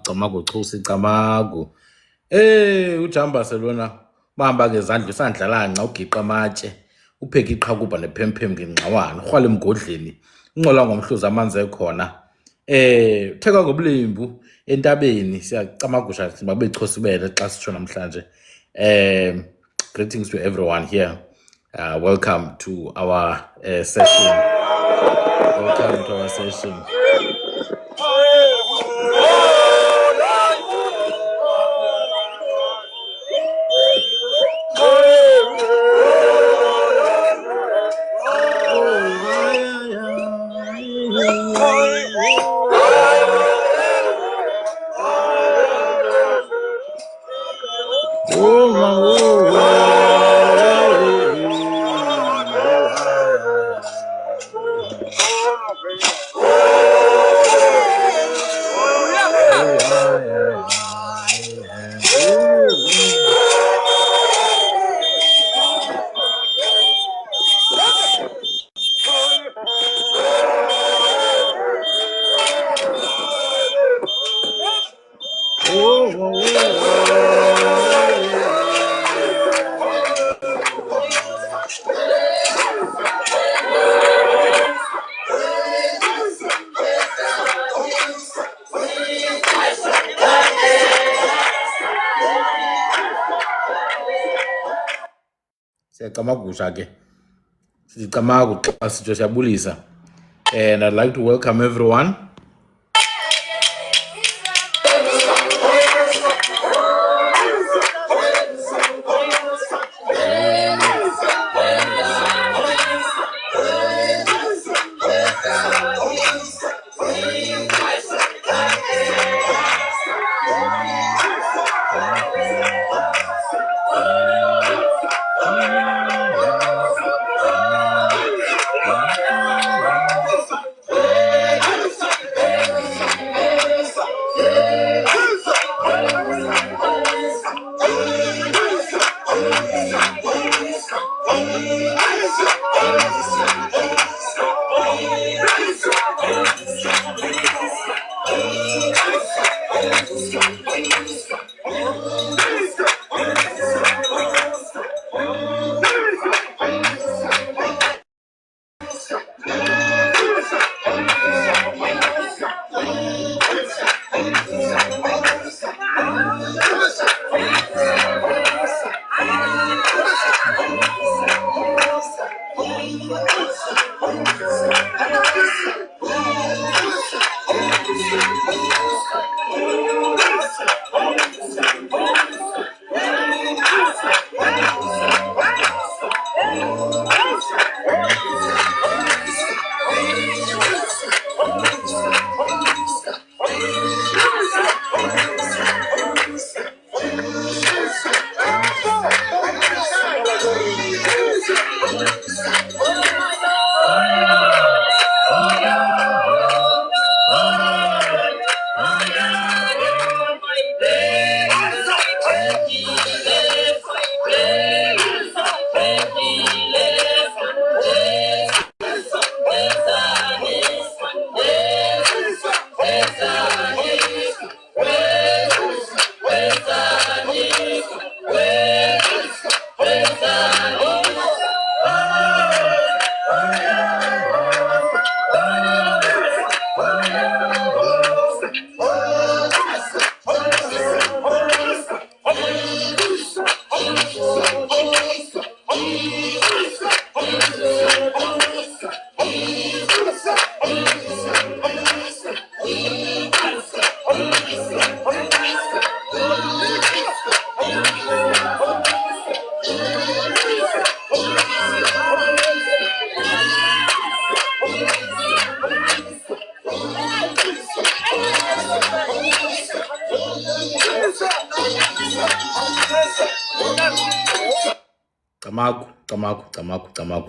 Camagu, Chusi, Camagu. Ujamba selona, mahamba ngezandla isandlalanga ugiqa amatshe, upheke iqhakuba nephemphem ngenqawana, ukwala emgodleni, unqola ngomhluzi amanzi ekhona. Theka ngobulembu entabeni siyacamagusha sibabe chosibele xa sitsho namhlanje. Greetings to everyone here. Welcome to our session. Welcome to our session. And I'd like to welcome everyone.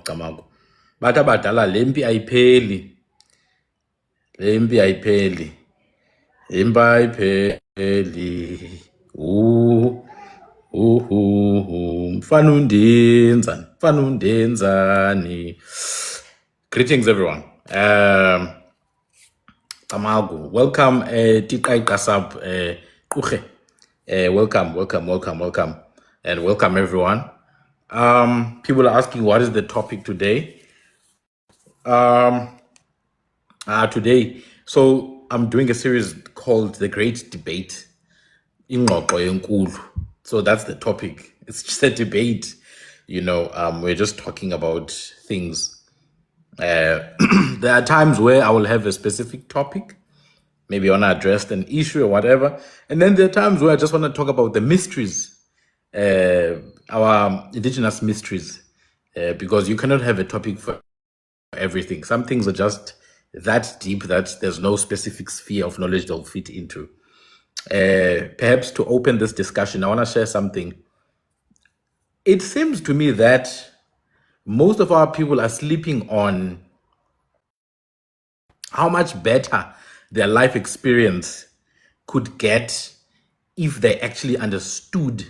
Camagu. Bathi abadala le mpi ayipheli. Le mpi ayipheli. Impi ayipheli. Mfana undenzani. Greetings everyone. Camagu, welcome Tikai Kasab Kuche. Welcome. And welcome everyone. People are asking what is the topic today. Today, so I'm doing a series called The Great Debate. Ingxoxo Enkulu. So that's the topic. It's just a debate. We're just talking about things. There are times where I will have a specific topic, maybe I want to address an issue or whatever. And then there are times where I just want to talk about the mysteries, our indigenous mysteries, because you cannot have a topic for everything. Some things are just that deep that there's no specific sphere of knowledge they'll fit into. Perhaps to open this discussion, I want to share something. It seems to me that most of our people are sleeping on how much better their life experience could get if they actually understood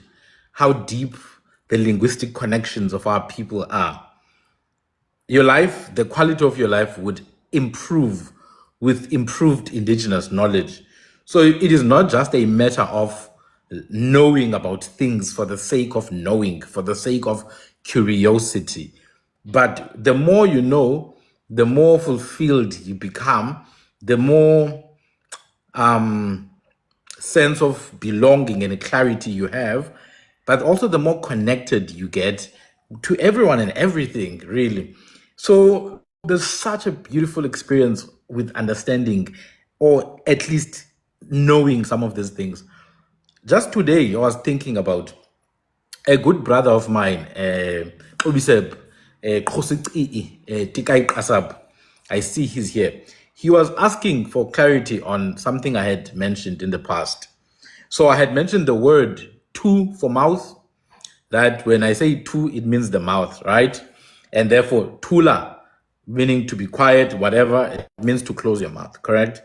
how deep the linguistic connections of our people are. Your life, the quality of your life would improve with improved indigenous knowledge. So it is not just a matter of knowing about things for the sake of knowing, for the sake of curiosity. But the more you know, the more fulfilled you become, the more sense of belonging and clarity you have, but also the more connected you get to everyone and everything, really. So there's such a beautiful experience with understanding, or at least knowing some of these things. Just today, I was thinking about a good brother of mine, Obiseb, Tikai Kasab. I see he's here. He was asking for clarity on something I had mentioned in the past. So I had mentioned the word tu for mouth, that when I say tu, it means the mouth, right? And therefore, tula, meaning to be quiet, whatever, it means to close your mouth, correct?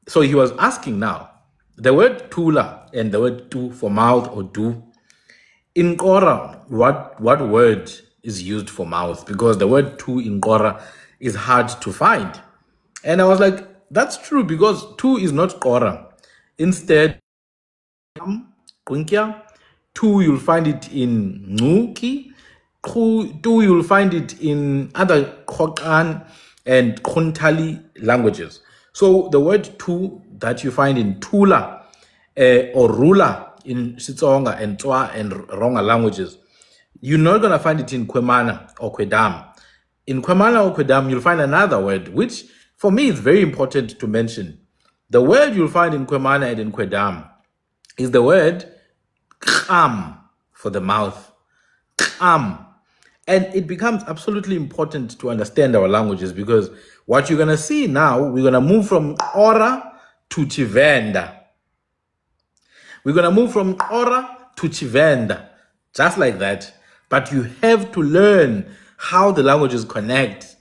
So he was asking now, the word tula and the word tu for mouth or do, in Kora, what word is used for mouth? Because the word tu in Kora is hard to find. And I was like, that's true, because tu is not Kora. Instead, Kunkia, tu you'll find it in Nuki, tu you'll find it in other Khokan and Khontali languages. So the word tu that you find in Tula or Rula in Xitsonga and Tswa and Ronga languages, you're not going to find it in Kwemana or Kwedam. In Kwemana or Kwedam, you'll find another word, which for me is very important to mention. The word you'll find in Kwemana and in Kwedam is the word kham for the mouth. Kham. And it becomes absolutely important to understand our languages, because what you're going to see now, we're going to move from Ora to Chivenda. We're going to move from Ora to Chivenda, just like that. But you have to learn how the languages connect.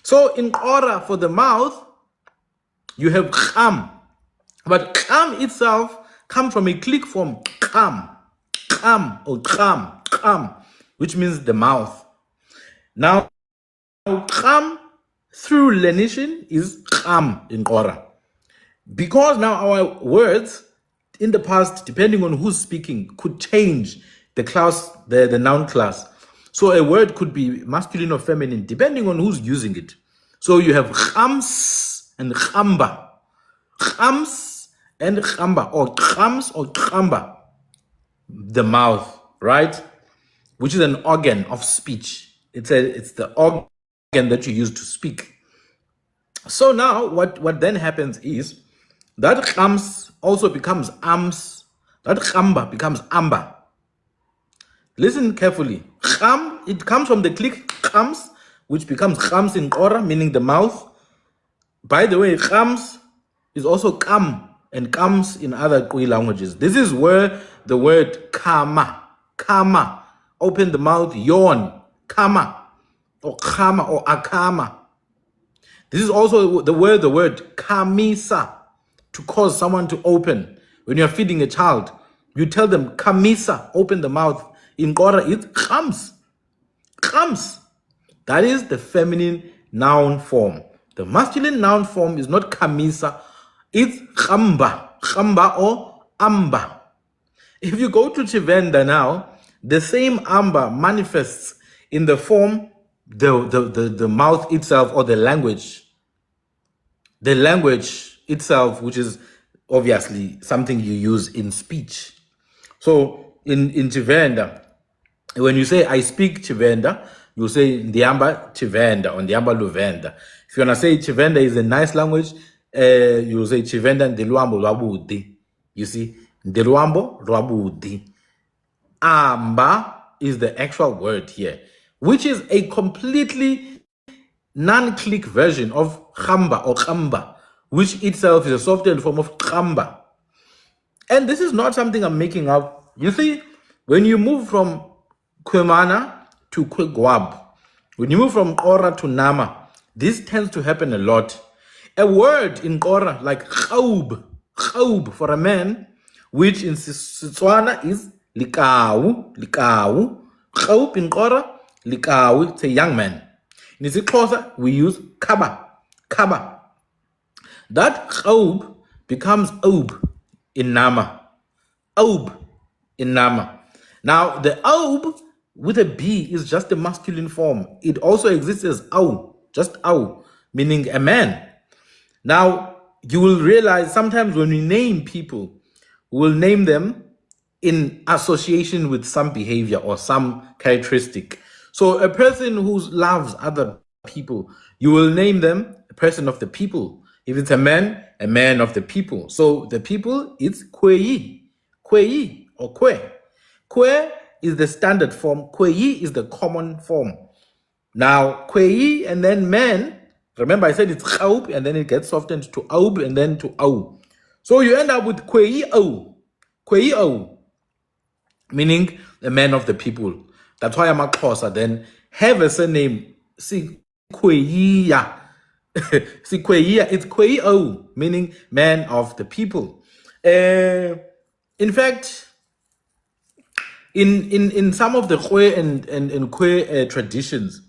So in Ora for the mouth, you have kham. But kham itself comes from a click form, kham, kham, or kham, which means the mouth. Now, kham through lenition is kham in Ora. Because now our words in the past, depending on who's speaking, could change the class, the noun class. So a word could be masculine or feminine, depending on who's using it. So you have khams and khamba. Khams and khamba, or khams or khamba, the mouth, right? Which is an organ of speech. It's the organ that you use to speak. So now what then happens is that khams also becomes ams. That khamba becomes amba. Listen carefully. Kham, it comes from the click khams, which becomes khams in Qora, meaning the mouth. By the way, khams is also kam and comes in other Kui languages. This is where the word kama, open the mouth, yawn, kama, or kama, or akama. This is also the word kamisa, to cause someone to open. When you're feeding a child, you tell them kamisa, open the mouth. In Qora, it's khams. Khams. That is the feminine noun form. The masculine noun form is not kamisa, it's khamba or amba. If you go to Chivenda now, the same amba manifests in the form, the mouth itself, or the language. The language itself, which is obviously something you use in speech. So in Chivenda, when you say I speak Chivenda, you say Ndiamba Chivenda or Ndiamba Luvenda. If you want to say Chivenda is a nice language, you say Chivenda Ndiluambo Lwabudi. You see, Ndiluambo Lwabudi. Amba is the actual word here, which is a completely non-click version of khamba or khamba, which itself is a softened form of khamba. And this is not something I'm making up. You see, when you move from Kwemana to Kwegwab, when you move from Qora to Nama, this tends to happen a lot. A word in Qora like chaub for a man, which in Setswana is likau. Chaub in Qora, likau, it's a young man. In isiXhosa, we use kaba. That chaub becomes aub in Nama. Aub in Nama. Now, the aub with a B is just a masculine form. It also exists as au, just au, meaning a man. Now, you will realize sometimes when we name people, we'll name them in association with some behavior or some characteristic. So a person who loves other people, you will name them a person of the people. If it's a man of the people. So the people, it's kweyi or kwe. Kwe is the standard form. Kweyi is the common form. Now, kweyi and then man, remember I said it's chaub and then it gets softened to aub and then to au. So you end up with kweyi au, meaning the man of the people. That's why amaXhosa then have a surname, Sikweyiya. Sikweyiya, it's kweyi au, meaning man of the people. In fact, in some of the Kwe and Kwe traditions,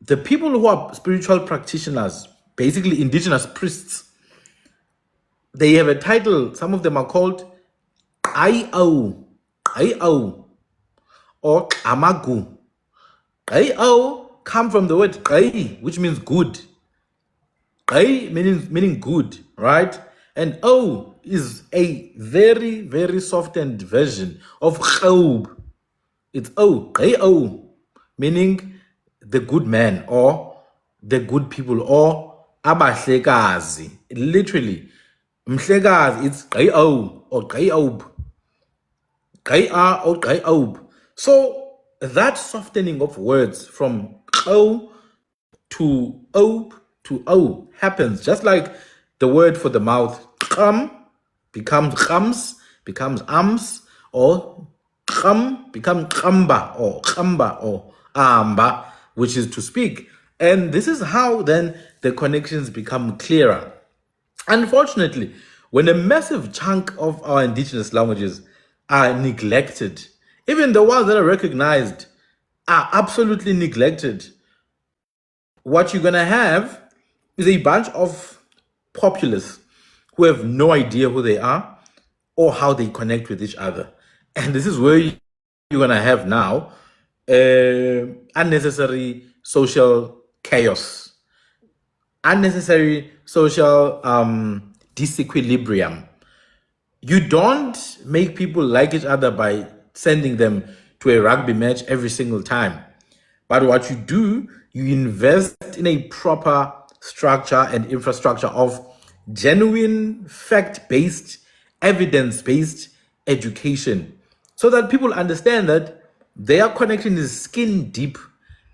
the people who are spiritual practitioners, basically indigenous priests, they have a title. Some of them are called Ai-au, or Amagu. Ai-au come from the word Ai, which means good. Ai meaning good, right? And O is a very, very softened version of chaub. It's O, meaning the good man or the good people or abahlekazi. Literally, mhlekazi, it's gay-o or gay-ob. Gay-a or gay-ob. So that softening of words from o to op to o happens just like the word for the mouth. Kham becomes khams, becomes ams, or kham becomes khamba or amba, which is to speak. And this is how then the connections become clearer. Unfortunately, when a massive chunk of our indigenous languages are neglected, even the ones that are recognized are absolutely neglected, what you're going to have is a bunch of populists who have no idea who they are or how they connect with each other. And this is where you're going to have now unnecessary social chaos, unnecessary social disequilibrium. You don't make people like each other by sending them to a rugby match every single time. But what you do, you invest in a proper structure and infrastructure of genuine, fact-based, evidence-based education so that people understand that their connection is skin deep.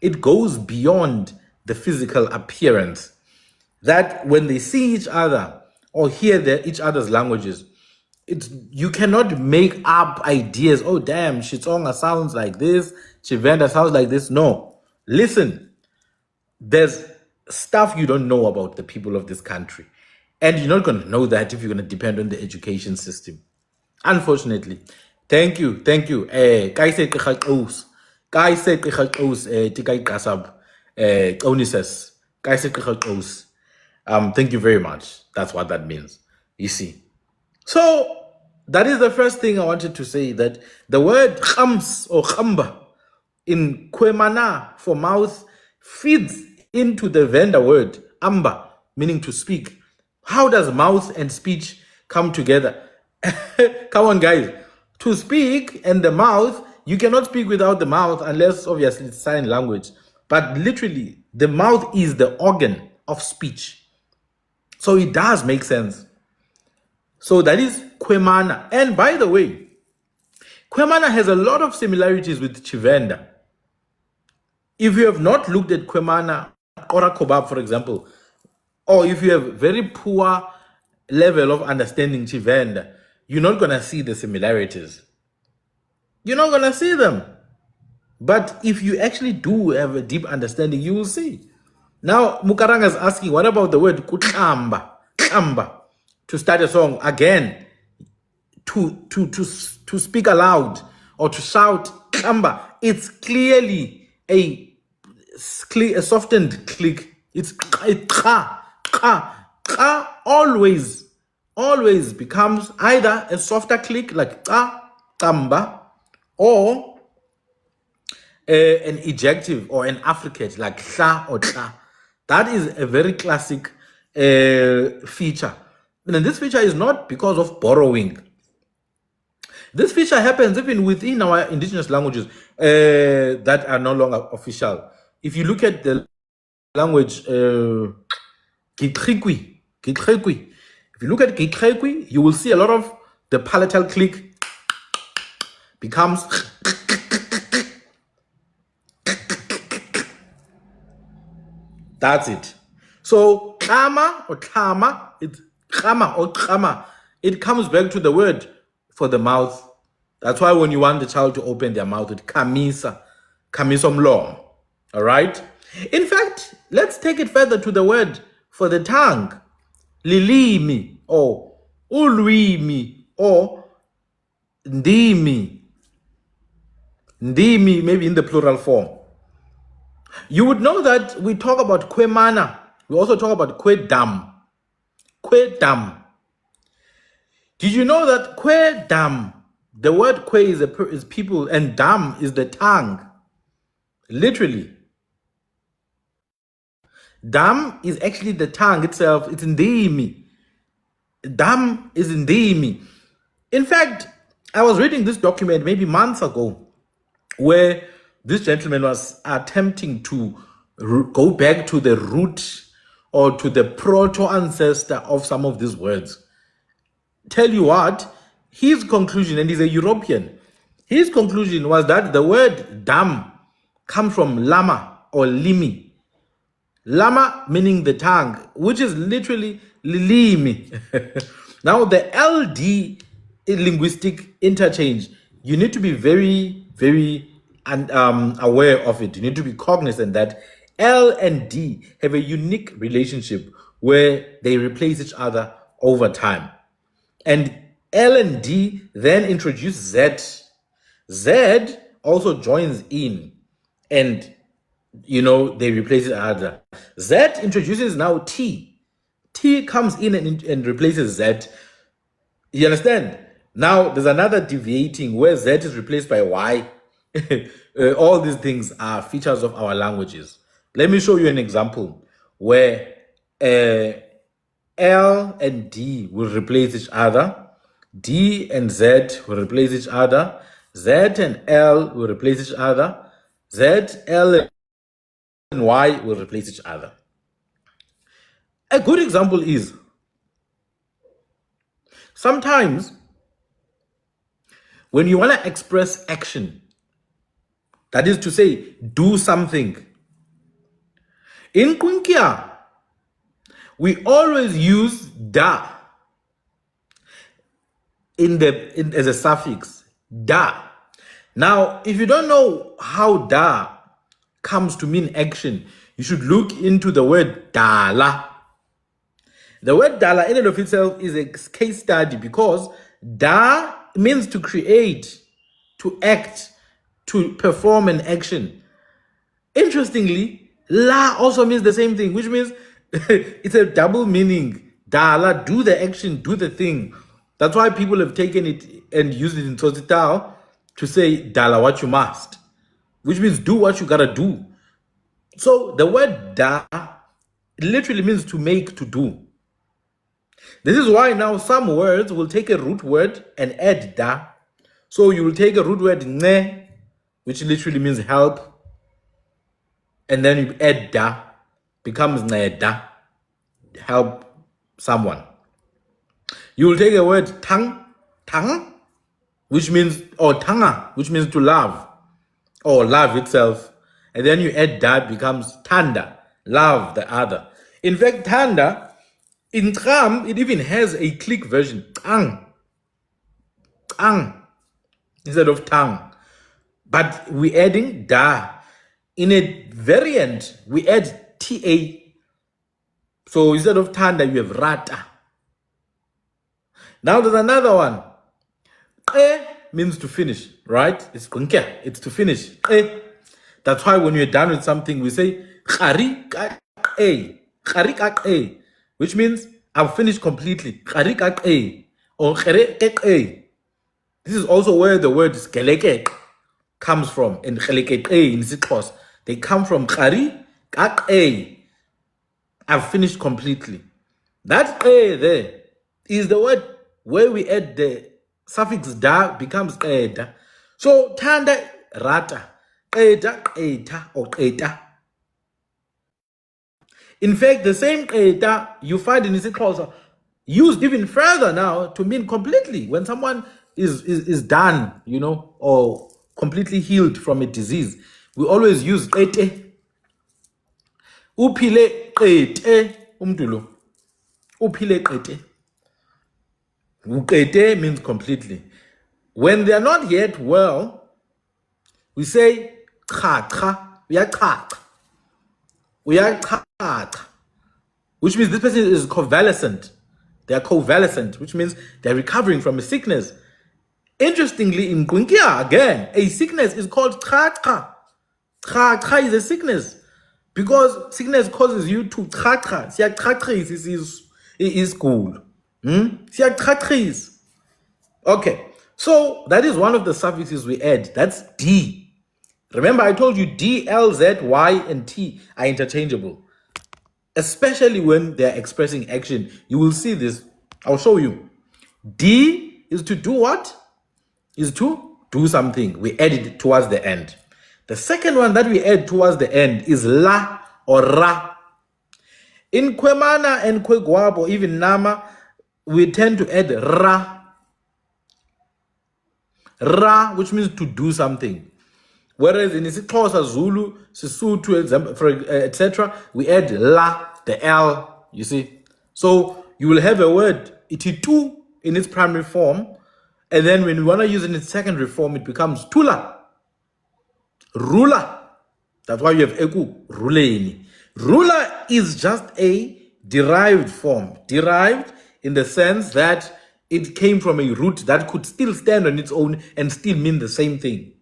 It goes beyond the physical appearance. That when they see each other or hear each other's languages, you cannot make up ideas. Oh, damn, Xitsonga sounds like this, Chivenda sounds like this. No, listen, there's stuff you don't know about the people of this country. And you're not going to know that if you're going to depend on the education system. Unfortunately. Thank you. Kaise Qixaqos. Kaise Qixaqos Tikai Qasab Onises. Kaise Qixaqos. Thank you very much. That's what that means. You see. So that is the first thing I wanted to say, that the word khams or khamba in Kwemana for mouth feeds into the Venda word amba, meaning to speak. How does mouth and speech come together? Come on, guys. To speak and the mouth, you cannot speak without the mouth unless obviously it's sign language. But literally, the mouth is the organ of speech. So it does make sense. So that is Kwemana. And by the way, Kwemana has a lot of similarities with Chivenda. If you have not looked at Kwemana, Ora Kobab, for example, or if you have very poor level of understanding Chivenda, you're not going to see the similarities. You're not going to see them. But if you actually do have a deep understanding, you will see. Now, Mukaranga is asking, what about the word kutlamba? Kamba. To start a song again, to speak aloud or to shout kamba. It's clearly a softened click. It's ka. Always becomes either a softer click like kamba, or an ejective or an affricate like sha or cha. That is a very classic feature. And this feature is not because of borrowing. This feature happens even within our indigenous languages that are no longer official. If you look at the language Gitrekwi, if you look at Gitrekwi, you will see a lot of the palatal click becomes that's it. So kama or kama, it's kama or kama. It comes back to the word for the mouth. That's why when you want the child to open their mouth, it kamisa mlom. All right. In fact, let's take it further to the word for the tongue, lilimi or ulwimi or ndimi, maybe in the plural form. You would know that we talk about kwemana. We also talk about kwedam. Did you know that kwedam, the word kwe is people and dam is the tongue? Literally. Dam is actually the tongue itself. It's ndimi. Dam is ndimi. In fact, I was reading this document maybe months ago where this gentleman was attempting to go back to the root or to the proto-ancestor of some of these words. Tell you what, his conclusion, and he's a European, his conclusion was that the word dam comes from lama or limi. Lama meaning the tongue, which is literally lilimi. Now, the LD linguistic interchange, you need to be very, very aware of it. You need to be cognizant that L and D have a unique relationship where they replace each other over time. And L and D then introduce Z. Z also joins in and, they replace each other. Z introduces now T. T comes in and replaces Z. You understand? Now, there's another deviating where Z is replaced by Y. All these things are features of our languages. Let me show you an example where L and D will replace each other. D and Z will replace each other. Z and L will replace each other. Z, L, and Y will replace each other. A good example is sometimes when you want to express action, that is to say, do something. In Kwinkia, we always use da as a suffix, da. Now, if you don't know how da comes to mean action, you should look into the word dala. The word dala in and of itself is a case study because da means to create, to act, to perform an action. Interestingly, la also means the same thing, which means it's a double meaning. Dala, do the action, do the thing. That's why people have taken it and used it in Tsotitao to say dala what you must, which means do what you gotta do. So the word da literally means to make, to do. This is why now some words will take a root word and add da. So you will take a root word ne, which literally means help, and then you add da, becomes ne da, help someone. You will take a word tang, which means, or tanga, which means to love, or love itself, and then you add da, becomes tanda, love the other. In fact, tanda, in Tram, it even has a click version, tang, instead of tang. But we're adding da. In a variant, we add ta. So instead of tanda, you have rata. Now there's another one. Means to finish, right? It's kunke, it's to finish. That's why when we're done with something, we say which means I've finished completely. Or this is also where the word skeleke comes from. And in Sikos, they come from I've finished completely. That there is the word where we add the suffix da becomes da. So tanda rata, eta or eta. In fact, the same eta you find in Isikhosa used even further now to mean completely. When someone is done, or completely healed from a disease, we always use ete. Uphile ete umdulo. Uphile ete. Ete means completely. When they are not yet well, we say cha, which means this person is convalescent. They are convalescent, which means they're recovering from a sickness. Interestingly, in Kwinkia, again, a sickness is called cha. Cha is a sickness because sickness causes you to cha. Is cool. Okay, so that is one of the suffixes we add. That's D. Remember, I told you D, L, Z, Y, and T are interchangeable. Especially when they're expressing action. You will see this. I'll show you. D is to do what? Is to do something. We add it towards the end. The second one that we add towards the end is la or ra. In Kwemana and Kwegwabo, even Nama, we tend to add ra. Ra, which means to do something. Whereas in isiXhosa, Zulu, Sesotho, etc., we add la, the L, you see. So you will have a word, ititu, in its primary form, and then when we want to use it in its secondary form, it becomes tula, ruler. That's why you have eku, ruleni. Ruler is just a derived form, derived in the sense that it came from a root that could still stand on its own and still mean the same thing.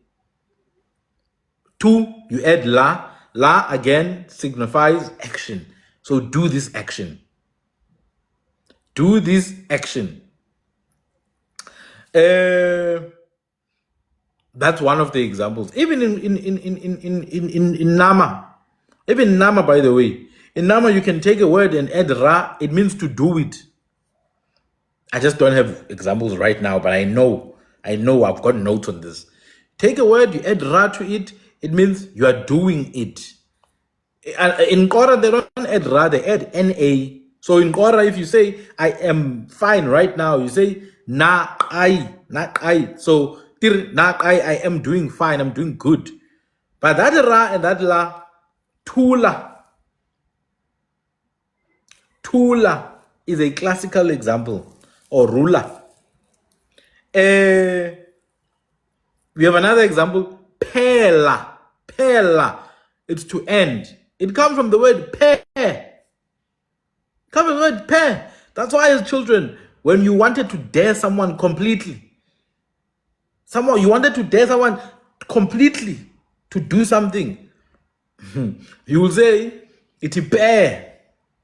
Two, you add la. La again signifies action. So do this action. Do this action. That's one of the examples. Even in Nama. Even in Nama, by the way. In Nama, you can take a word and add ra. It means to do it. I just don't have examples right now, but I know I've got notes on this. Take a word, you add ra to it, it means you are doing it. In Kora, they don't add ra, they add na. So in Kora, if you say, I am fine right now, you say, na I. So, na I am doing fine, I'm doing good. But that ra and that la, tula. Tula is a classical example. Or ruler. We have another example, pela. Pela. It's to end. It comes from the word pe. Comes from the word pe. That's why as children, when you wanted to dare someone completely, you wanted to dare someone completely to do something, you will say, iti pe.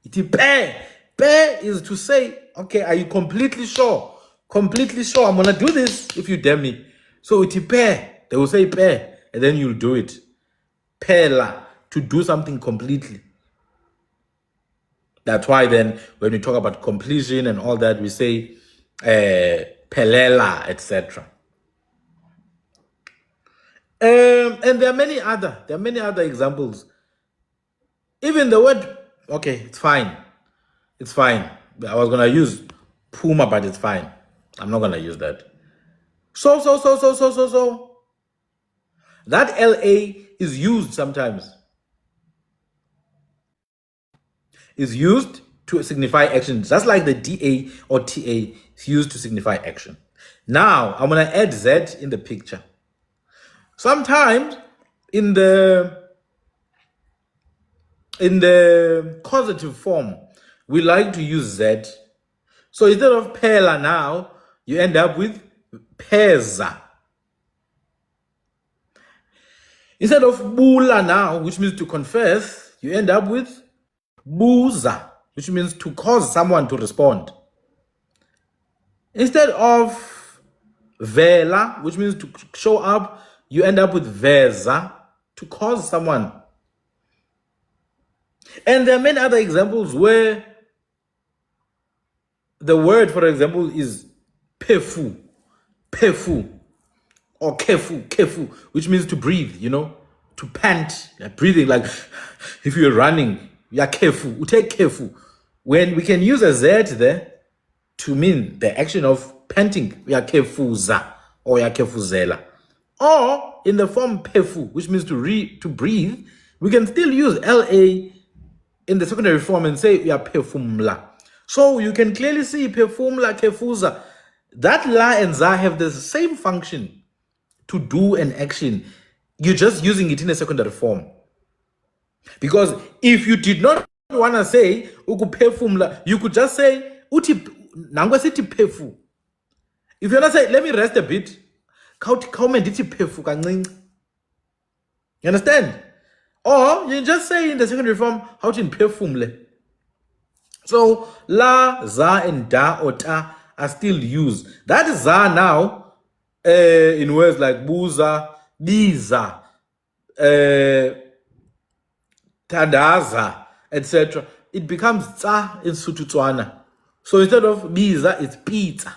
Iti pe. Pe is to say, okay, are you completely sure? Completely sure I'm gonna do this if you dare me. So iti pe. They will say pe, and then you'll do it. Pela, to do something completely. That's why then when we talk about completion and all that, we say pelela, etc. And there are many other examples. Even the word, okay, it's fine. It's fine. I was gonna use puma, but it's fine. I'm not gonna use that. So. That LA is used sometimes. Is used to signify action, just like the DA or TA is used to signify action. Now, I'm going to add Z in the picture. Sometimes in the causative form, we like to use Z. So instead of pela now, you end up with peza. Instead of bula now, which means to confess, you end up with buza, which means to cause someone to respond. Instead of vela, which means to show up, you end up with veza, to cause someone. And there are many other examples where the word, for example, is pefu, or kefu, which means to breathe, to pant, breathing, like if you're running, you are kefu, you take kefu. When we can use a Z there to mean the action of panting, we are kefuza, or we are kefuzela. Or in the form pefu, which means to breathe, we can still use LA in the secondary form and say we are pefumla. So you can clearly see pefumla, kefuza. That la and za have the same function to do an action. You're just using it in a secondary form. Because if you did not want to say ukupefumla, you could just say uti nangwa sithi pefu. If you want to say let me rest a bit, khawume ndithi pefu kancinci. You understand? Or you just say in the secondary form how to phefumle. So la, za, and da or ta are still used. That za now in words like buza, biza, tadaza, etc. It becomes tsa in Sotho-Tswana. So instead of biza, it's pizza.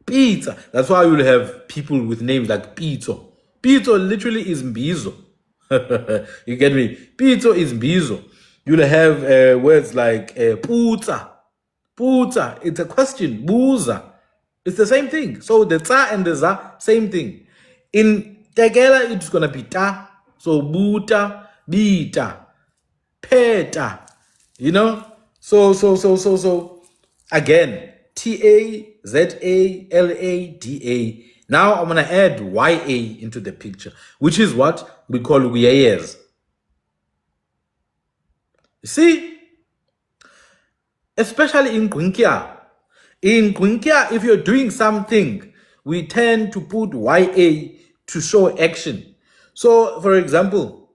Pizza. That's why you'll have people with names like Pizzo Pitso literally is mbizo. You get me? Pitso is mbizo. You'll have words like putsa. Putsa, it's a question. Buza. It's the same thing. So the tsa and the za, same thing. In Tekela, it's going to be ta. So buta, bita, peta. You know? So again, TAZALADA. Now I'm going to add YA into the picture, which is what we call uyeyeza. You see? Especially in Gwinkia. In Gwinkia, if you're doing something, we tend to put YA to show action. So, for example,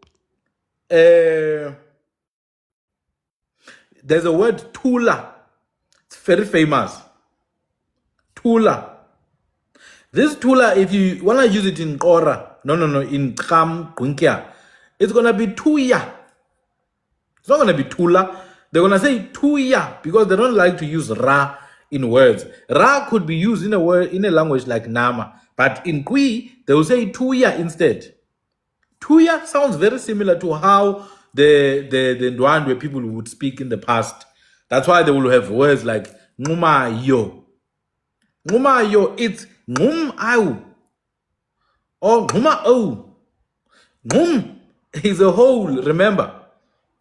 there's a word Tula. It's very famous. Tula. This Tula, if you want to use it in Kora, in Kam, Gwinkia, it's going to be Tuya. It's not going to be Tula. They're going to say Tuya because they don't like to use Ra in words. Ra could be used in a word in a language like Nama, but in Kwi they will say Tuya instead. Tuya sounds very similar to how the Ndwandwe people would speak in the past. That's why they will have words like Nguma yo. Nguma yo, it's Ngum au or Nguma o. Ngum is a hole, remember.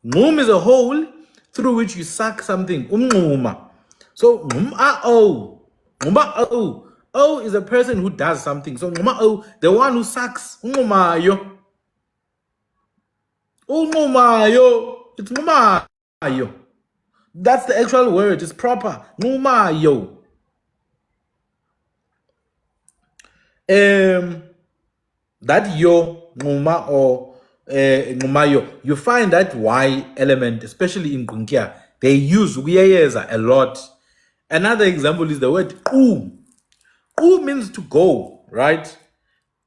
Ngum is a hole through which you suck something. Nguma. So nguma-o. Nguma-o. O is a person who does something. So nguma-o, the one who sucks. Ngumayo. Ngumayo. It's ngumayo. That's the actual word. It's proper. Ngumayo. That yo, nguma or ngumayo, you find that Y element, especially in Gunkia, they use uyeyeza a lot. Another example is the word u. U means to go, right?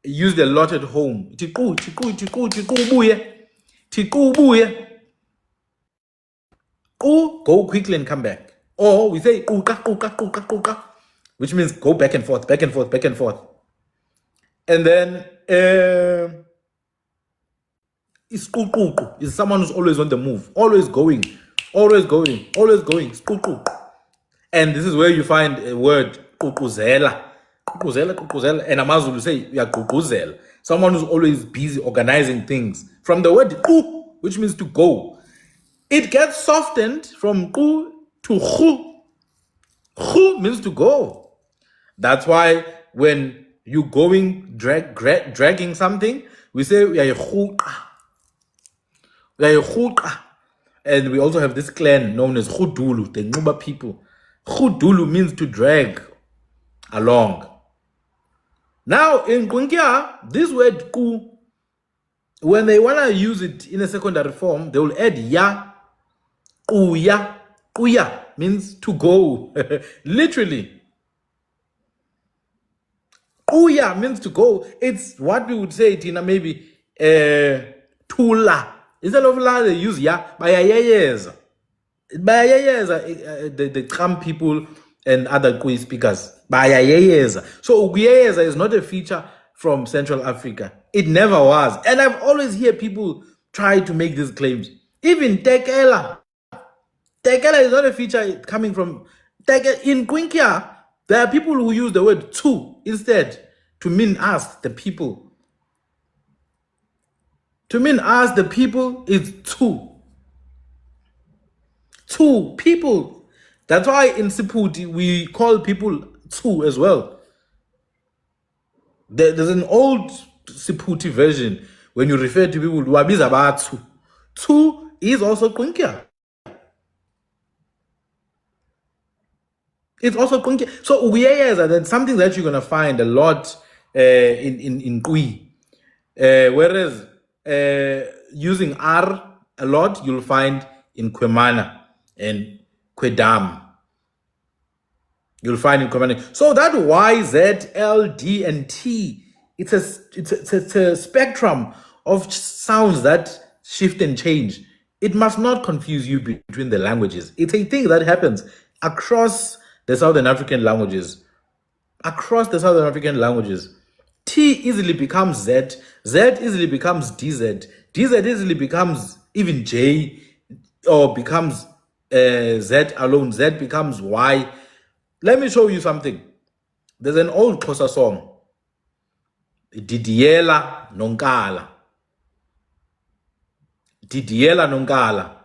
Used a lot at home. Tiku, tiku, tiku, tiku, buye. Tiku, buye. U, go quickly and come back. Or we say uka, uka, uka, uka, which means go back and forth, back and forth, back and forth. And then isquququ is someone who's always on the move, always going, always going, always going. Isquququ. And this is where you find a word ququzela. Ququzela, ququzela. And Amazulu say uyaqququzela. Someone who's always busy organizing things. From the word qu, which means to go. It gets softened from qu to khu. Khu means to go. That's why when you going dragging something, we say uyayirhuqa. Uyayirhuqa. And we also have this clan known as Khudulu, the Nuba people. Khudulu means to drag along. Now in Gwinkia, this word ku, when they want to use it in a secondary form, they will add ya, kuya. Kuya means to go. Literally. Kuya means to go. It's what we would say it in a maybe tula. Instead of la, they use ya. Bayayeza. Bayayeza, the Tram people and other Kui speakers. Bayayeza. So Uguyeza is not a feature from Central Africa. It never was. And I've always heard people try to make these claims. Even Tekela. Tekela is not a feature coming from Tekela. In Gwinkia, there are people who use the word tu instead to mean us, the people. To mean us, the people, is tu. Tu, people. That's why in Siputi, we call people tu as well. There's an old Siputi version when you refer to people, wabiza ba tu. Tu is also Gwinkia. It's also Gwinkia. So Uyeyeza, that's something that you're going to find a lot in Kui. Whereas using R a lot, you'll find in Kwemana and Kwedam. You'll find in Kwemana. So that Y, Z, L, D, and T, it's a spectrum of sounds that shift and change. It must not confuse you between the languages. It's a thing that happens across the Southern African languages. Across the Southern African languages. T easily becomes Z. Z easily becomes DZ. DZ easily becomes even J, or becomes Z alone. Z becomes Y. Let me show you something. There's an old Xhosa song. Didiela nonkala. Didiela nonkala.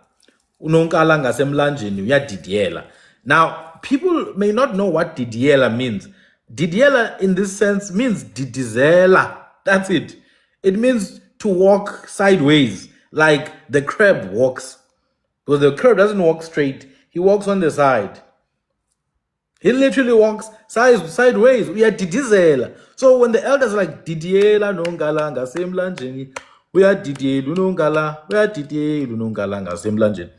Unonkala ngasemlanjeni uyadidiela. Now, people may not know what didiela means. Didiela, in this sense, means didizela. That's it. It means to walk sideways, like the crab walks. Because the crab doesn't walk straight, he walks on the side. He literally walks sideways. We are didizela. So when the elders are like didiela nongala ngasemlanjeni, we are didiela nongala, we are didiela nongala ngasemlanjeni,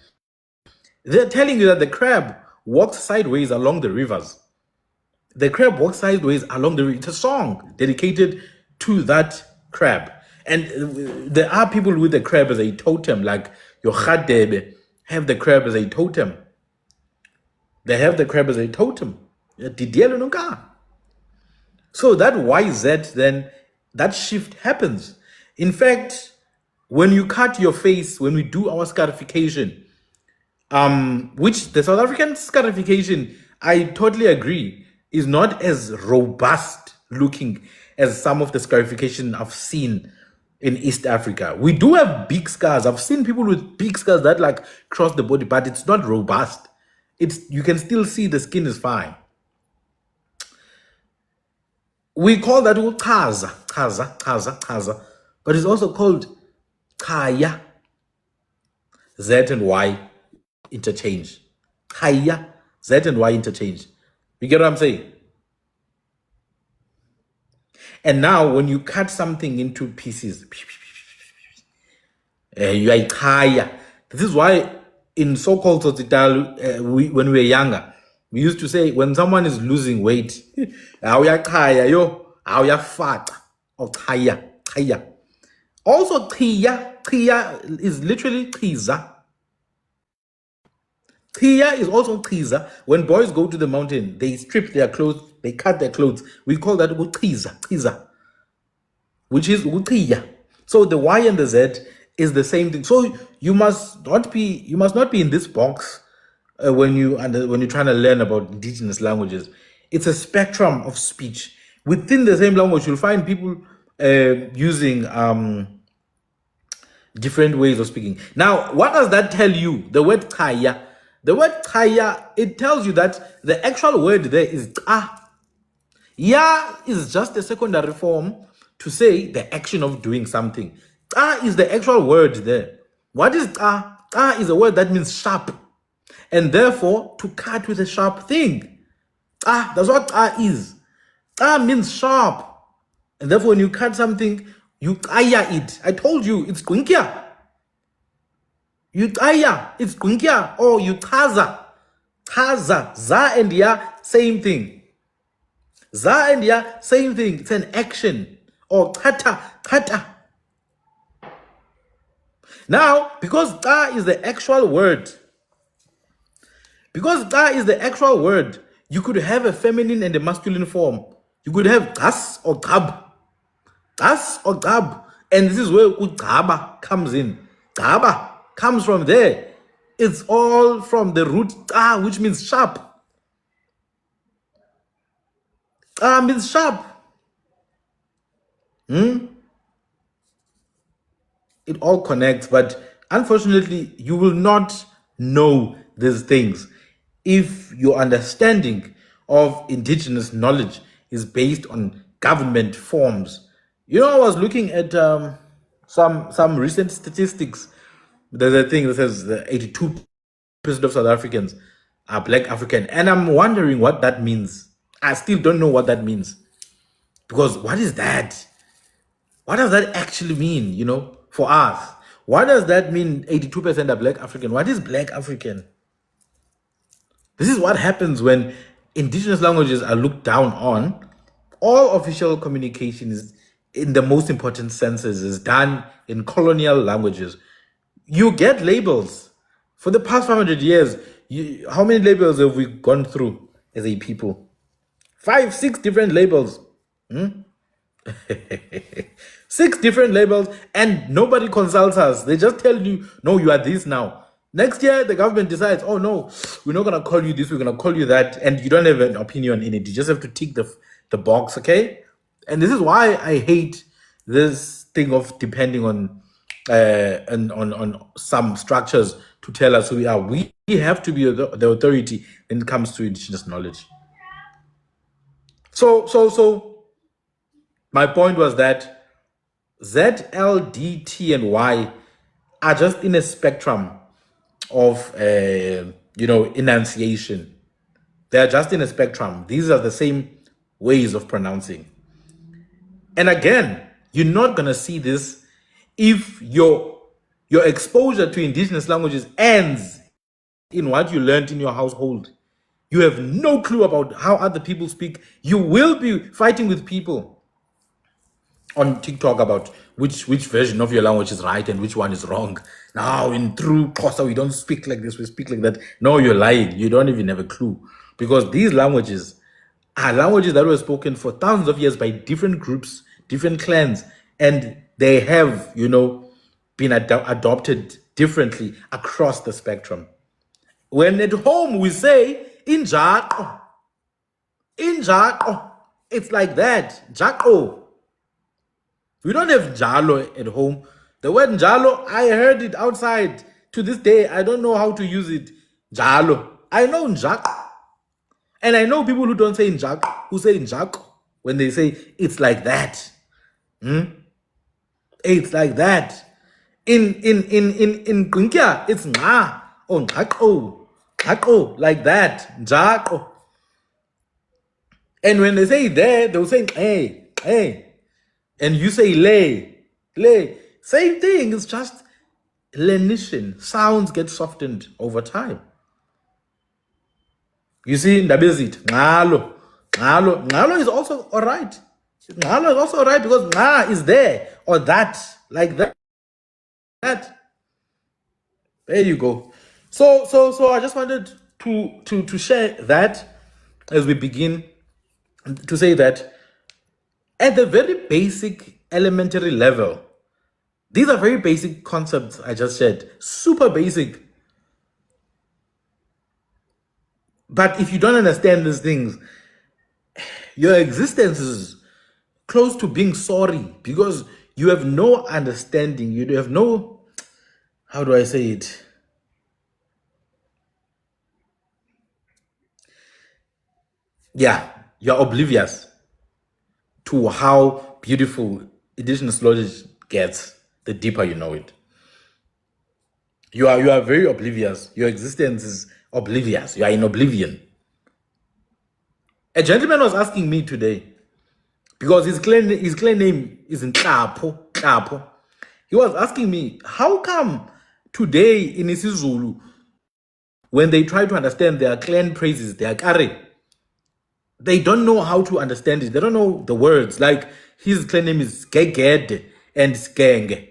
they're telling you that the crab walks sideways along the rivers. The crab walks sideways along the river. It's a song dedicated to that crab. And there are people with the crab as a totem, like your Khadebe have the crab as a totem. They have the crab as a totem. So that YZ, then that shift happens. In fact, when you cut your face, when we do our scarification, which the South African scarification, I totally agree, is not as robust looking as some of the scarification I've seen in East Africa. We do have big scars. I've seen people with big scars that like cross the body, but it's not robust. You can still see the skin is fine. We call that chaza, but it's also called kaya. Z and Y interchange. Kaya, Z and Y interchange. You get what I'm saying? And now when you cut something into pieces, you are kaya. This is why in so-called Tsotsitaal, when we were younger, we used to say when someone is losing weight, kaya yo, fat, or kaya. Also, Tia is literally Tiza. Tia is also Tiza. When boys go to the mountain, they strip their clothes, they cut their clothes. We call that Tiza, which is Tia. So the Y and the Z is the same thing. So you must not be in this box when you're trying to learn about indigenous languages. It's a spectrum of speech. Within the same language, you'll find people using different ways of speaking. Now, what does that tell you? The word kaya. The word kaya, it tells you that the actual word there is ta. Ya is just a secondary form to say the action of doing something. Ta is the actual word there. What is ta? Ta is a word that means sharp. And therefore, to cut with a sharp thing. Ta, that's what ta is. Ta means sharp. And therefore, when you cut something, you kaya it. I told you, it's gunkia. You kaya, it's gunkia. Or you taza. Taza. Za and ya, same thing. Za and ya, same thing. It's an action. Or kata. Now, because ta is the actual word, you could have a feminine and a masculine form. You could have gas or gab. Gas or gab. And this is where gaba comes in. Gaba comes from there. It's all from the root ta, which means sharp. Ta means sharp. It all connects, but unfortunately, you will not know these things if your understanding of indigenous knowledge is based on government forms. You know, I was looking at some recent statistics. There's a thing that says that 82% of South Africans are Black African, and I'm wondering what that means. I still don't know what that means, because what is that? What does that actually mean, for us? What does that mean 82% are Black African? What is Black African? This is what happens when indigenous languages are looked down on. All official communication is, in the most important senses, is done in colonial languages. You get labels. For the past 500 years, how many labels have we gone through as a people? 5, 6 different labels. 6 different labels, and nobody consults us. They just tell you, no, you are this now. Next year, the government decides, oh no, we're not going to call you this, we're going to call you that, and you don't have an opinion in it. You just have to tick the box, okay? And this is why I hate this thing of depending on on some structures to tell us who we are. We have to be the authority when it comes to indigenous knowledge. So my point was that Z, L, D, T, and Y are just in a spectrum of enunciation. They are just in a spectrum. These are the same ways of pronouncing. And again, you're not gonna see this if your exposure to indigenous languages ends in what you learned in your household. You have no clue about how other people speak. You will be fighting with people on TikTok about which version of your language is right and which one is wrong. Now, in true Xhosa, we don't speak like this, we speak like that. No, you're lying. You don't even have a clue. Because these languages are languages that were spoken for thousands of years by different groups, different clans, and they have, been adopted differently across the spectrum. When at home we say, Ingxoxo, Ingxoxo, it's like that, Jaco. We don't have njalo at home. The word njalo, I heard it outside. To this day, I don't know how to use it. Njalo. I know njak. And I know people who don't say njak, who say njak when they say it's like that. It's like that. In Gwinkya, it's nga or njako. Njako, like that. Njako. And when they say there, they'll say hey, hey. And you say lay. Same thing. It's just lenition. Sounds get softened over time. You see, Ndabezit, ngalo. Ngalo is also all right. Ngalo is also all right because nga is there or that, like that. There you go. So I just wanted to share that as we begin, to say that at the very basic elementary level, these are very basic concepts I just shared, super basic. But if you don't understand these things, your existence is close to being sorry because you have no understanding. You have no, how do I say it? Yeah, you're oblivious to how beautiful indigenous knowledge gets the deeper you know it. You are very oblivious. Your existence is oblivious. You are in oblivion. A gentleman was asking me today, because his clan name is in Kapo. He was asking me, how come today in isiZulu, when they try to understand their clan praises, their kare, they don't know how to understand it. They don't know the words. Like his clan name is Geged and Skeng.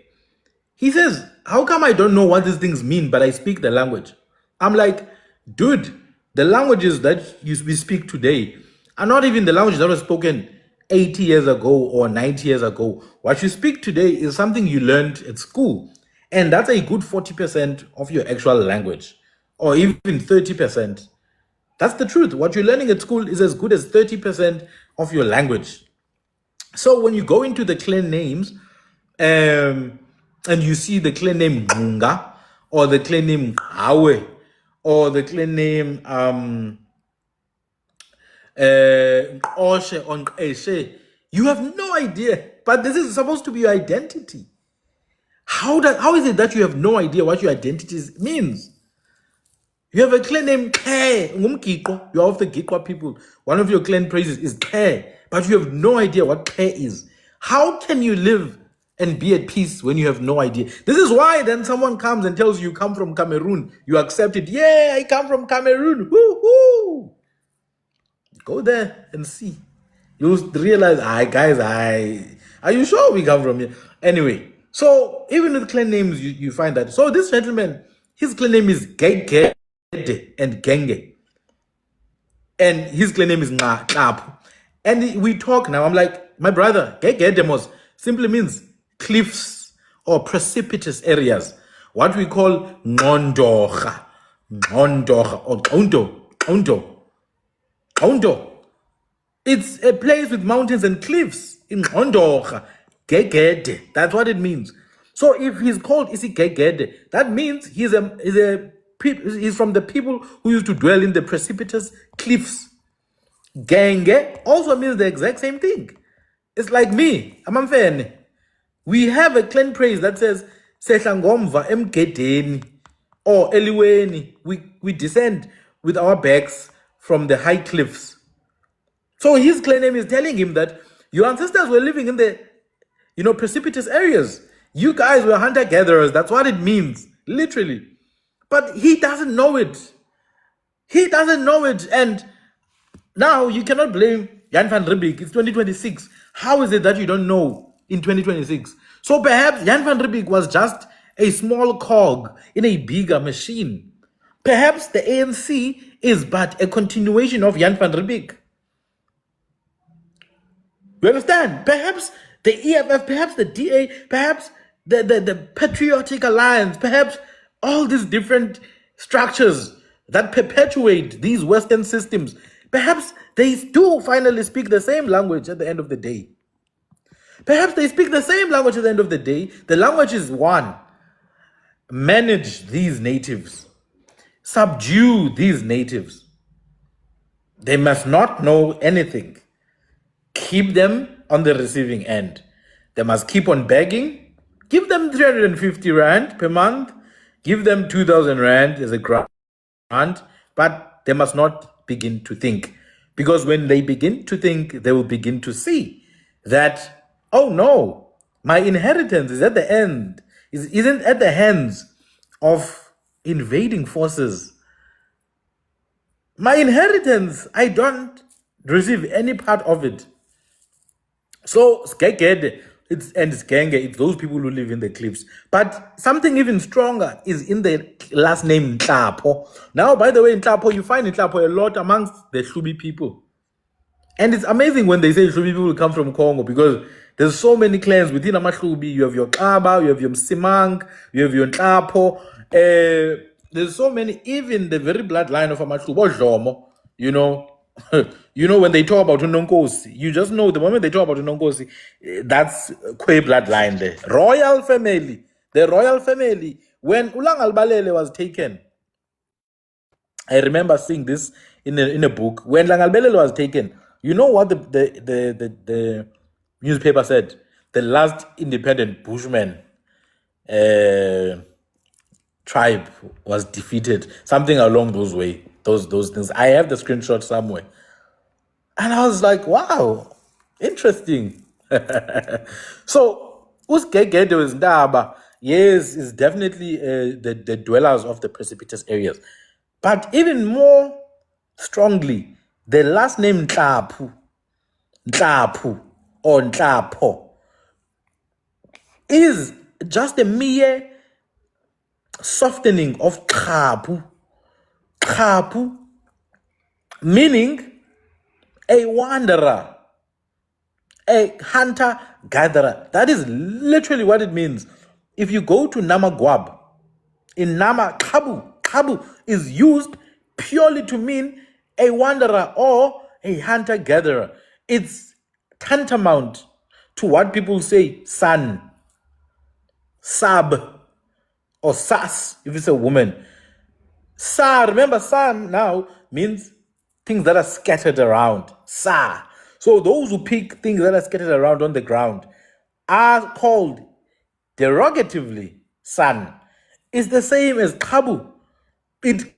He says, how come I don't know what these things mean, but I speak the language? I'm like, dude, the languages that we speak today are not even the languages that were spoken 80 years ago or 90 years ago. What you speak today is something you learned at school. And that's a good 40% of your actual language, or even 30%. That's the truth. What you're learning at school is as good as 30% of your language. So when you go into the clan names, and you see the clan name Ngunga, or the clan name Awe, or the clan name Oshe on Eshe, you have no idea. But this is supposed to be your identity. How is it that you have no idea what your identity means? You have a clan name Khe, you're of the Gikwa people. One of your clan praises is Khe, but you have no idea what Khe is. How can you live and be at peace when you have no idea? This is why then someone comes and tells you come from Cameroon. You accept it. Yeah, I come from Cameroon. Woo-hoo. Go there and see. You'll realize, guys, are you sure we come from here? Anyway, so even with clan names, you find that. So this gentleman, his clan name is Gege and Genge. And his clan name is Ngap. And we talk now. I'm like, My brother, Gegedemos simply means cliffs or precipitous areas. What we call Ngxondoga, Ngxondoga or Ngxondo. It's a place with mountains and cliffs in Ngxondoga. Gegede, that's what it means. So if he's called Isi Gegede, that means he's from the people who used to dwell in the precipitous cliffs. Genge also means the exact same thing. It's like me, Amamfene. We have a clan praise that says Sehlangomva emgedeni or Eliweni. We descend with our backs from the high cliffs. So his clan name is telling him that your ancestors were living in the precipitous areas. You guys were hunter-gatherers. That's what it means, literally. But he doesn't know it. He doesn't know it. And now you cannot blame Jan van Riebeeck. It's 2026. How is it that you don't know in 2026? So perhaps Jan van Riebeeck was just a small cog in a bigger machine. Perhaps the ANC is but a continuation of Jan van Riebeeck. You understand? Perhaps the EFF, perhaps the DA, perhaps the Patriotic Alliance, perhaps all these different structures that perpetuate these Western systems, perhaps they do finally speak the same language at the end of the day. Perhaps they speak the same language at the end of the day. The language is one. Manage these natives. Subdue these natives. They must not know anything. Keep them on the receiving end. They must keep on begging. Give them 350 Rand per month. Give them 2,000 Rand as a grant. But they must not begin to think. Because when they begin to think, they will begin to see that, oh no, my inheritance is at the end, isn't at the hands of invading forces. My inheritance, I don't receive any part of it. So Skegede, it's Skenge, it's those people who live in the cliffs. But something even stronger is in the last name Nhlapo. Now, by the way, Nhlapo, you find Nhlapo a lot amongst the Hlubi people. And it's amazing when they say Hlubi people come from Congo because there's so many clans within Amahlubi. You have your Kaba, you have your Msimang, you have your Nhlapo. There's so many, even the very bloodline of Amahlubi, Jomo, when they talk about Unonkosi, you just know the moment they talk about Unonkosi, that's Kwe bloodline there. Royal family. The royal family. When Ulang Albalele was taken, I remember seeing this in a book. When Ulang Albalele was taken, you know what the newspaper said? The last independent Bushman tribe was defeated. Something along those way. Those things. I have the screenshot somewhere. And I was like, wow, interesting. So, Usgegede is Ndaba, yes, is definitely the dwellers of the precipitous areas. But even more strongly, the last name Nhlapu or Nhlapo is just a mere softening of Khapu. Khapu, meaning a wanderer, a hunter-gatherer. That is literally what it means. If you go to Namagwab, in Nama, Kabu is used purely to mean a wanderer or a hunter-gatherer. It's tantamount to what people say, son, sab, or sas, if it's a woman. Sa, remember, sa now means things that are scattered around. Sa. So those who pick things that are scattered around on the ground are called derogatively san. It's the same as Kabu. It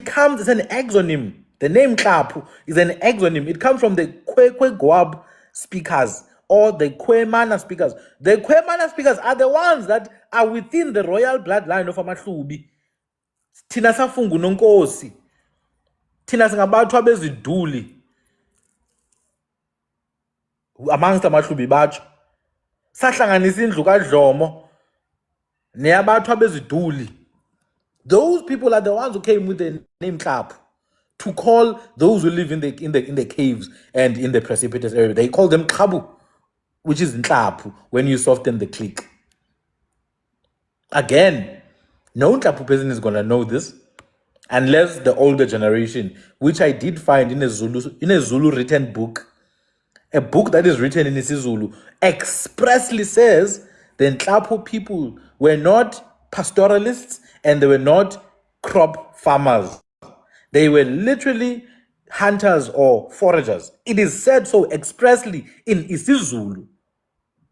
comes as an exonym. The name Kapu is an exonym. It comes from the Kwe speakers or the Kwemana speakers. The Kwemana speakers are the ones that are within the royal bloodline of Amahlubi. Thina safungu nonkosi. Thina singabantu abeziduli amongst Amahlubi batsho. Sahlanganisa indlu kaDlomo neyabantu abeziduli. Those people are the ones who came with the name Tlap to call those who live in the caves and in the precipitous area. They call them Kabu. which is Nhlapu when you soften the click. Again, no Nhlapu person is going to know this unless the older generation, which I did find in a Zulu written book. A book that is written in isiZulu expressly says the Nhlapu people were not pastoralists and they were not crop farmers. They were literally hunters or foragers. It is said so expressly in isiZulu.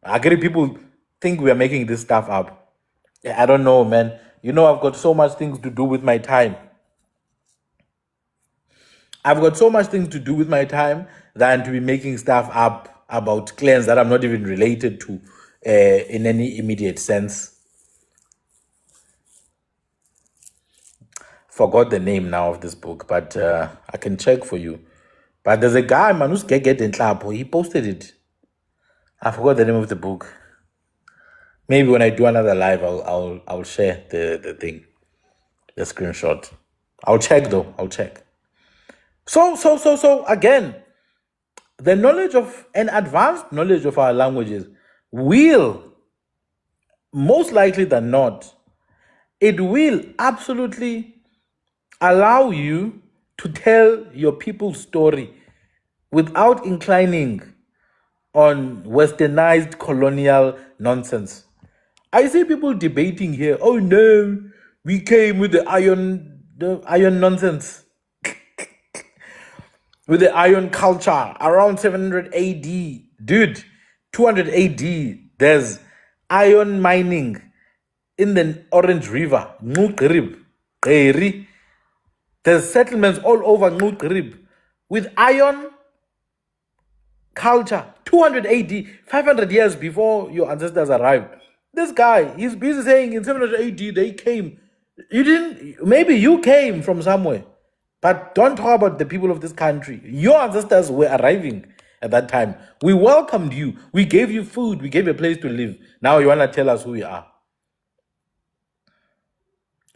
Agri people think we are making this stuff up. I don't know, man. You know, I've got so much things to do with my time. I've got so much things to do with my time than to be making stuff up about clans that I'm not even related to in any immediate sense. Forgot the name now of this book, but I can check for you. But there's a guy, man, who's get in Tlapo. He posted it. I forgot the name of the book. Maybe when I do another live, I'll share the thing, the screenshot. I'll check though. I'll check. So again, the knowledge of an advanced knowledge of our languages will, most likely than not, it will absolutely allow you to tell your people's story without inclining on westernized colonial nonsense. I see people debating here, oh no, we came with the iron nonsense, with the iron culture around 700 AD. Dude, 200 AD, there's iron mining in the Orange River, Ngqurib, Qeri. There's settlements all over Ngqurib with iron culture. 200 AD, 500 years before your ancestors arrived. This guy, he's busy saying in 700 AD they came. You didn't, maybe you came from somewhere, but don't talk about the people of this country. Your ancestors were arriving at that time. We welcomed you. We gave you food. We gave you a place to live. Now you want to tell us who we are.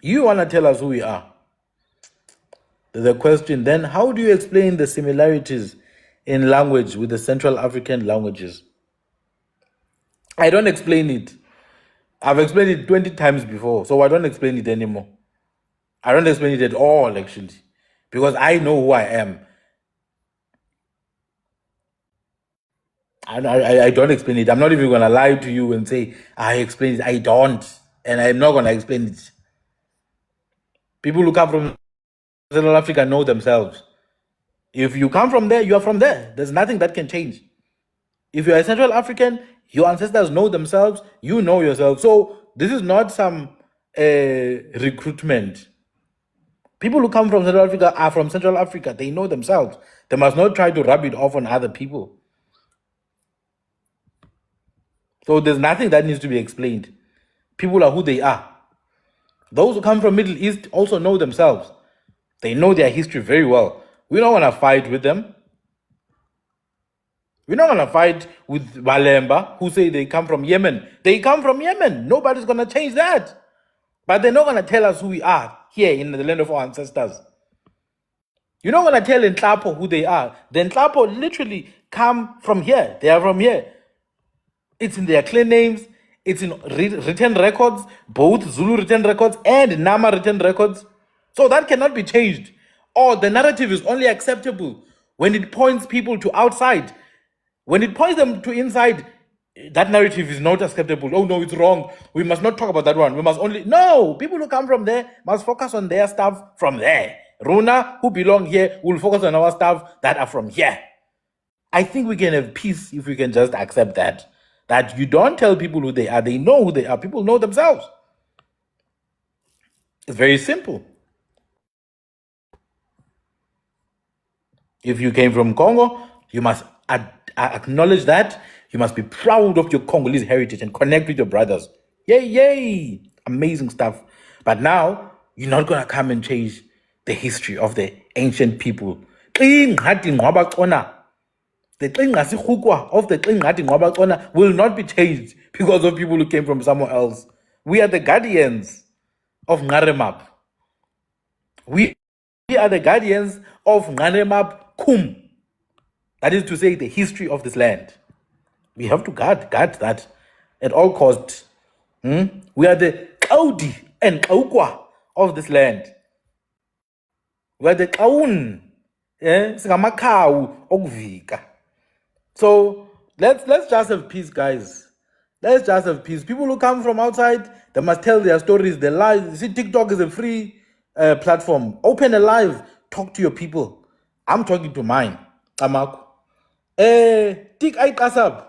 You want to tell us who we are. The question then, how do you explain the similarities in language with the Central African languages? I don't explain it. I've explained it 20 times before, so I don't explain it anymore. I don't explain it at all, actually, because I know who I am. I don't explain it. I'm not even going to lie to you and say, I explain it. I don't. And I'm not going to explain it. People who come from Central Africa know themselves. If you come from there, you are from there. There's nothing that can change. If you're a Central African, your ancestors know themselves, you know yourself. So this is not some recruitment. People who come from Central Africa are from Central Africa. They know themselves. They must not try to rub it off on other people. So there's nothing that needs to be explained. People are who they are. Those who come from Middle East also know themselves. They know their history very well. We don't want to fight with them. We're not going to fight with Balemba, who say they come from Yemen. They come from Yemen. Nobody's going to change that. But they're not going to tell us who we are here in the land of our ancestors. You're not going to tell Nhlapo who they are. The Nhlapo literally come from here. They are from here. It's in their clan names. It's in written records, both Zulu written records and Nama written records. So that cannot be changed. Or the narrative is only acceptable when it points people to outside. When it points them to inside, that narrative is not acceptable. Oh no, it's wrong. We must not talk about that one. We must only... No, people who come from there must focus on their stuff from there. Runa, who belong here, will focus on our stuff that are from here. I think we can have peace if we can just accept that. That you don't tell people who they are. They know who they are. People know themselves. It's very simple. If you came from Congo, you must acknowledge that. You must be proud of your Congolese heritage and connect with your brothers. Yay, yay. Amazing stuff. But now, you're not going to come and change the history of the ancient people. The Ingxoxo of the Ingxoxo will not be changed because of people who came from somewhere else. We are the guardians of Ngaremap. We are the guardians of Ngaremap Kum. That is to say, the history of this land. We have to guard that at all costs. We are the Kaudi and Kaukwa of this land. We are the Kaun. Yeah, singamakhawu okuvika. So let's just have peace, guys. Let's just have peace. People who come from outside, they must tell their stories. Their lives. See, TikTok is a free platform. Open a live. Talk to your people. I'm talking to mine. Tamaku. Tik ay kasab.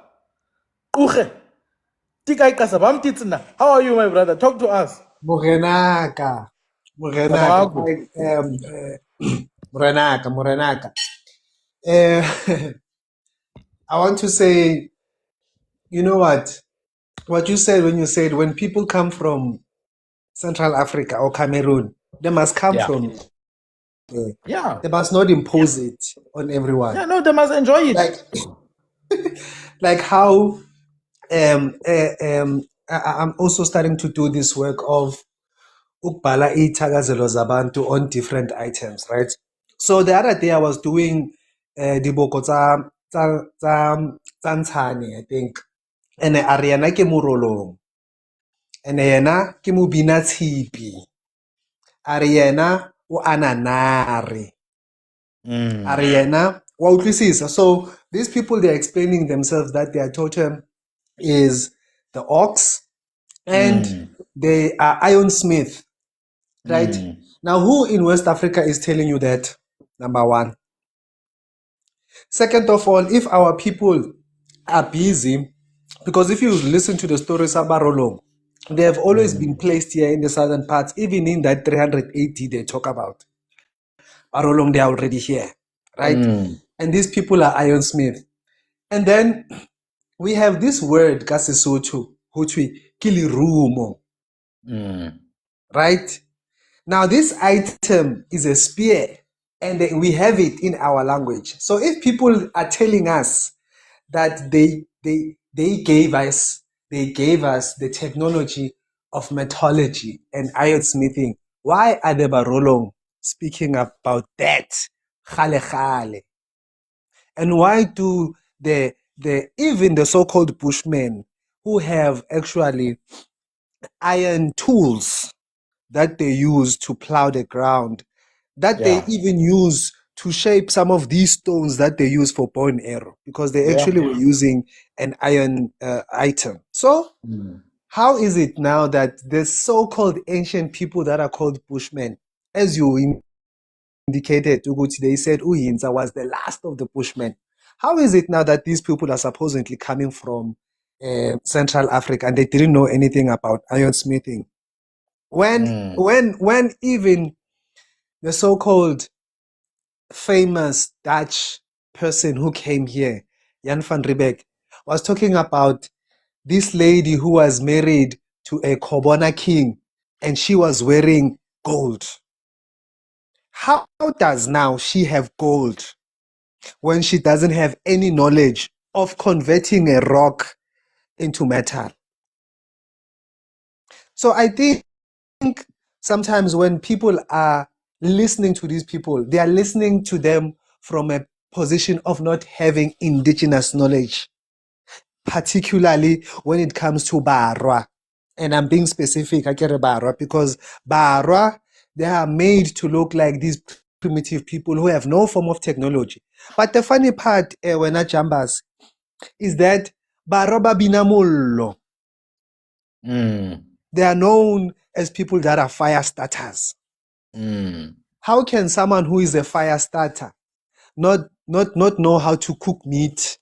Uche. Tik ay kasab. I'm Titsina. How are you, my brother? Talk to us. Morenaka. Tamaku. Morenaka. Eh, I want to say, you know what? What you said when you said when people come from Central Africa or Cameroon, they must come Yeah. from. Yeah. They must not impose it on everyone. Yeah, no, they must enjoy it. Like how I'm also starting to do this work of ukubhala iy'thakazelo zabantu on different items, right? So the other day I was doing diboko tsa Ntshane, I think. And Ariana ke Morolong. And yena ke Mobina Tshipi. Ariana o Ananare. Ariana wa utlwisisa. So these people, they're explaining themselves that their totem is the ox and they are ironsmith, right? Now, who in West Africa is telling you that? Number one. Second of all, if our people are busy, because if you listen to the stories about Rolong, they have always been placed here in the southern parts, even in that 380 they talk about. Barolong, they are already here, right? And these people are ironsmith. And then we have this word, Kasisotu, Hutwi, Kilirumo, right? Now, this item is a spear, and we have it in our language. So if people are telling us that they gave us the technology of metallurgy and ironsmithing, why are the Barolong speaking about that? Khale khale. And why do the even the so-called Bushmen who have actually iron tools that they use to plow the ground, that they even use to shape some of these stones that they use for bow and arrow, because they actually were using an iron item. So how is it now that the so-called ancient people that are called Bushmen, as you indicated, Uguti, they said Uyinza was the last of the Bushmen. How is it now that these people are supposedly coming from Central Africa and they didn't know anything about ironsmithing? When even the so-called famous Dutch person who came here, Jan van Riebeck, was talking about this lady who was married to a Kobona king and she was wearing gold. How does now she have gold when she doesn't have any knowledge of converting a rock into metal? So I think sometimes when people are listening to these people, they are listening to them from a position of not having indigenous knowledge, particularly when it comes to Barwa. And I'm being specific, I get Barwa, because Barwa, they are made to look like these primitive people who have no form of technology. But the funny part, when I jambas, is that Barwa Babinamullo, they are known as people that are fire starters. How can someone who is a fire starter not know how to cook meat?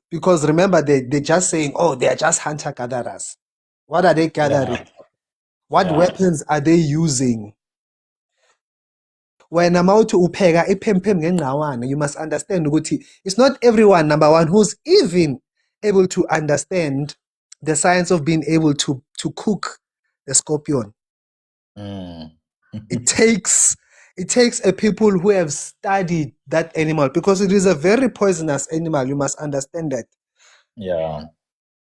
Because remember, they're just saying, oh, they're just hunter-gatherers. What are they gathering? What weapons are they using? When I'm out to upega, you must understand, ukuthi, it's not everyone, number one, who's even able to understand the science of being able to cook the scorpion. It takes a people who have studied that animal, because it is a very poisonous animal. You must understand that. Yeah.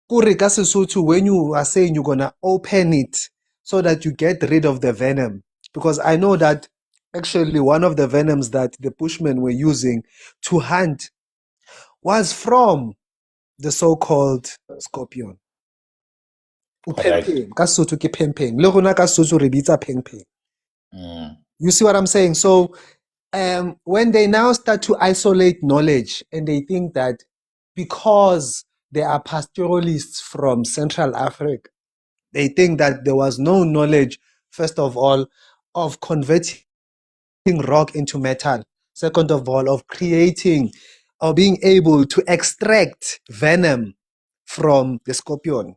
Kuri ka Sesotho, when you are saying you're gonna open it so that you get rid of the venom, because I know that actually one of the venoms that the Bushmen were using to hunt was from the so-called scorpion. Correct. Upempeng, ka Sesotho ke pempeng. Le rona ka Sesotho re bitsa pengpeng. You see what I'm saying? So when they now start to isolate knowledge and they think that because they are pastoralists from Central Africa, they think that there was no knowledge, first of all, of converting rock into metal. Second of all, of creating or being able to extract venom from the scorpion.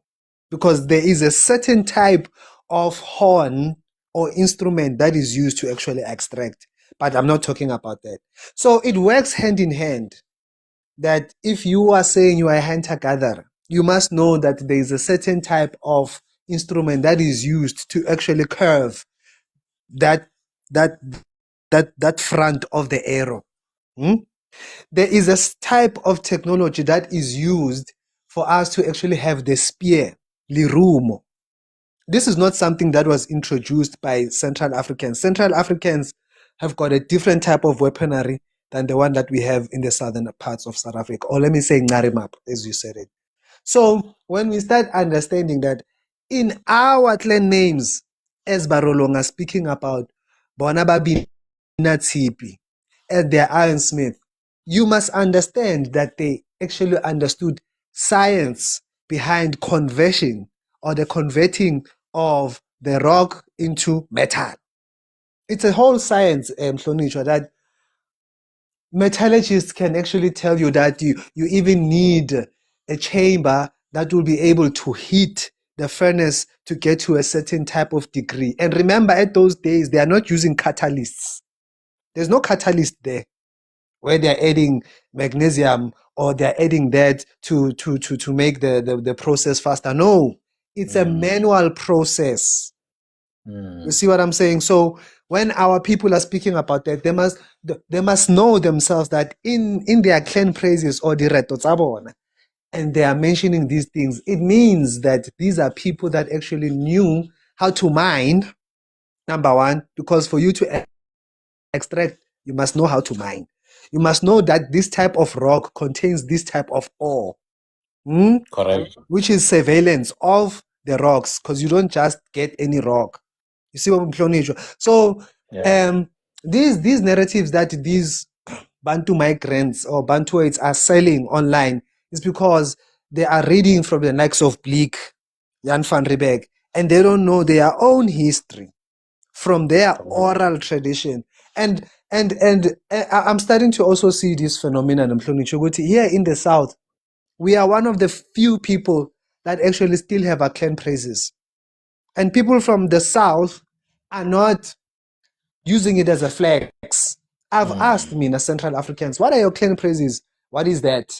Because there is a certain type of horn or instrument that is used to actually extract. But I'm not talking about that. So it works hand in hand that if you are saying you are a hunter-gatherer, you must know that there is a certain type of instrument that is used to actually curve that that that front of the arrow. There is a type of technology that is used for us to actually have the spear, lirumo. This is not something that was introduced by Central Africans. Central Africans have got a different type of weaponry than the one that we have in the southern parts of South Africa. Or let me say Narimap, as you said it. So when we start understanding that in our clan names, as Barolonga speaking about, Bonababina Tsipi, as their ironsmith, you must understand that they actually understood science behind conversion or the converting of the rock into metal. It's a whole science, Mhlonishwa, that metallurgists can actually tell you that you even need a chamber that will be able to heat the furnace to get to a certain type of degree. And remember, at those days, they are not using catalysts. There's no catalyst there where they're adding magnesium or they're adding that to make the process faster. No, it's a manual process. You see what I'm saying? So when our people are speaking about that, they must know themselves that in their clan praises or the reto tsa bona, and they are mentioning these things, it means that these are people that actually knew how to mine, number one, because for you to extract, you must know how to mine. You must know that this type of rock contains this type of ore. Correct. Which is surveillance of the rocks, because you don't just get any rock. You see what I'm saying? So these narratives that these Bantu migrants or Bantuites are selling online is because they are reading from the likes of Bleek, Jan van Riebeck, and they don't know their own history from their oral tradition. And I'm starting to also see this phenomenon here in the South. We are one of the few people that actually still have our clan praises. And people from the South are not using it as a flex. I've asked Central Africans, what are your clan praises? What is that?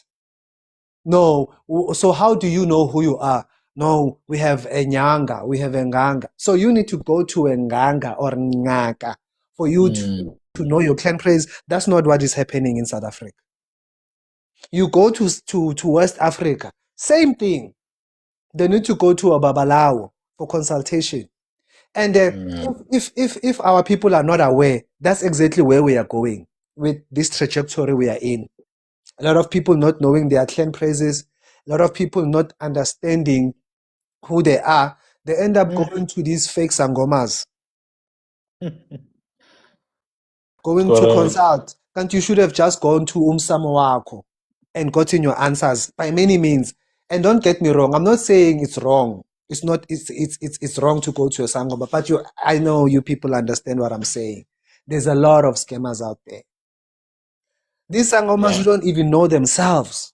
No. So how do you know who you are? No, we have a Nyanga, we have a Nganga. So you need to go to a Nganga or Ngaka for you to know your clan praise. That's not what is happening in South Africa. You go to West Africa, same thing. They need to go to a Babalawo for consultation. And if our people are not aware, that's exactly where we are going with this trajectory we are in. A lot of people not knowing their clan praises, a lot of people not understanding who they are. They end up going to these fake sangomas. Going to consult. And you should have just gone to Umsamo Wako and gotten your answers by many means. And don't get me wrong, I'm not saying it's wrong. It's not. It's wrong to go to a sangoma, but I know you people understand what I'm saying. There's a lot of scammers out there. These sangomas who don't even know themselves.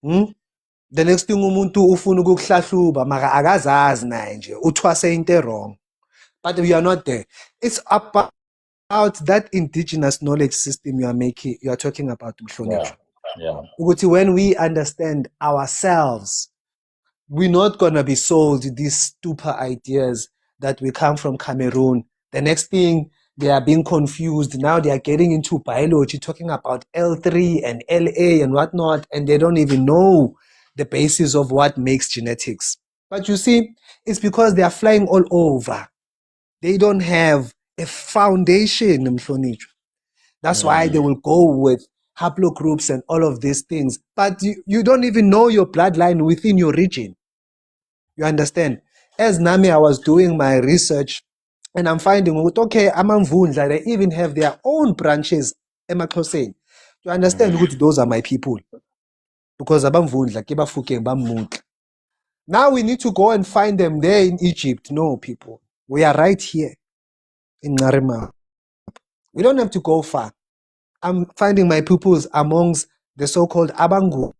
The next thing umuntu ufuna ukukuhlahluba maka akazazi naye nje uthwase into wrong. But we are not there. It's about that indigenous knowledge system you are talking about. When we understand ourselves, we're not going to be sold these stupid ideas that we come from Cameroon. The next thing, they are being confused. Now they are getting into biology, talking about L3 and LA and whatnot, and they don't even know the basis of what makes genetics. But you see, it's because they are flying all over. They don't have a foundation, Mhlonishwa. That's why they will go with haplogroups and all of these things, but you don't even know your bloodline within your region. You understand? As Nami, I was doing my research and I'm finding, okay, Amamvundla, they even have their own branches, Emaxhoseni. You understand? Those are my people. Because Abamvundla, Kebafukeng, Bamutla. Now we need to go and find them there in Egypt. No, people. We are right here in Narima. We don't have to go far. I'm finding my pupils amongst the so-called Abangu,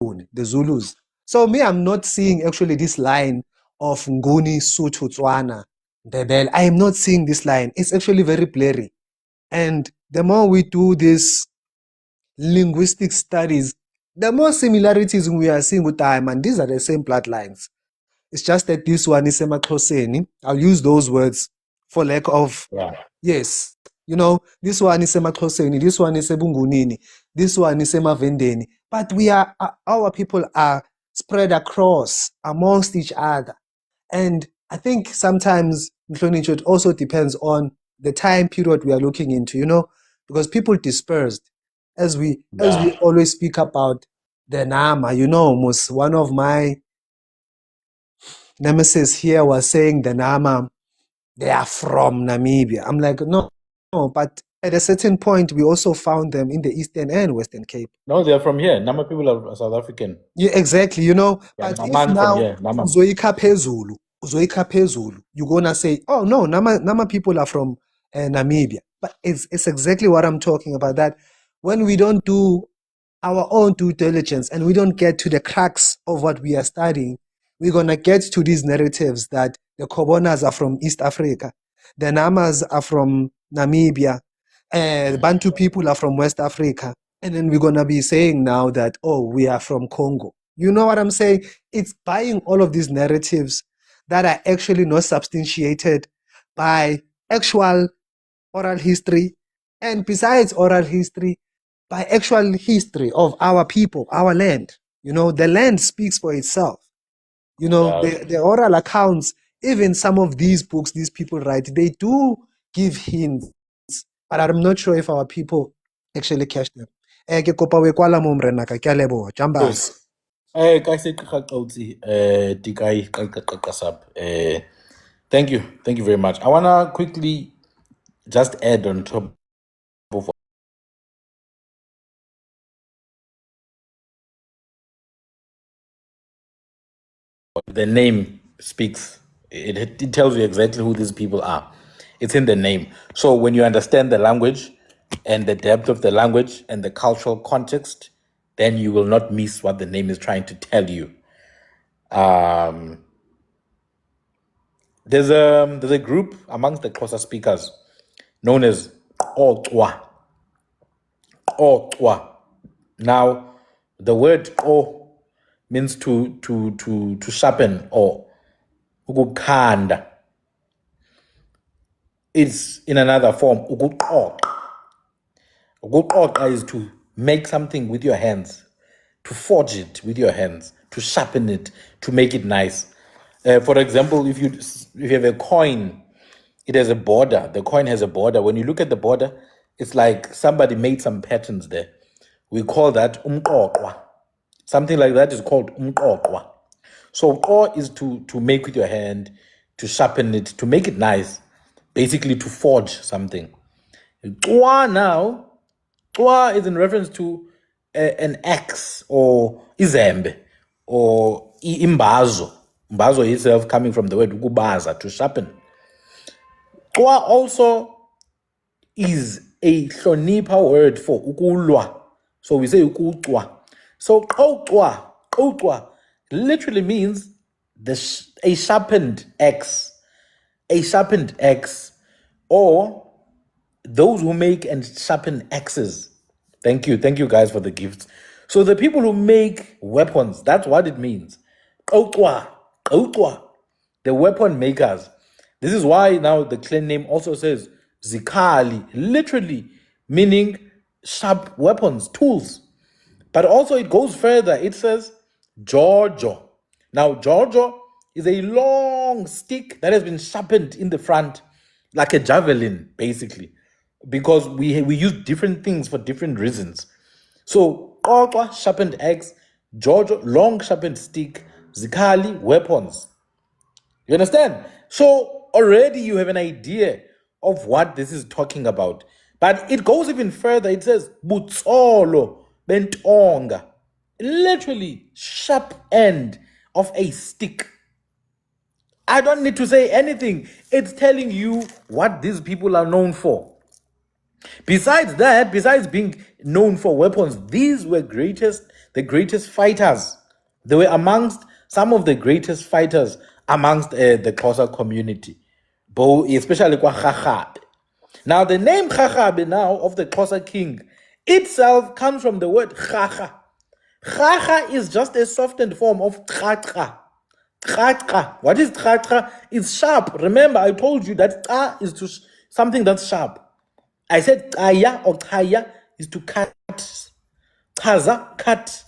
the Zulus. So me, I'm not seeing actually this line of Nguni, Sotho, Tswana, Ndebele. I am not seeing this line. It's actually very blurry. And the more we do this linguistic studies, the more similarities we are seeing with time, and these are the same bloodlines. It's just that this one is Emaxhoseni. I'll use those words for lack of, yes. You know, this one is Emaxhoseni, this one is Ebungunini, this one is Emavendeni. But our people are spread across amongst each other. And I think sometimes it also depends on the time period we are looking into, you know, because people dispersed. As we always speak about the Nama, you know, one of my nemesis here was saying the Nama, they are from Namibia. I'm like, no, but at a certain point, we also found them in the Eastern and Western Cape. No, they're from here. Nama people are South African. Yeah, exactly, you know. Yeah, but if now, Uzoika Pezulu, you're going to say, oh, no, Nama people are from Namibia. But it's exactly what I'm talking about, that when we don't do our own due diligence and we don't get to the crux of what we are studying, we're going to get to these narratives that the Kobonas are from East Africa, the Namas are from Namibia, and Bantu people are from West Africa. And then we're going to be saying now that, oh, we are from Congo. You know what I'm saying? It's buying all of these narratives that are actually not substantiated by actual oral history. And besides oral history, by actual history of our people, our land. You know, the land speaks for itself. You know, the oral accounts, even some of these books these people write, they do give hints, but I'm not sure if our people actually catch them. Jambas. Thank you very much. I want to quickly just add on top of the name speaks. It tells you exactly who these people are. It's in the name. So when you understand the language and the depth of the language and the cultural context, then you will not miss what the name is trying to tell you. There's a group amongst the Xhosa speakers known as Oqwa. Oqwa. Now, the word O means to sharpen or ukukhanda. It's in another form. Ukuqoqa. Ukuqoqa is to make something with your hands, to forge it with your hands, to sharpen it, to make it nice. For example, if you have a coin, it has a border. The coin has a border. When you look at the border, it's like somebody made some patterns there. We call that umqoqwa. Something like that is called umqoqwa. So qo is to make with your hand, to sharpen it, to make it nice, basically to forge something. Qwa now, qwa is in reference to an axe or izembe or imbazo. Imbazo itself coming from the word ukubaza, to sharpen. Qwa also is a hlonipha word for ukulwa. So we say ukuqwa. So qwa literally means a sharpened axe. A sharpened axe, or those who make and sharpen axes. Thank you guys for the gifts. So the people who make weapons, that's what it means. Qwa, the weapon makers. This is why now the clan name also says Zikali, literally meaning sharp weapons, tools. But also it goes further. It says Giorgio. Now, Giorgio is a long stick that has been sharpened in the front, like a javelin, basically, because we use different things for different reasons. So, Qoqwa, sharpened axe, Jojo, long sharpened stick, Zikali, weapons. You understand? So, already you have an idea of what this is talking about. But it goes even further. It says, Butsolo, bentonga. Literally, sharp end of a stick. I don't need to say anything. It's telling you what these people are known for. Besides that, besides being known for weapons, these were the greatest fighters. They were amongst some of the greatest fighters amongst the Xhosa community, especially kwa Khakhabe. Now, the name Khakhabe now of the Xhosa king itself comes from the word Khakha. Khakha is just a softened form of Khakha. Khakha. What is Khakha? It's sharp. Remember, I told you that Kha is to something that's sharp. I said Kaya or Kaya is to cut. Kaza, cut.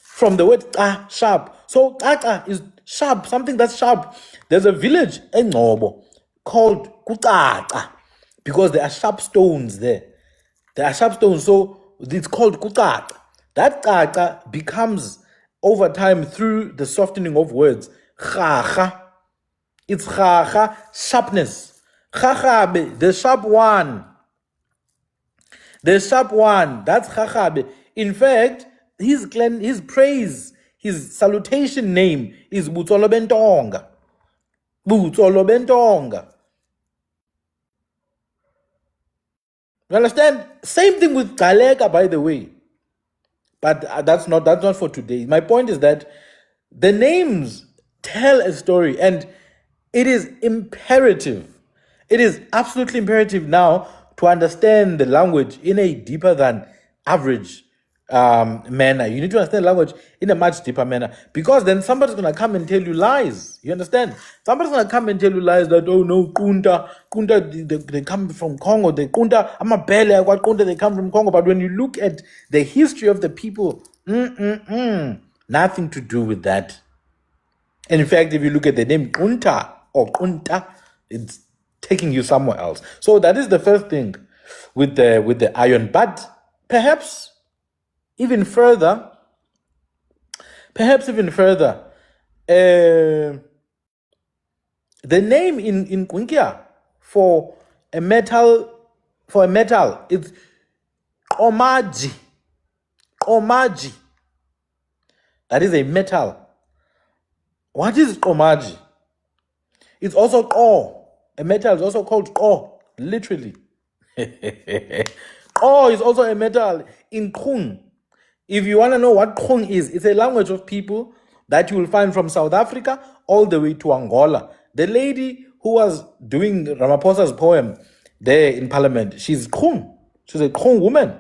From the word Ka, sharp. So Kaka is sharp, something that's sharp. There's a village in Ngobo called Kutaka because there are sharp stones there. There are sharp stones, so it's called Kutaka. That Kaka becomes over time through the softening of words. Khaha. It's Khaha, sharpness. Khakhabe, the sharp one. The sharp one, that's Khakhabe. In fact, his praise, his salutation name is Butsolo Bentonga. Butsolo Bentonga. You understand? Same thing with Galeka, by the way. But that's not for today. My point is that the names tell a story, and it is imperative. It is absolutely imperative now to understand the language in a deeper than average manner. You need to understand language in a much deeper manner, because then somebody's going to come and tell you lies. You understand? Somebody's going to come and tell you lies that, oh no, Kunta, they come from Congo. The Kunta, Amabele, what Kunta, they come from Congo. But when you look at the history of the people, nothing to do with that. And in fact, if you look at the name Kunta or Kunta, it's taking you somewhere else. So that is the first thing with the iron. But perhaps even further, the name in Kwinkia for a metal is Omaji. Omaji. That is a metal. What is Omaji? It's also Ko. A metal is also called Ko, literally. Ko is also a metal in Khung. If you want to know what Khung is, it's a language of people that you will find from South Africa all the way to Angola. The lady who was doing Ramaphosa's poem there in Parliament, she's Khung. She's a Khung woman.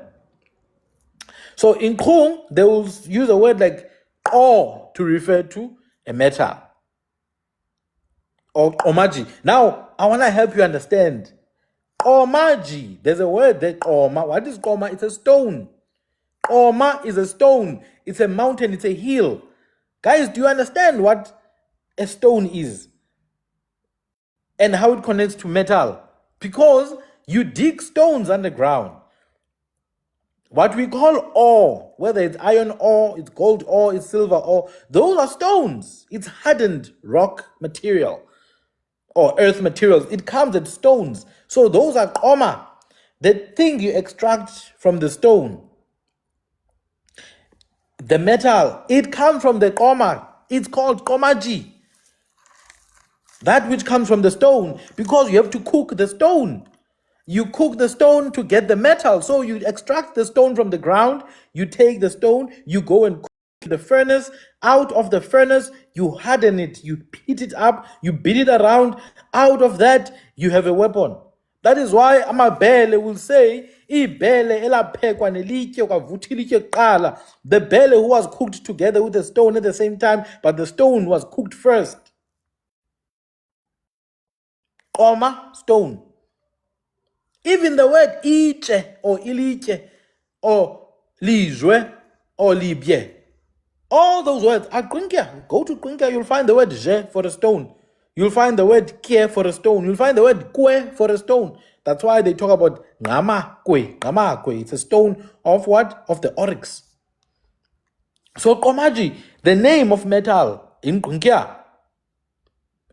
So in Khung, they will use a word like Ko to refer to a metal. Or Omaji. Now, I want to help you understand. Omaji, there's a word there, Koma. What is Koma? It's a stone. Koma is a stone. It's a mountain. It's a hill. Guys, do you understand what a stone is? And how it connects to metal? Because you dig stones underground. What we call ore, whether it's iron ore, it's gold ore, it's silver ore, those are stones. It's hardened rock material or earth materials. It comes as stones. So those are Koma. The thing you extract from the stone. The metal, it comes from the Koma. It's called Komaji. That which comes from the stone, because you have to cook the stone. You cook the stone to get the metal. So you extract the stone from the ground, you take the stone, you go and cook the furnace. Out of the furnace, you harden it, you heat it up, you beat it around. Out of that, you have a weapon. That is why amabele will say, the bele who was cooked together with the stone at the same time, but the stone was cooked first. Koma, stone. Even the word iche or iliche or lizwe or libye, all those words are Kwinkia. Go to Kwinkia, you'll find the word je for a stone. You'll find the word kie for a stone. You'll find the word kwe for a stone. That's why they talk about ngama kwe. It's a stone of what? Of the oryx. So Komaji, the name of metal in Kunkia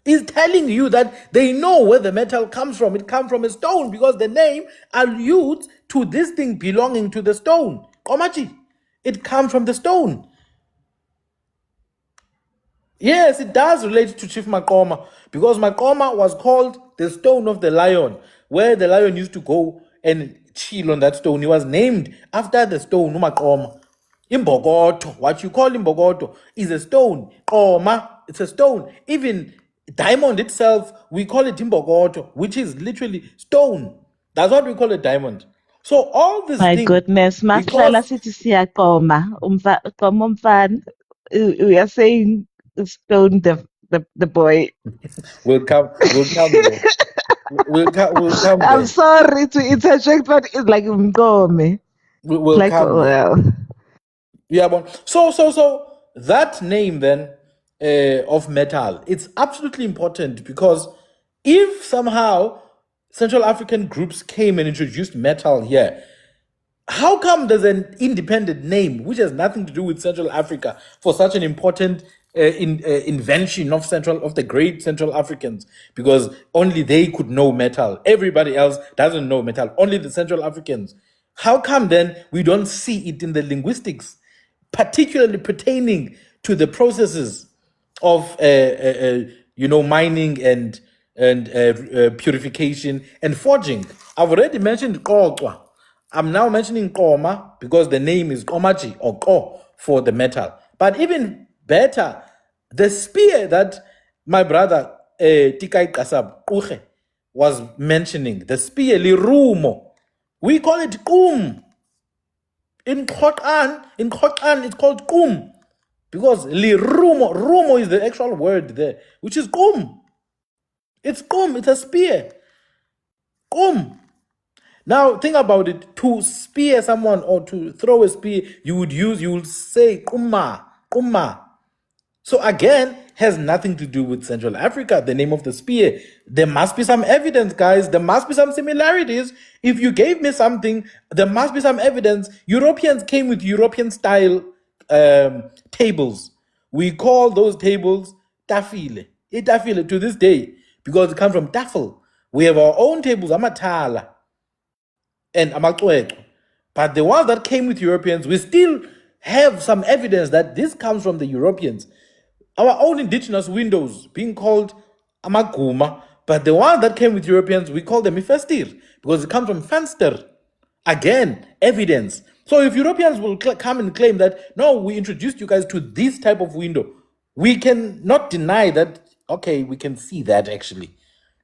is telling you that they know where the metal comes from. It comes from a stone because the name alludes to this thing belonging to the stone. Komaji, it comes from the stone. Yes, it does relate to Chief Makoma because Makoma was called the stone of the lion, where the lion used to go and chill on that stone. He was named after the stone, Makoma. Imbogoto, what you call Imbogoto, is a stone. Koma, it's a stone. Even diamond itself, we call it Imbogoto, which is literally stone. That's what we call a diamond. So all this My thing, goodness, Mashlala because sithi siyaqoma, qoma umfana. We are saying stone the boy. we'll come there. We'll come I'm there. sorry to interject, but it's like mngome. We'll Like, come there. well, Yeah, but so that name then of metal, it's absolutely important because if somehow Central African groups came and introduced metal here, how come there's an independent name which has nothing to do with Central Africa for such an important invention of the great Central Africans? Because only they could know metal. Everybody else doesn't know metal. Only the Central Africans. How come then we don't see it in the linguistics, particularly pertaining to the processes of mining and purification and forging? I've already mentioned Kokwa. I'm now mentioning Koma because the name is Komachi or Ko for the metal. But even better, the spear that my brother Tikai Kasab Uche was mentioning, the spear Lirumo, we call it Kum. In Khotan, it's called Kum because Rumo is the actual word there, which is Kum. It's Kum, it's a spear. Kum. Now think about it. To spear someone or to throw a spear, you would say Kuma. So again, has nothing to do with Central Africa, the name of the spear. There must be some evidence, guys. There must be some similarities. If you gave me something, there must be some evidence. Europeans came with European style tables. We call those tables tafile. Itafile to this day, because it comes from tafel. We have our own tables, amatala and amaqwecwe. But the ones that came with Europeans, we still have some evidence that this comes from the Europeans. Our own indigenous windows being called amaguma, but the ones that came with Europeans, we call them ifestir because it comes from fenster. Again, evidence. So if Europeans will come and claim that, no, we introduced you guys to this type of window, we can not deny that, okay, we can see that actually.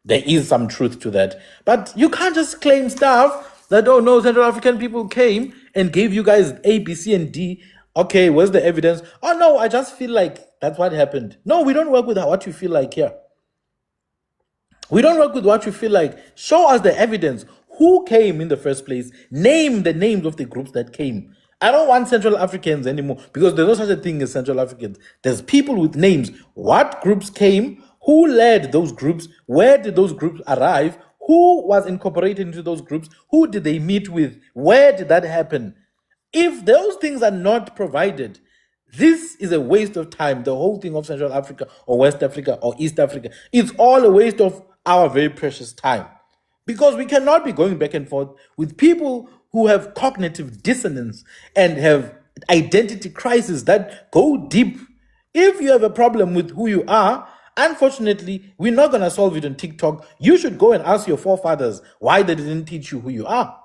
There is some truth to that. But you can't just claim stuff that, oh no, Central African people came and gave you guys A, B, C, and D. Okay, where's the evidence? Oh no, I just feel like that's what happened. No, we don't work with what you feel like here. We don't work with what you feel like. Show us the evidence. Who came in the first place? Name the names of the groups that came. I don't want Central Africans anymore because there's no such a thing as Central Africans. There's people with names. What groups came? Who led those groups? Where did those groups arrive? Who was incorporated into those groups? Who did they meet with? Where did that happen? If those things are not provided, this is a waste of time. The whole thing of Central Africa or West Africa or East Africa, it's all a waste of our very precious time. Because we cannot be going back and forth with people who have cognitive dissonance and have identity crises that go deep. If you have a problem with who you are, unfortunately, we're not going to solve it on TikTok. You should go and ask your forefathers why they didn't teach you who you are.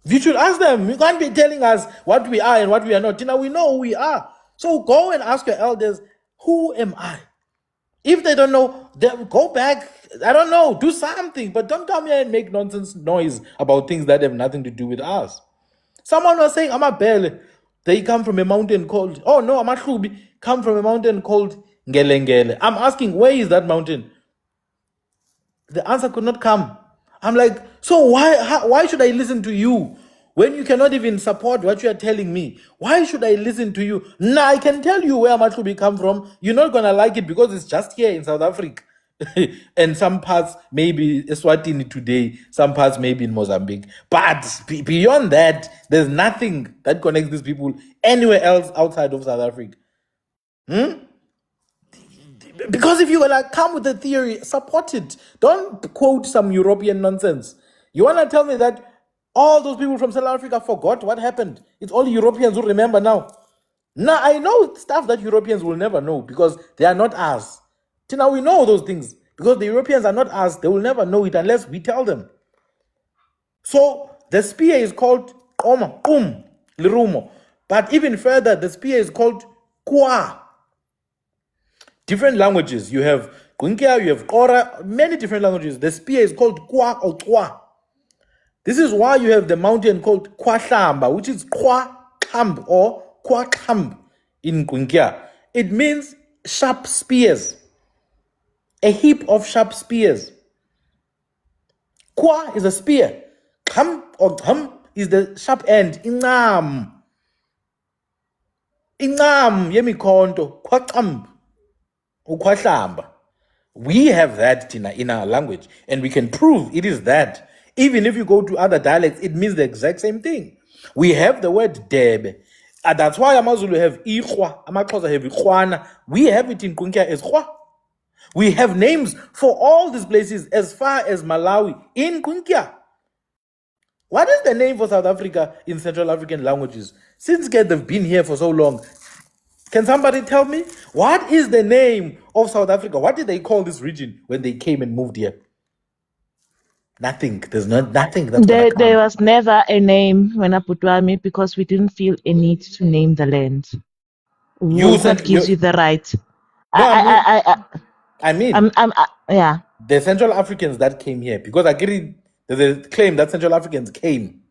You should ask them. You can't be telling us what we are and what we are not. You know, we know who we are. So go and ask your elders, who am I? If they don't know, go back. I don't know, do something, but don't come here and make nonsense noise about things that have nothing to do with us. Someone was saying, Amabele, they come from a mountain called, oh no, Amahlubi come from a mountain called Ngelengele. I'm asking, where is that mountain? The answer could not come. I'm like, so why should I listen to you When you cannot even support what you are telling me, why should I listen to you? Nah, I can tell you where Matubi come from. You're not gonna like it because it's just here in South Africa. And some parts maybe Eswatini today, some parts maybe in Mozambique. But beyond that, there's nothing that connects these people anywhere else outside of South Africa. Because if you're gonna come with a theory, support it. Don't quote some European nonsense. You wanna tell me that all those people from South Africa forgot what happened? It's all Europeans who remember now. Now I know stuff that Europeans will never know because they are not us. Till now we know those things because the Europeans are not us. They will never know it unless we tell them. So the spear is called Oma, Lirumo. But even further, the spear is called Kwa. Different languages. You have Kunkia, you have Kora, many different languages. The spear is called Kwa or Kwa. This is why you have the mountain called Kwahlamba, which is Kwa Khamb or Kwa Khamb in Kunkia. It means sharp spears. A heap of sharp spears. Kwa is a spear. Kham or Kham is the sharp end. Ingam. Ingam yemikhonto. Kwa Khamb. Ukwahlamba. We have that in our language, and we can prove it is that. Even if you go to other dialects, it means the exact same thing. We have the word debe. That's why AmaZulu have ikhwa, AmaXhosa have ikhwana. We have it in Kunkia as khwa. We have names for all these places as far as Malawi in Kunkia. What is the name for South Africa in Central African languages? Since they've been here for so long, can somebody tell me what is the name of South Africa? What did they call this region when they came and moved here? Nothing. There's nothing that's gonna come. There was never a name when Aputwami because we didn't feel a need to name the land. What gives you the right? No, Yeah. The Central Africans that came here, because I get it, there's a claim that Central Africans came.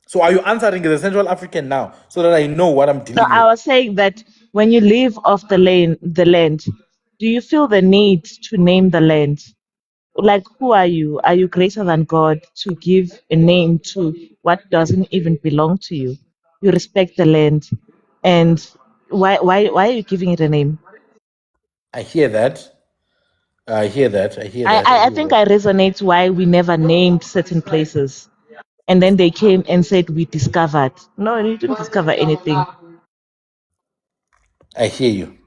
So are you answering as a Central African now so that I know what I'm dealing So with? I was saying that when you live off the land, do you feel the need to name the land? Like, who are you? Are you greater than God to give a name to what doesn't even belong to you? You respect the land, and why are you giving it a name? I hear that. I hear that. I think I resonate why we never named certain places. And then they came and said we discovered. No, you didn't discover anything. I hear you.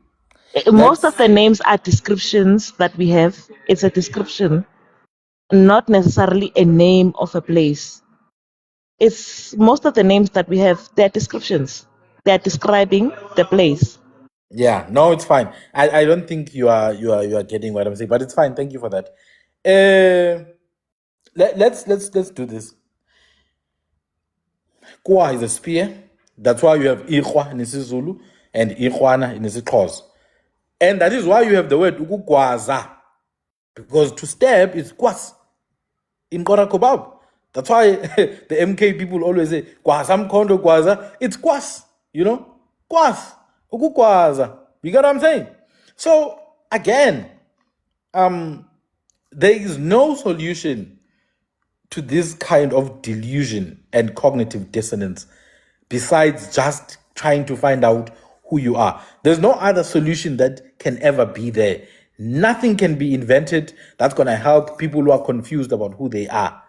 Most of the names are descriptions that we have. It's a description, not necessarily a name of a place. It's most of the names that we have, they're descriptions. They're describing the place. Yeah, no, it's fine. I don't think you are getting what I'm saying, but it's fine. Thank you for that. Let's do this. Kwa is a spear. That's why you have Ikhwa in isiZulu and Ikhwana in isiXhosa. And that is why you have the word ukugwaza. Because to stab is kwas in Kora Kobab. That's why the MK people always say kwasam kondo kwaza. It's kwas, kwas, ukukwaza. You get what I'm saying? So again, there is no solution to this kind of delusion and cognitive dissonance besides just trying to find out who you are. There's no other solution that can ever be there. Nothing can be invented that's going to help people who are confused about who they are.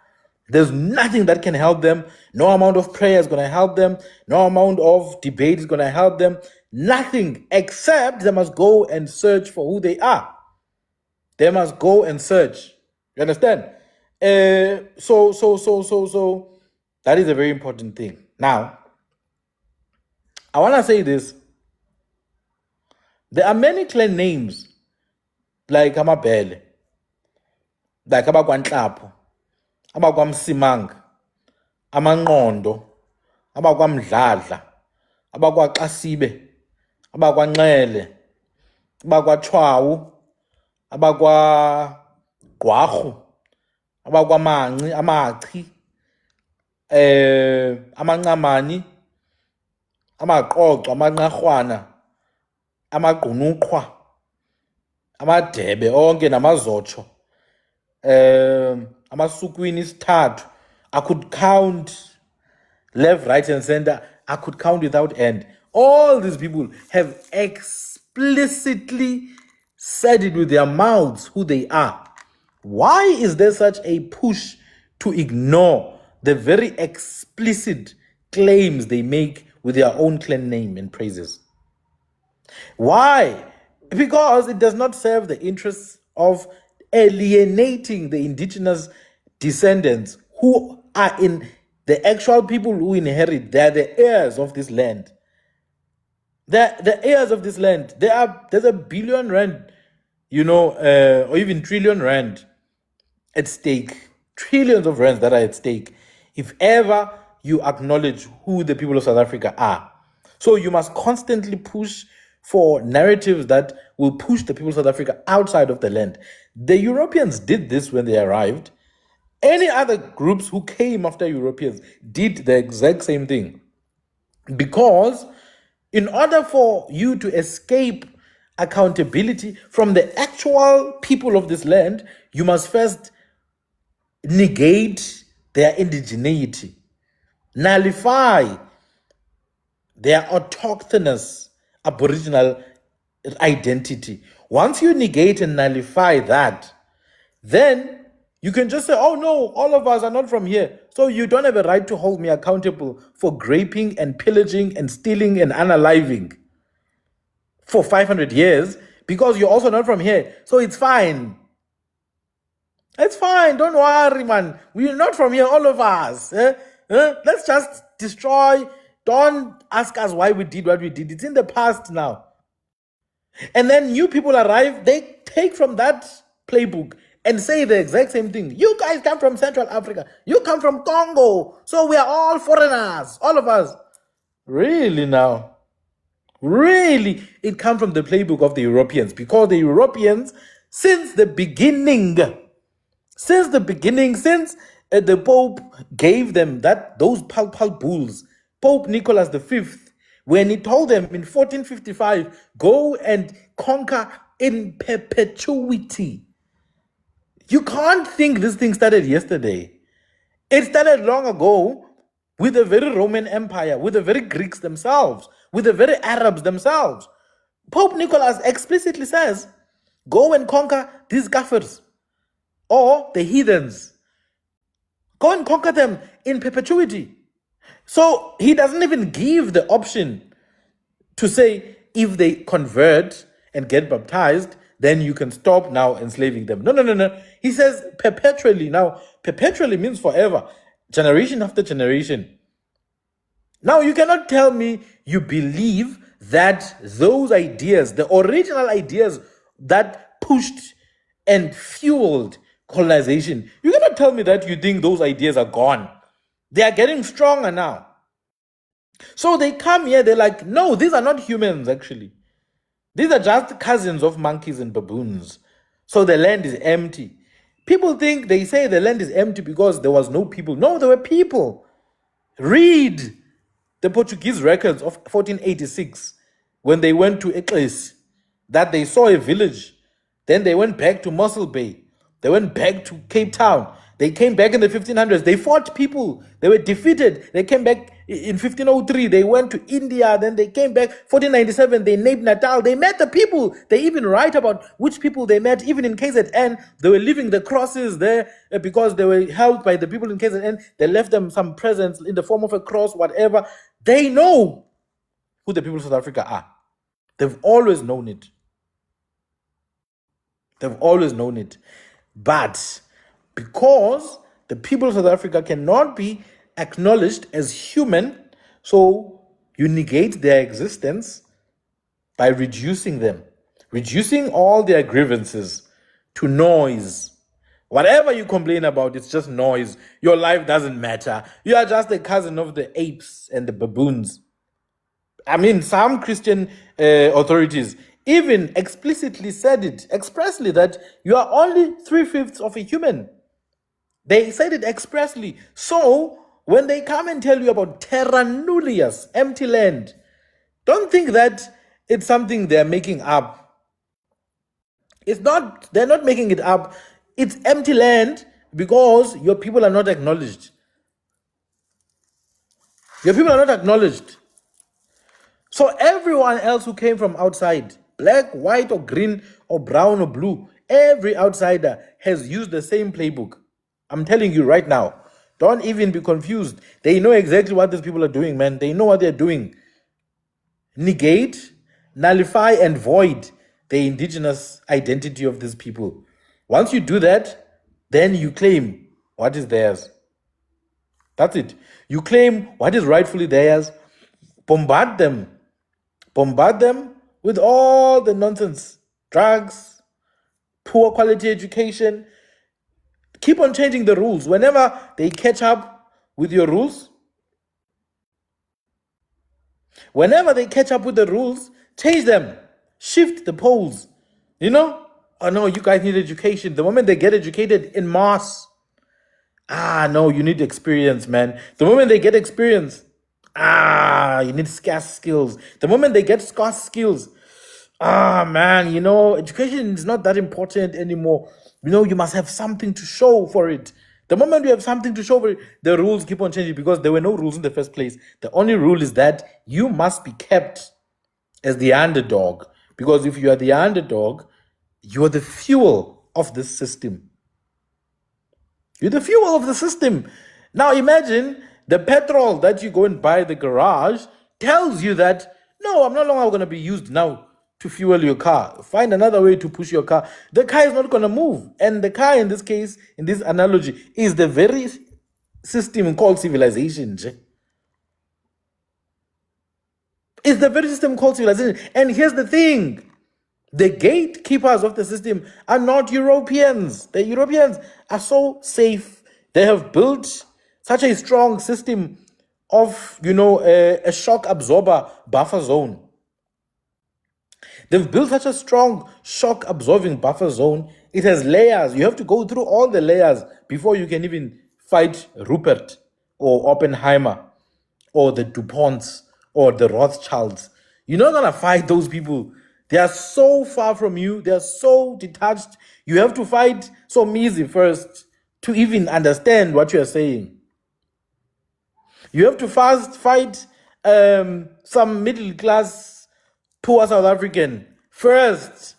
There's nothing that can help them. No amount of prayer is going to help them. No amount of debate is going to help them. Nothing, except they must go and search for who they are. They must go and search. You understand? So that is a very important thing. Now, I want to say this. There are many clan names like Amabele, like Abakwanhlapo, Abakwamsimang, Amanqondo, Abakwamdladla, AbakwaXasibe, AbakwaNxele, AbakwaChwawu, AbakwaGqwarhu, AbakwaManci, Amachi, Amancamani, Amaqoqo, Amanqarhwana, Amagqunuqhwa, Amadebe onke namazotsho, Amasukwini isithathu. I could count left, right, and center. I could count without end. All these people have explicitly said it with their mouths who they are. Why is there such a push to ignore the very explicit claims they make with their own clan name and praises? Why? Because it does not serve the interests of alienating the indigenous descendants who are in the actual people who inherit. They are the heirs of this land. They're the heirs of this land. There's £1 billion, or even £1 trillion at stake. Trillions of rands that are at stake. If ever you acknowledge who the people of South Africa are. So you must constantly push for narratives that will push the people of South Africa outside of the land. The Europeans did this when they arrived. Any other groups who came after Europeans did the exact same thing. Because in order for you to escape accountability from the actual people of this land, you must first negate their indigeneity, nullify their autochthonous aboriginal identity. Once you negate and nullify that, then you can just say, oh no, all of us are not from here, so you don't have a right to hold me accountable for raping and pillaging and stealing and unaliving for 500 years because you're also not from here. So it's fine. It's fine. Don't worry, man. We're not from here, all of us. Let's just destroy. Don't ask us why we did what we did. It's in the past now. And then new people arrive. They take from that playbook and say the exact same thing. You guys come from Central Africa. You come from Congo. So we are all foreigners. All of us. Really now? Really? It comes from the playbook of the Europeans. Because the Europeans, since the beginning, since the Pope gave them those pal bulls, Pope Nicholas V, when he told them in 1455, go and conquer in perpetuity. You can't think this thing started yesterday. It started long ago with the very Roman Empire, with the very Greeks themselves, with the very Arabs themselves. Pope Nicholas explicitly says, go and conquer these Kafirs or the heathens. Go and conquer them in perpetuity. So he doesn't even give the option to say if they convert and get baptized, then you can stop now enslaving them. No. He says perpetually. Now, perpetually means forever, generation after generation. Now, you cannot tell me you believe that those ideas, the original ideas that pushed and fueled colonization, you cannot tell me that you think those ideas are gone. They are getting stronger now. So they come here, they're like, no, these are not humans, actually. These are just cousins of monkeys and baboons. So the land is empty. People think they say the land is empty because there was no people. No, there were people. Read the Portuguese records of 1486 when they went to Ingxoxo, that they saw a village. Then they went back to Mossel Bay. They went back to Cape Town. They came back in the 1500s. They fought people. They were defeated. They came back in 1503. They went to India. Then they came back. 1497, they named Natal. They met the people. They even write about which people they met. Even in KZN, they were leaving the crosses there because they were held by the people in KZN. They left them some presents in the form of a cross, whatever. They know who the people of South Africa are. They've always known it. They've always known it. But because the people of South Africa cannot be acknowledged as human, so you negate their existence by reducing them, reducing all their grievances to noise. Whatever you complain about, it's just noise. Your life doesn't matter. You are just a cousin of the apes and the baboons. I mean, some Christian authorities even explicitly said it, expressly, that you are only 3/5 of a human. They said it expressly. So, when they come and tell you about terra nullius, empty land, don't think that it's something they're making up. It's not, they're not making it up. It's empty land because your people are not acknowledged. Your people are not acknowledged. So everyone else who came from outside, black, white, or green, or brown, or blue, every outsider has used the same playbook. I'm telling you right now. Don't even be confused. They know exactly what these people are doing, man. They know what they're doing. Negate, nullify, and void the indigenous identity of these people. Once you do that, then you claim what is theirs. That's it. You claim what is rightfully theirs, bombard them with all the nonsense, drugs, poor quality education. Keep on changing the rules. Whenever they catch up with your rules, change them, shift the poles. Oh no, you guys need education. The moment they get educated in mass, no, you need experience, man. The moment they get experience, you need scarce skills. The moment they get scarce skills, man, education is not that important anymore. You must have something to show for it. The moment you have something to show for it, the rules keep on changing because there were no rules in the first place. The only rule is that you must be kept as the underdog. Because if you are the underdog, you are the fuel of this system. You're the fuel of the system. Now imagine the petrol that you go and buy at the garage tells you that, no, I'm no longer going to be used now to fuel your car. Find another way to push your car. The car is not going to move. And the car in this case, in this analogy, is the very system called civilization. It's the very system called civilization. And here's the thing. The gatekeepers of the system are not Europeans. The Europeans are so safe. They have built such a strong system of, a shock absorber buffer zone. They've built such a strong shock absorbing buffer zone. It has layers. You have to go through all the layers before you can even fight Rupert or Oppenheimer or the DuPonts or the Rothschilds. You're not going to fight those people. They are so far from you. They are so detached. You have to fight Somizi first to even understand what you are saying. You have to first fight some middle class poor South African first.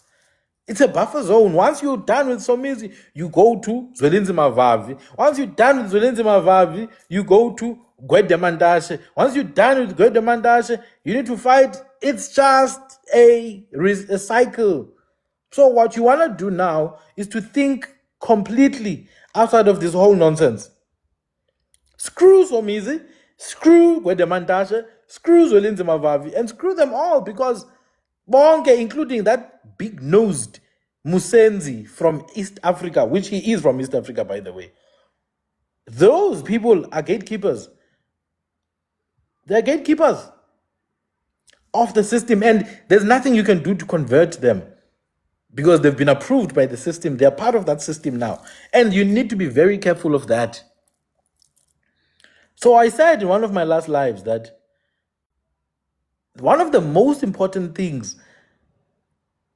It's a buffer zone. Once you're done with Somizi, you go to Zwelinzi Mavavi. Once you're done with Zwelinzi Mavavi, you go to Gwedemandashe. Once you're done with Gwedemandashe, you need to fight. It's just a cycle. So what you want to do now is to think completely outside of this whole nonsense. Screw Somizi, screw Gwedemandashe, screw Zwelinzi Mavavi, and screw them all because bonke, including that big-nosed Musenzi from East Africa, which he is from East Africa, by the way. Those people are gatekeepers. They're gatekeepers of the system, and there's nothing you can do to convert them because they've been approved by the system. They're part of that system now, and you need to be very careful of that. So I said in one of my last lives that one of the most important things,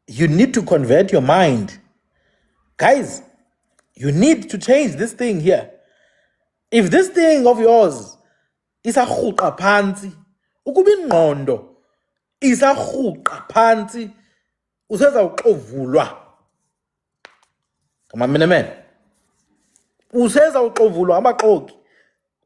you need to convert your mind. Guys, you need to change this thing here. If this thing of yours is a rhuqa phansi, ukuba ingqondo isarhuqa phansi, usezawuxovulwa. Come on, man. Usezawuxovulwa amaxoki.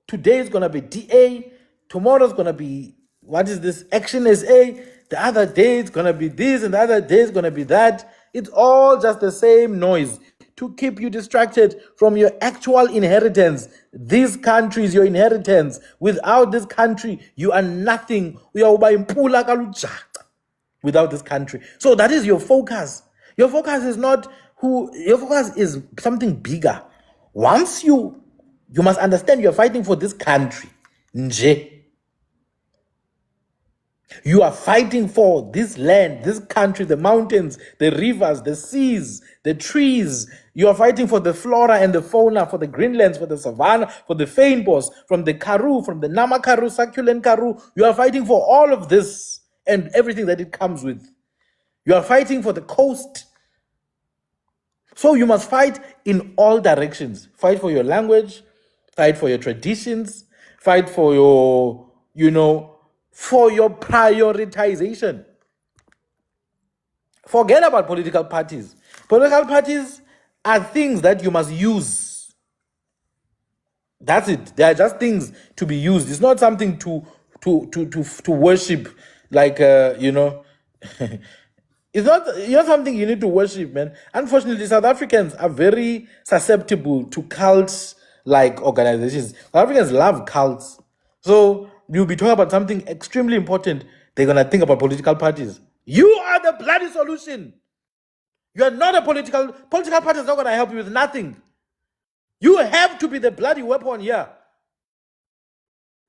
Today is going to be DA, tomorrow is going to be, what is this, Action SA, the other day it's going to be this, and the other day it's going to be that. It's all just the same noise to keep you distracted from your actual inheritance. This country is your inheritance. Without this country, you are nothing. Without this country. So that is your focus. Your focus is not your focus is something bigger. Once you must understand you're fighting for this country. Nje. You are fighting for this land, this country, the mountains, the rivers, the seas, the trees. You are fighting for the flora and the fauna, for the greenlands, for the savanna, for the fynbos, from the Karoo, from the Nama Karoo, succulent Karoo. You are fighting for all of this and everything that it comes with. You are fighting for the coast. So you must fight in all directions. Fight for your language, fight for your traditions, fight for your for your prioritization. Forget about political parties. Political parties are things that you must use. That's it. They are just things to be used. It's not something to worship, like It's not something you need to worship, man. Unfortunately, South Africans are very susceptible to cults like organizations. South Africans love cults. So you'll be talking about something extremely important. They're gonna think about political parties. You are the bloody solution. You are not a political party is not gonna help you with nothing. You have to be the bloody weapon here.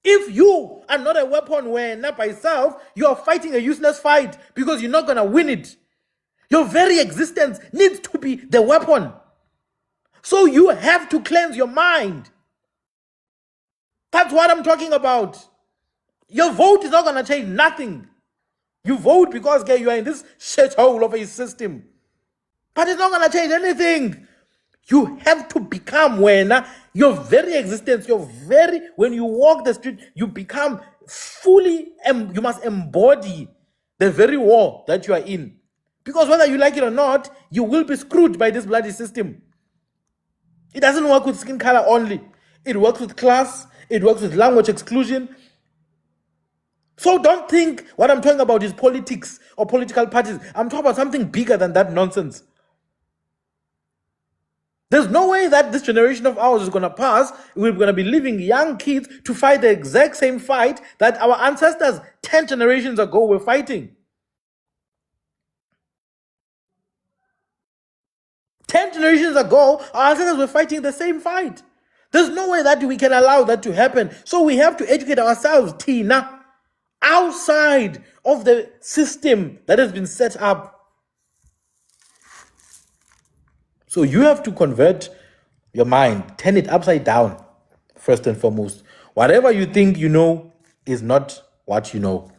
If you are not a weapon when not by yourself, you are fighting a useless fight because you're not gonna win it. Your very existence needs to be the weapon. So you have to cleanse your mind. That's what I'm talking about. Your vote is not going to change nothing. You vote because you are in this shithole of a system. But it's not going to change anything. You have to become your very existence, when you walk the street, you become fully, you must embody the very war that you are in. Because whether you like it or not, you will be screwed by this bloody system. It doesn't work with skin color only. It works with class. It works with language exclusion. So don't think what I'm talking about is politics or political parties. I'm talking about something bigger than that nonsense. There's no way that this generation of ours is going to pass. We're going to be leaving young kids to fight the exact same fight that our ancestors 10 generations ago were fighting. 10 generations ago, our ancestors were fighting the same fight. There's no way that we can allow that to happen. So we have to educate ourselves, Tina, outside of the system that has been set up. So you have to convert your mind, turn it upside down, first and foremost. Whatever you think you know is not what you know.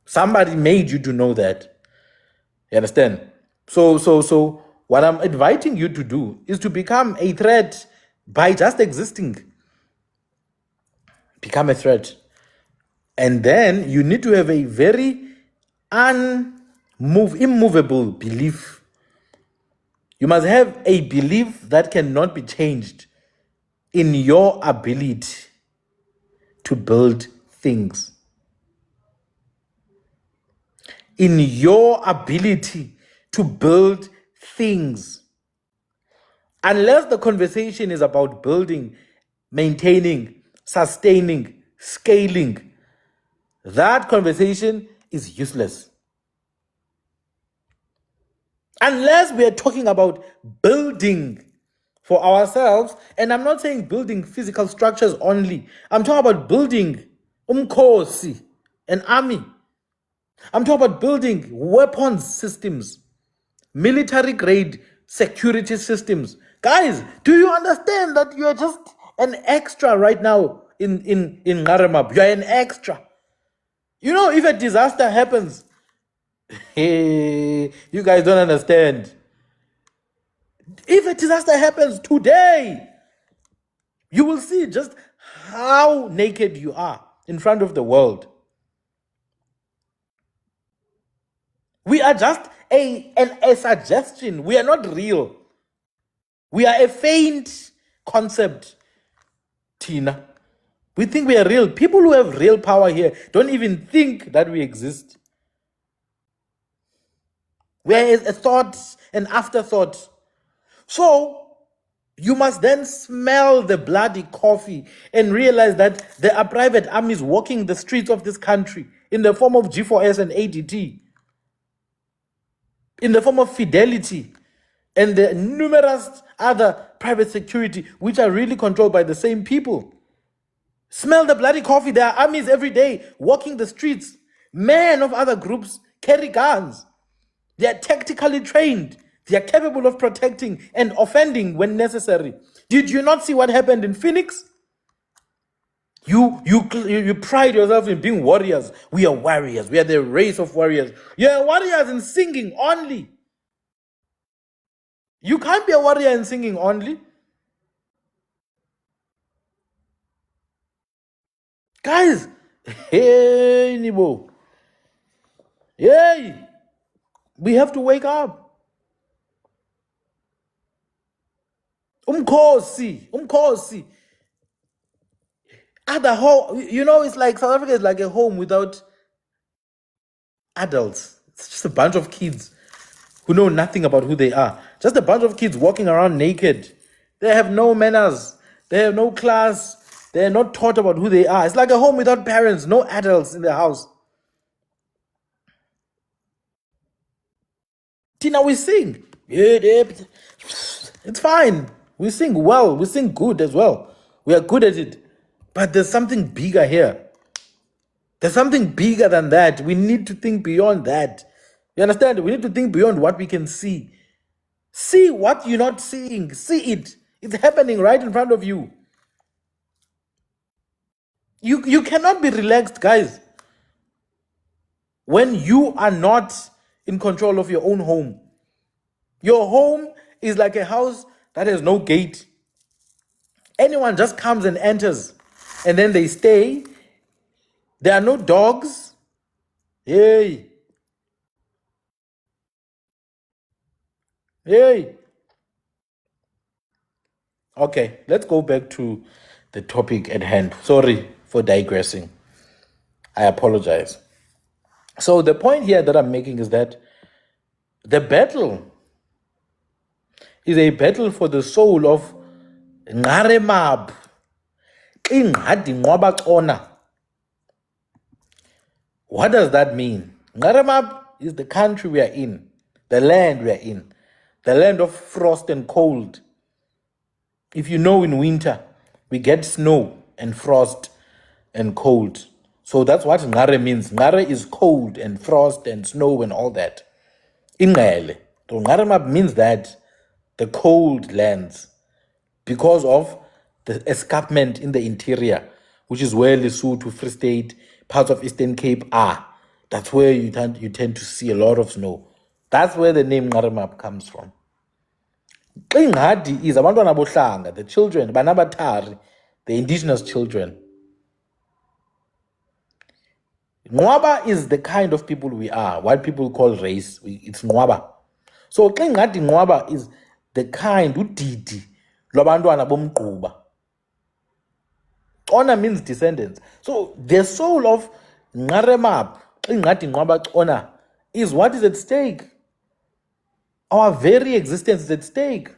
Somebody made you to know that. You understand? So what I'm inviting you to do is to become a threat by just existing. Become a threat. And then you need to have a very immovable belief. You must have a belief that cannot be changed in your ability to build things. In your ability to build things. Unless the conversation is about building, maintaining, sustaining, scaling, that conversation is useless. Unless we are talking about building for ourselves, and I'm not saying building physical structures only. I'm talking about building umkhosi, an army. I'm talking about building weapons systems, military grade security systems. Guys, do you understand that you are just an extra right now in Ngaramab? You are an extra. If a disaster happens, hey, you guys don't understand. If a disaster happens today, you will see just how naked you are in front of the world. We are just a suggestion. We are not real. We are a faint concept, Tina. We think we are real. People who have real power here don't even think that we exist. We are a thought, an afterthought. So you must then smell the bloody coffee and realize that there are private armies walking the streets of this country in the form of G4S and ADT, in the form of Fidelity, and the numerous other private security which are really controlled by the same people. Smell the bloody coffee. There are armies every day walking the streets. Men of other groups carry guns. They are tactically trained. They are capable of protecting and offending when necessary. Did you not see what happened in Phoenix? You pride yourself in being warriors. We are warriors. We are the race of warriors. You are warriors in singing only. You can't be a warrior in singing only. Guys, Hey, Nibo. Hey, we have to wake up. Umkosi. Other home, it's like South Africa is like a home without adults. It's just a bunch of kids who know nothing about who they are. Just a bunch of kids walking around naked. They have no manners. They have no class. They're not taught about who they are. It's like a home without parents, no adults in the house. Tina, we sing. It's fine. We sing well. We sing good as well. We are good at it. But there's something bigger here. There's something bigger than that. We need to think beyond that. You understand? We need to think beyond what we can see. See what you're not seeing. See it. It's happening right in front of you. You cannot be relaxed, guys, when you are not in control of your own home. Your home is like a house that has no gate. Anyone just comes and enters, and then they stay. There are no dogs. Hey. Okay, let's go back to the topic at hand. Sorry for digressing. I apologize. So the point here that I'm making is that the battle is a battle for the soul of Ngaremab. What does that mean? Ngaremab is the country we are in, the land we are in, the land of frost and cold. If you know, in winter, we get snow and frost and cold. So that's what Ngare means. Ngare is cold and frost and snow and all that. Ingele. So Ngaremab means that, the cold lands, because of the escarpment in the interior, which is where Lesotho, Free State, parts of Eastern Cape are. That's where you tend to see a lot of snow. That's where the name Ngaremab comes from. Ingadi is abantwana bohlanga, the children, banabatari, the indigenous children. Nwaba is the kind of people we are, what people call race. It's Nwaba. So Ingadi Nwaba is the kind, udidi, lwabantwana bomgquba. Honor means descendants. So the soul of Ngaremab, Ingadi Nwaba honor, is what is at stake. Our very existence is at stake.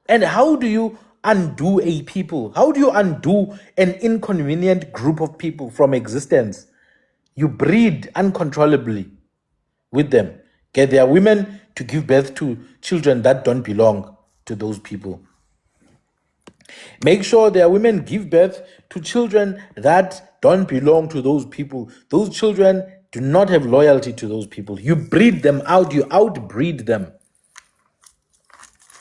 And how do you undo a people? How do you undo an inconvenient group of people from existence? You breed uncontrollably with them. Get their women to give birth to children that don't belong to those people. Make sure their women give birth to children that don't belong to those people. Those children do not have loyalty to those people. You breed them out, you outbreed them.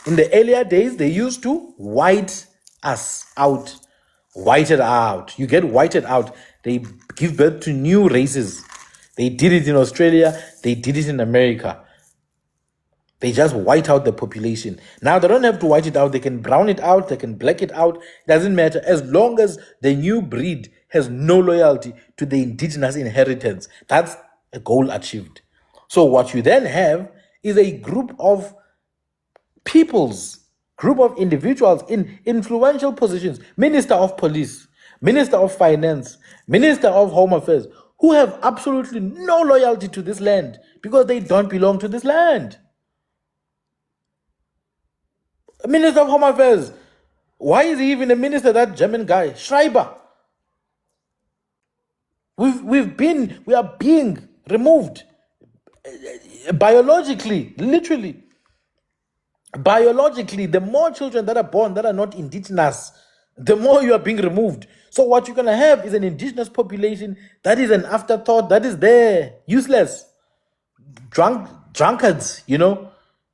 In the earlier days, they used to white us out. Whited out. You get whited out. They give birth to new races. They did it in Australia. They did it in America. They just white out the population. Now they don't have to white it out. They can brown it out. They can black it out. Doesn't matter. As long as the new breed has no loyalty to the indigenous inheritance, that's a goal achieved. So what you then have is a group of individuals in influential positions, Minister of Police, Minister of Finance, Minister of Home Affairs, who have absolutely no loyalty to this land because they don't belong to this land. Minister of Home Affairs, why is he even a minister, that German guy, Schreiber? We are being removed biologically, literally. Biologically, the more children that are born that are not indigenous, the more you are being removed. So what you're going to have is an indigenous population that is an afterthought, that is there, useless. Drunkards,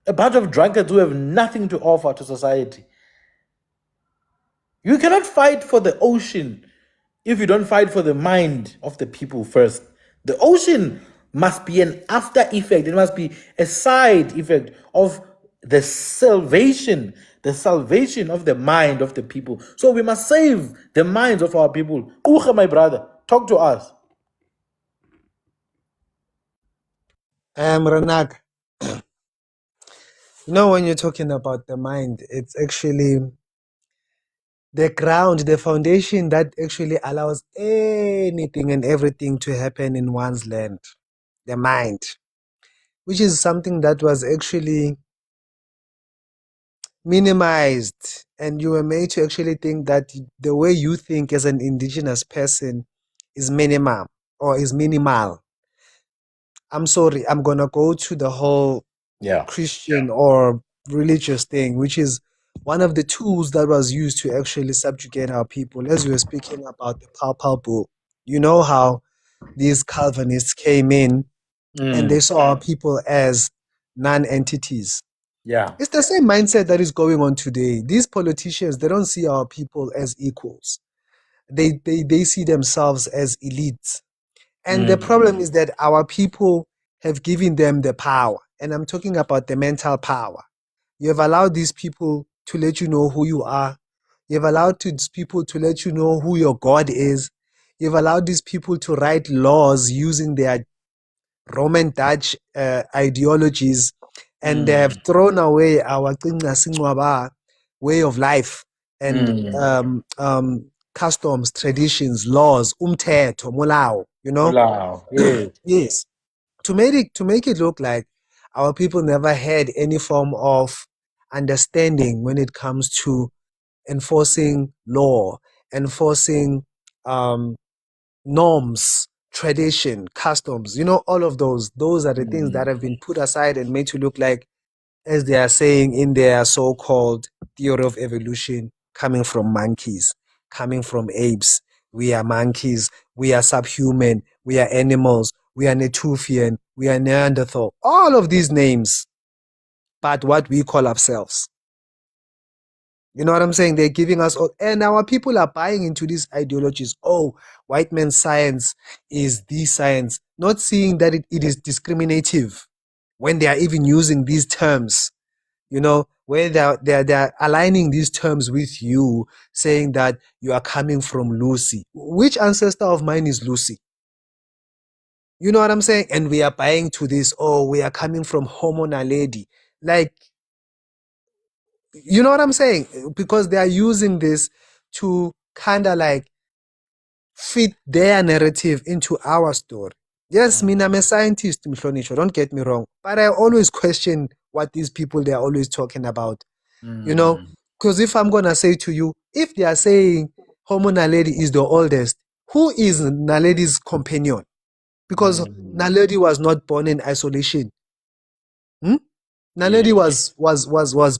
a bunch of drunkards who have nothing to offer to society. You cannot fight for the ocean if you don't fight for the mind of the people first. The ocean must be an after effect. It must be a side effect of the salvation of the mind of the people. So we must save the minds of our people. Uche, my brother. Talk to us. Ranak, when you're talking about the mind, it's actually the ground, the foundation that actually allows anything and everything to happen in one's land. The mind, which is something that was actually minimized, and you were made to actually think that the way you think as an indigenous person is minimum or is minimal. I'm sorry, I'm gonna go to the whole Yeah. Christian or religious thing, which is one of the tools that was used to actually subjugate our people. As we were speaking about the Pau Bull, you know how these Calvinists came in and they saw our people as non-entities. Yeah. It's the same mindset that is going on today. These politicians, they don't see our people as equals. They see themselves as elites. And the problem is that our people have given them the power. And I'm talking about the mental power. You have allowed these people to let you know who you are. You've allowed these people to let you know who your God is. You've allowed these people to write laws using their Roman Dutch ideologies, and they have thrown away our Ingxoxo way of life and customs, traditions, laws, umthetho, molao, Wow. Yeah. Yes. To make it look like our people never had any form of understanding when it comes to enforcing law, enforcing um, norms, tradition, customs, all of those are the things that have been put aside and made to look like, as they are saying in their so-called theory of evolution, coming from monkeys, coming from apes. We are monkeys, we are subhuman, we are animals, we are Natufian, we are Neanderthal, all of these names, but what we call ourselves. You know what I'm saying? They're giving us all, and our people are buying into these ideologies. Oh, white man's science is the science, not seeing that it is discriminative when they are even using these terms, where they're aligning these terms with you, saying that you are coming from Lucy. Which ancestor of mine is Lucy? You know what I'm saying? And we are buying to this, oh, we are coming from Homo naledi. Like, you know what I'm saying? Because they are using this to kind of like fit their narrative into our story. Yes, me, I'm a scientist, Mhlonishwa, don't get me wrong. But I always question what these people, they're always talking about. Because if I'm going to say to you, if they are saying Homo naledi is the oldest, who is Naledi's companion? Because Naledi was not born in isolation. Naledi was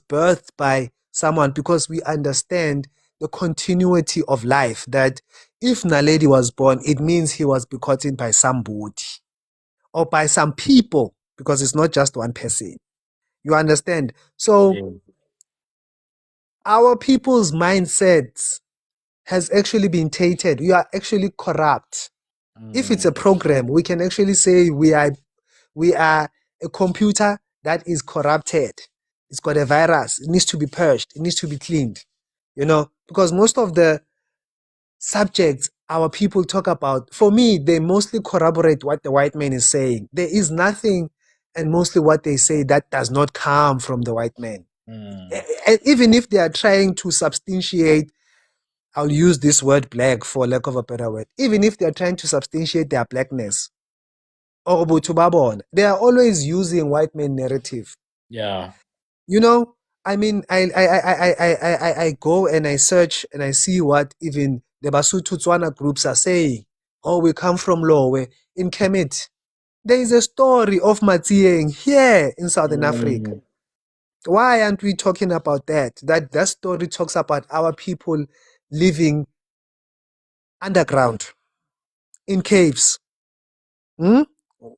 birthed by someone, because we understand the continuity of life, that if Naledi was born, it means he was begotten by somebody or by some people, because it's not just one person. You understand? So our people's mindsets has actually been tainted. We are actually corrupt. If it's a program, we can actually say we are a computer that is corrupted. It's got a virus. It needs to be purged. It needs to be cleaned. Because most of the subjects our people talk about, for me, they mostly corroborate what the white man is saying. There is nothing, and mostly what they say, that does not come from the white man. And even if they are trying to substantiate, I'll use this word black for lack of a better word, even if they're trying to substantiate their blackness, or Ubuntu, they are always using white man narrative. Yeah. I mean, I go and I search and I see what even the Basotho Tswana groups are saying. Oh, we come from Lowe in Kemet. There is a story of Matieng here in Southern Africa. Why aren't we talking about that? That story talks about our people living underground in caves.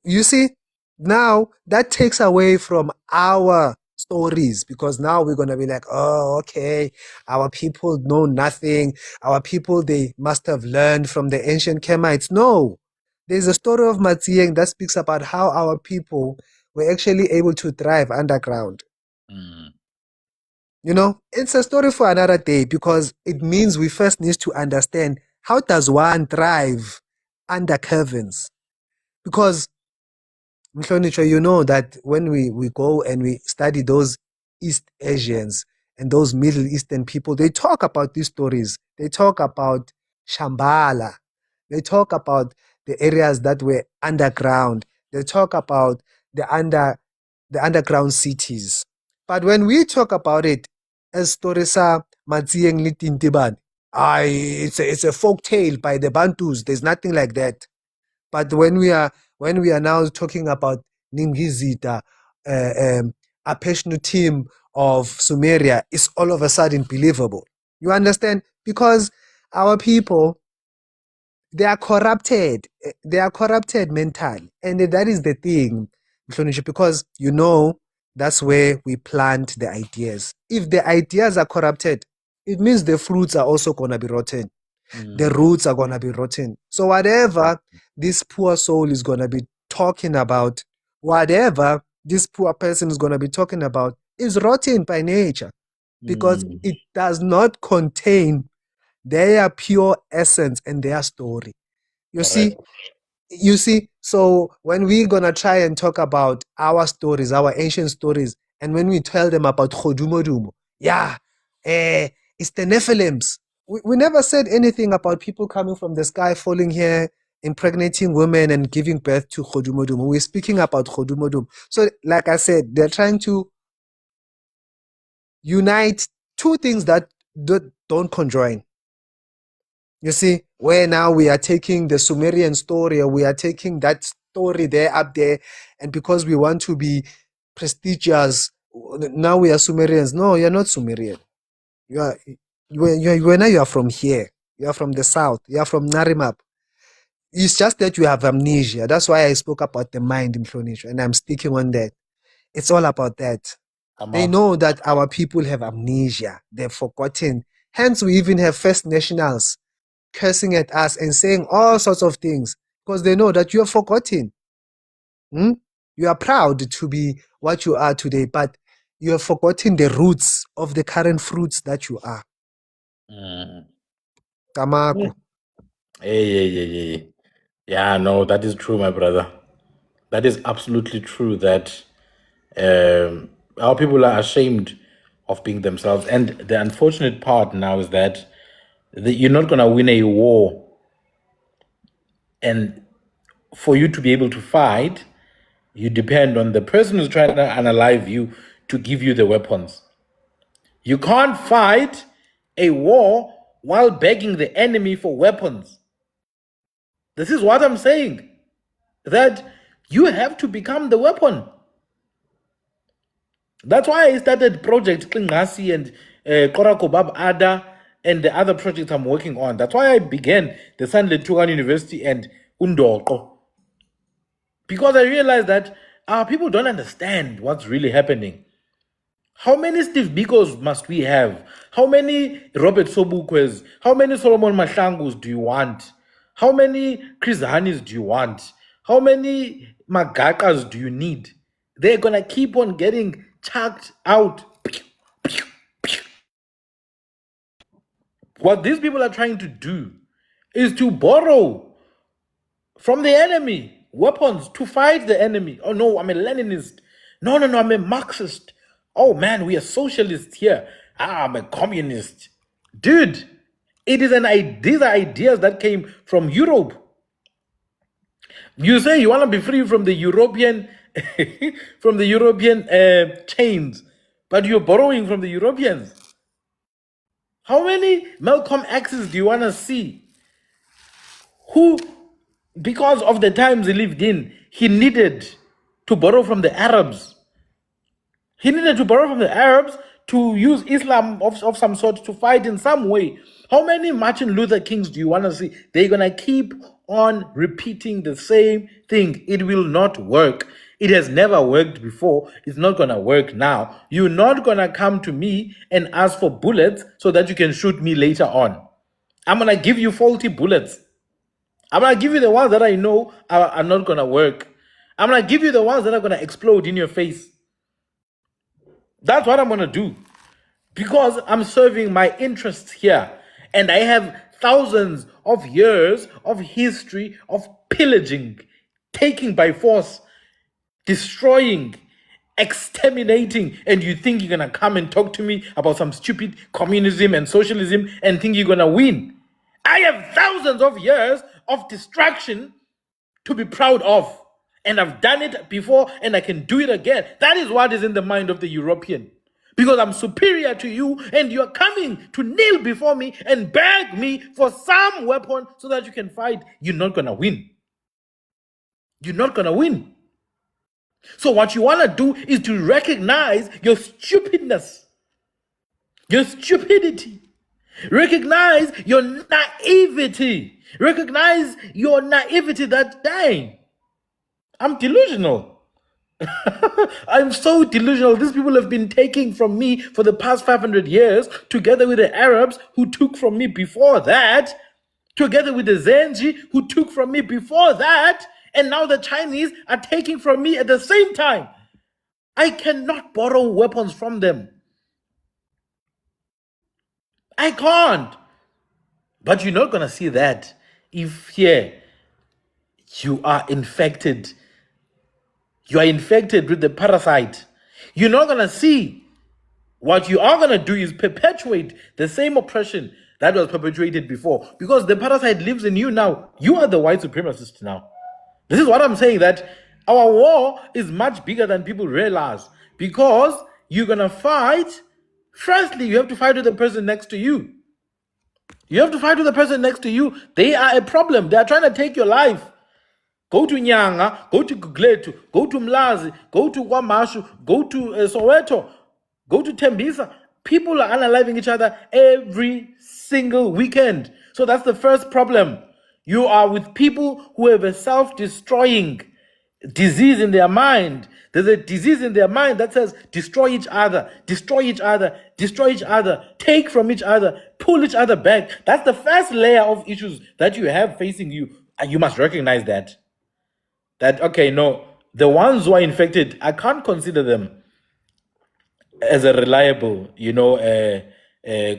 You see, now that takes away from our stories, because now we're going to be like, oh, okay, our people know nothing. Our people, they must have learned from the ancient Kemites. No, there's a story of Matieng that speaks about how our people were actually able to thrive underground. It's a story for another day, because it means we first need to understand, how does one thrive under caverns. Because, Mhlonishwa, you know that when we go and we study those East Asians and those Middle Eastern people, they talk about these stories. They talk about Shambhala. They talk about the areas that were underground. They talk about the underground cities. But when we talk about it as Torisa Matsieng Litintiban, it's a folk tale by the Bantus. There's nothing like that. But when we are now talking about Ningizita, a Peshnu team of Sumeria, it's all of a sudden believable. You understand? Because our people, they are corrupted. They are corrupted mentally. And that is the thing, Mhlonishwa, because you know that's where we plant the ideas. If the ideas are corrupted, it means the fruits are also going to be rotten. The roots are going to be rotten. So whatever this poor soul is going to be talking about, whatever this poor person is going to be talking about is rotten by nature because it does not contain their pure essence and their story. You see, so when we're going to try and talk about our stories, our ancient stories, and when we tell them about Khodumodumo, it's the Nephilims. We never said anything about people coming from the sky, falling here, impregnating women and giving birth to Khodumodumo. We're speaking about Khodumodumo. So like I said, they're trying to unite two things that don't conjoin. You see, where now we are taking the Sumerian story, or we are taking that story there up there, and because we want to be prestigious, now we are Sumerians. No, you're not Sumerian. You are from here. You are from the south. You are from Narimap. It's just that you have amnesia. That's why I spoke about the mind in Mhlonishwa, and I'm sticking on that. It's all about that. They know that our people have amnesia. They've forgotten. Hence, we even have First Nationals cursing at us and saying all sorts of things because they know that you have forgotten. You are proud to be what you are today, but you have forgotten the roots of the current fruits that you are. Tamaku. Hey. Yeah, no, that is true, my brother. That is absolutely true that our people are ashamed of being themselves. And the unfortunate part now is that you're not going to win a war. And for you to be able to fight, you depend on the person who's trying to unalive you to give you the weapons. You can't fight a war while begging the enemy for weapons. This is what I'm saying. That you have to become the weapon. That's why I started Project Klingasi and Korakobab Ada and the other projects I'm working on. That's why I began the Sanle Tugan University and Undoko. Because I realized that our people don't understand what's really happening. How many Steve Bikos must we have? How many Robert Sobukwes? How many Solomon Mashangus do you want? How many Chris Hanis do you want? How many Magakas do you need? They're gonna keep on getting chucked out. What these people are trying to do is to borrow from the enemy weapons to fight the enemy. Oh no, I'm a Leninist. No, I'm a Marxist. Oh man, we are socialists here. I'm a communist. Dude, these are ideas that came from Europe. You say you want to be free from the European chains, but you're borrowing from the Europeans. How many Malcolm X's do you want to see? Who, because of the times he lived in, he needed to borrow from the Arabs. He needed to borrow from the Arabs to use Islam of some sort to fight in some way. How many Martin Luther Kings do you want to see? They're going to keep on repeating the same thing. It will not work. It has never worked before. It's not going to work now. You're not going to come to me and ask for bullets so that you can shoot me later on. I'm going to give you faulty bullets. I'm going to give you the ones that I know are not going to work. I'm going to give you the ones that are going to explode in your face. That's what I'm going to do. Because I'm serving my interests here. And I have thousands of years of history of pillaging, taking by force, destroying, exterminating, and you think you're gonna come and talk to me about some stupid communism and socialism and think you're gonna win? I have thousands of years of destruction to be proud of, and I've done it before and I can do it again. That is what is in the mind of the European, because I'm superior to you and you're coming to kneel before me and beg me for some weapon so that you can fight. You're not gonna win. You're not gonna win. So what you want to do is to recognize your stupidness, your stupidity. Recognize your naivety. Recognize your naivety that, dang, I'm delusional. I'm so delusional. These people have been taking from me for the past 500 years, together with the Arabs who took from me before that, together with the Zenji who took from me before that, and now the Chinese are taking from me at the same time. I cannot borrow weapons from them. I can't. But you're not going to see that if here you are infected. You are infected with the parasite. You're not going to see. What you are going to do is perpetuate the same oppression that was perpetuated before, because the parasite lives in you now. You are the white supremacist now. This is what I'm saying, that our war is much bigger than people realize, because you're going to fight. Firstly, you have to fight with the person next to you. You have to fight with the person next to you. They are a problem. They are trying to take your life. Go to Nyanga, go to Gugletu, go to Mlazi, go to Kwamashu, go to Soweto, go to Tembisa. People are unaliving each other every single weekend. So that's the first problem. You are with people who have a self-destroying disease in their mind. There's a disease in their mind that says destroy each other, destroy each other, destroy each other, take from each other, pull each other back. That's the first layer of issues that you have facing you. And you must recognize that. That, okay, no, the ones who are infected, I can't consider them as a reliable,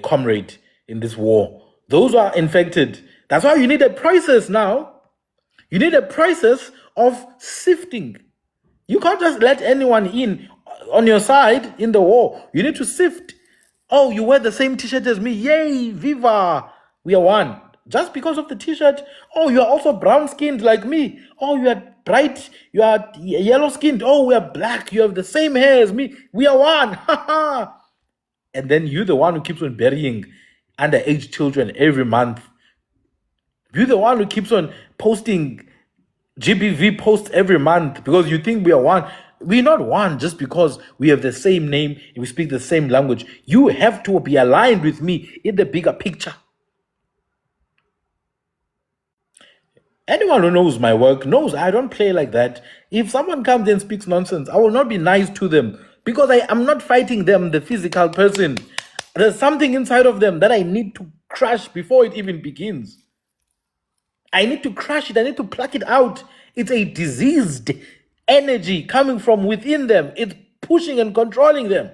comrade in this war. Those who are infected. That's why you need a process now. You need a process of sifting. You can't just let anyone in on your side in the war. You need to sift. Oh, you wear the same t-shirt as me. Yay, viva. We are one. Just because of the t-shirt. Oh, you are also brown-skinned like me. Oh, you are bright. You are yellow-skinned. Oh, we are black. You have the same hair as me. We are one. And then you're the one who keeps on burying underage children every month. You're the one who keeps on posting GBV posts every month because you think we are one. We're not one just because we have the same name and we speak the same language. You have to be aligned with me in the bigger picture. Anyone who knows my work knows I don't play like that. If someone comes and speaks nonsense, I will not be nice to them because I am not fighting them, the physical person. There's something inside of them that I need to crush before it even begins. I need to crush it. I need to pluck it out. It's a diseased energy coming from within them. It's pushing and controlling them.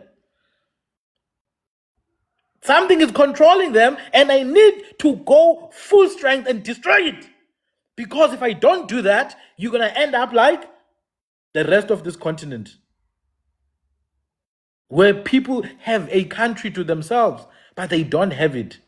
Something is controlling them, and I need to go full strength and destroy it. Because if I don't do that, you're going to end up like the rest of this continent, where people have a country to themselves, but they don't have it.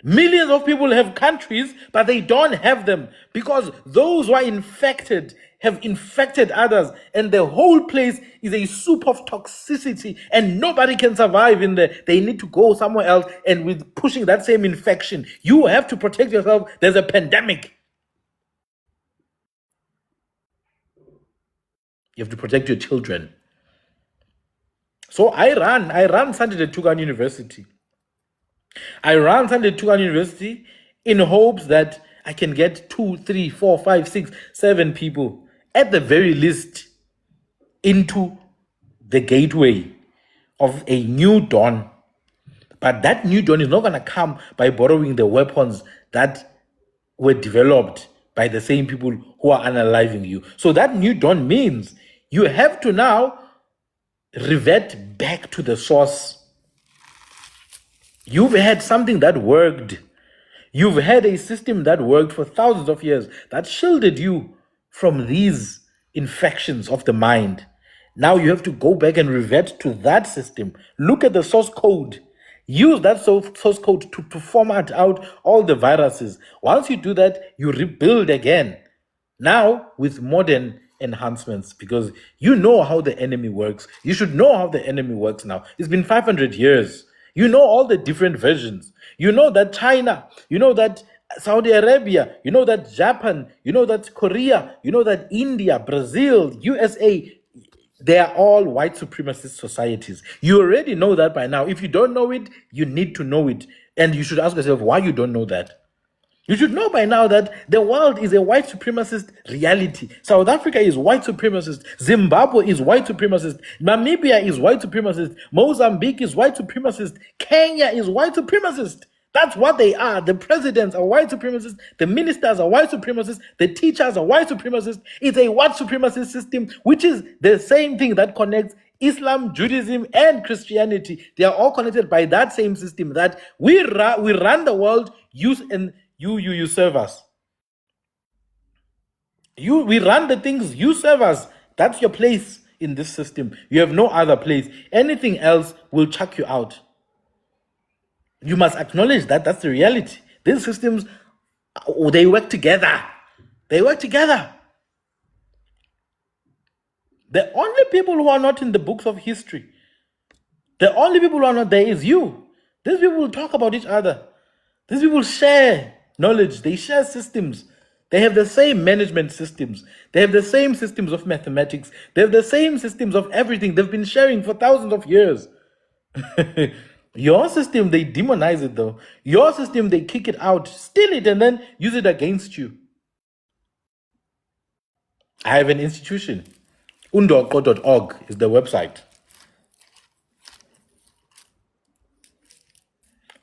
Millions of people have countries, but they don't have them because those who are infected have infected others, and the whole place is a soup of toxicity, and nobody can survive in there. They need to go somewhere else, and with pushing that same infection, you have to protect yourself. There's a pandemic. You have to protect your children. So I ran Sunday Tugan University. I ran Sunday Tugan University in hopes that I can get 2, 3, 4, 5, 6, 7 people at the very least into the gateway of a new dawn. But that new dawn is not going to come by borrowing the weapons that were developed by the same people who are unaliving you. So that new dawn means you have to now revert back to the source. You've had something that worked. You've had a system that worked for thousands of years that shielded you from these infections of the mind. Now you have to go back and revert to that system. Look at the source code. Use that source code to format out all the viruses. Once you do that, you rebuild again. Now with modern enhancements, because you know how the enemy works. You should know how the enemy works now. It's been 500 years. You know all the different versions. You know that China, you know that Saudi Arabia, you know that Japan, you know that Korea, you know that India, Brazil, USA, they are all white supremacist societies. You already know that by now. If you don't know it, you need to know it. And you should ask yourself why you don't know that. You should know by now that the world is a white supremacist reality. South Africa is white supremacist. Zimbabwe is white supremacist. Namibia is white supremacist. Mozambique is white supremacist. Kenya is white supremacist. That's what they are. The presidents are white supremacists. The ministers are white supremacists. The teachers are white supremacists. It's a white supremacist system, which is the same thing that connects Islam, Judaism, and Christianity. They are all connected by that same system that we run the world, you serve us. We run the things, you serve us. That's your place in this system. You have no other place. Anything else will chuck you out. You must acknowledge that that's the reality. These systems, they work together. They work together. The only people who are not in the books of history, the only people who are not there is you. These people will talk about each other. These people share knowledge. They share systems. They have the same management systems. They have the same systems of mathematics. They have the same systems of everything. They've been sharing for thousands of years. Your system, they demonize it though. Your system, they kick it out, steal it, and then use it against you. I have an institution. Ingxoxo.org is the website.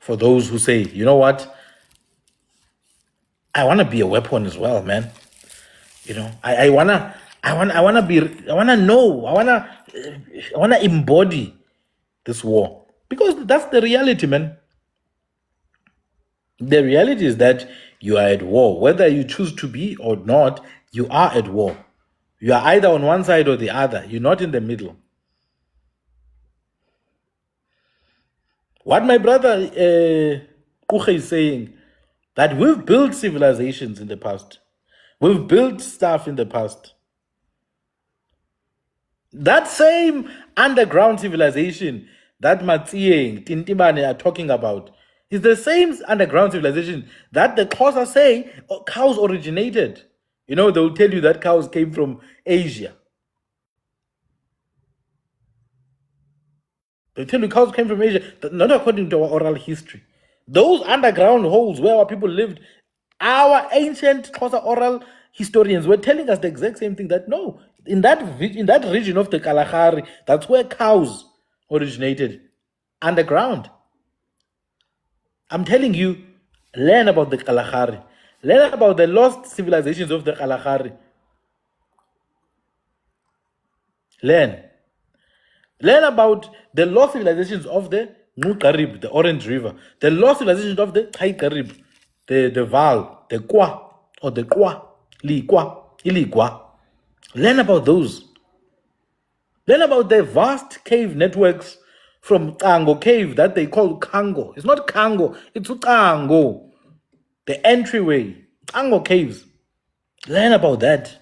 For those who say, you know what? I want to be a weapon as well, man. You know, I wanna embody this war. Because that's the reality, man. The reality is that you are at war. Whether you choose to be or not, you are at war. You are either on one side or the other. You're not in the middle. What my brother Kuche is saying, that we've built civilizations in the past. We've built stuff in the past. That same underground civilization that Matsieng, Tintibane are talking about is the same underground civilization that the Xhosa say cows originated. You know, they'll tell you that cows came from Asia. They'll tell you cows came from Asia, not according to our oral history. Those underground holes where our people lived, our ancient Xhosa oral historians were telling us the exact same thing, that no, in that region of the Kalahari, that's where cows originated, underground. I'm telling you, learn about the Kalahari. Learn about the lost civilizations of the Kalahari. Learn about the lost civilizations of the Nukarib, the Orange River, the lost civilizations of the Karib, the Val, the Kwa, or the Kwa, Iligwa. Learn about those. Learn about the vast cave networks from Kango Cave that they call Kango. It's not Kango, it's Kango. The entryway, Kango Caves. Learn about that.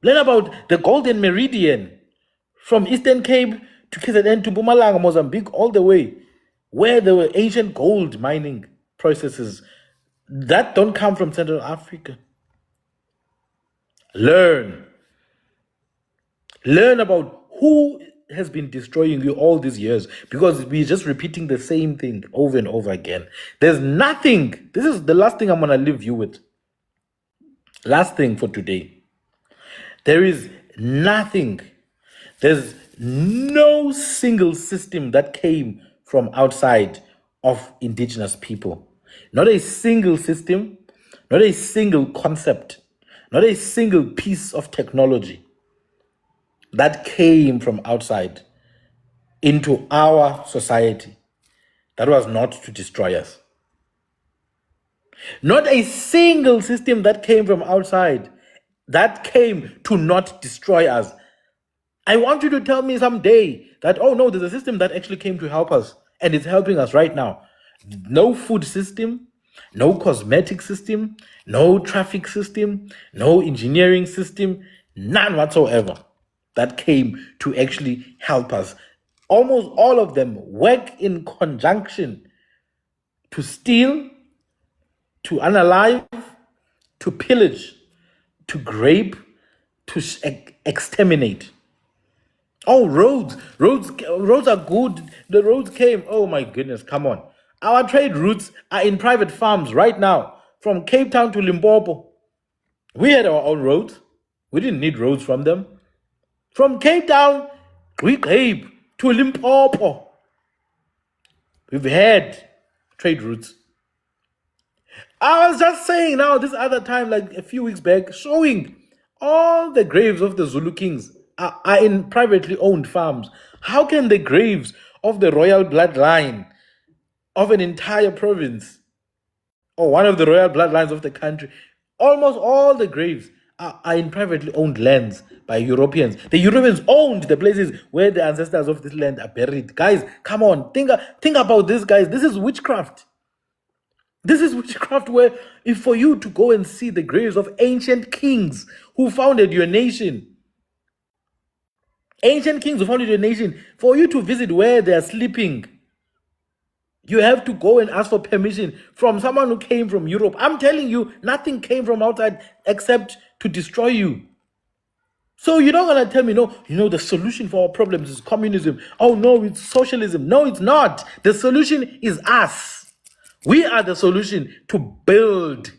Learn about the Golden Meridian from Eastern Cape to KZN to Mpumalanga, Mozambique, all the way, where there were ancient gold mining processes that don't come from Central Africa. Learn about who has been destroying you all these years, because we're just repeating the same thing over and over again. There's nothing. This is the last thing I'm going to leave you with. Last thing for today. There is nothing. There's no single system that came from outside of indigenous people. Not a single system, not a single concept, not a single piece of technology that came from outside into our society. that was not to destroy us. Not a single system that came from outside that came to not destroy us. I want you to tell me someday that, oh no, there's a system that actually came to help us and it's helping us right now. No food system, no cosmetic system, no traffic system, no engineering system, none whatsoever that came to actually help us. Almost all of them work in conjunction to steal, to unalive, to pillage, to grape, to exterminate. Oh, roads are good. The roads came. Oh my goodness, come on. Our trade routes are in private farms right now, from Cape Town to Limpopo. We had our own roads. We didn't need roads from them. From Cape Town, Cape to Limpopo. We've had trade routes. I was just saying now, this other time, like a few weeks back, showing all the graves of the Zulu kings are in privately owned farms. How can the graves of the royal bloodline of an entire province or one of the royal bloodlines of the country, almost all the graves are in privately owned lands by Europeans? The Europeans owned the places where the ancestors of this land are buried. Guys, come on, think about this, guys. This is witchcraft. This is witchcraft, where if for you to go and see the graves of ancient kings who founded your nation, for you to visit where they are sleeping, you have to go and ask for permission from someone who came from Europe. I'm telling you, nothing came from outside except to destroy you. So you're not going to tell me, no, the solution for our problems is communism. Oh no, it's socialism. No, it's not. The solution is us. We are the solution to build.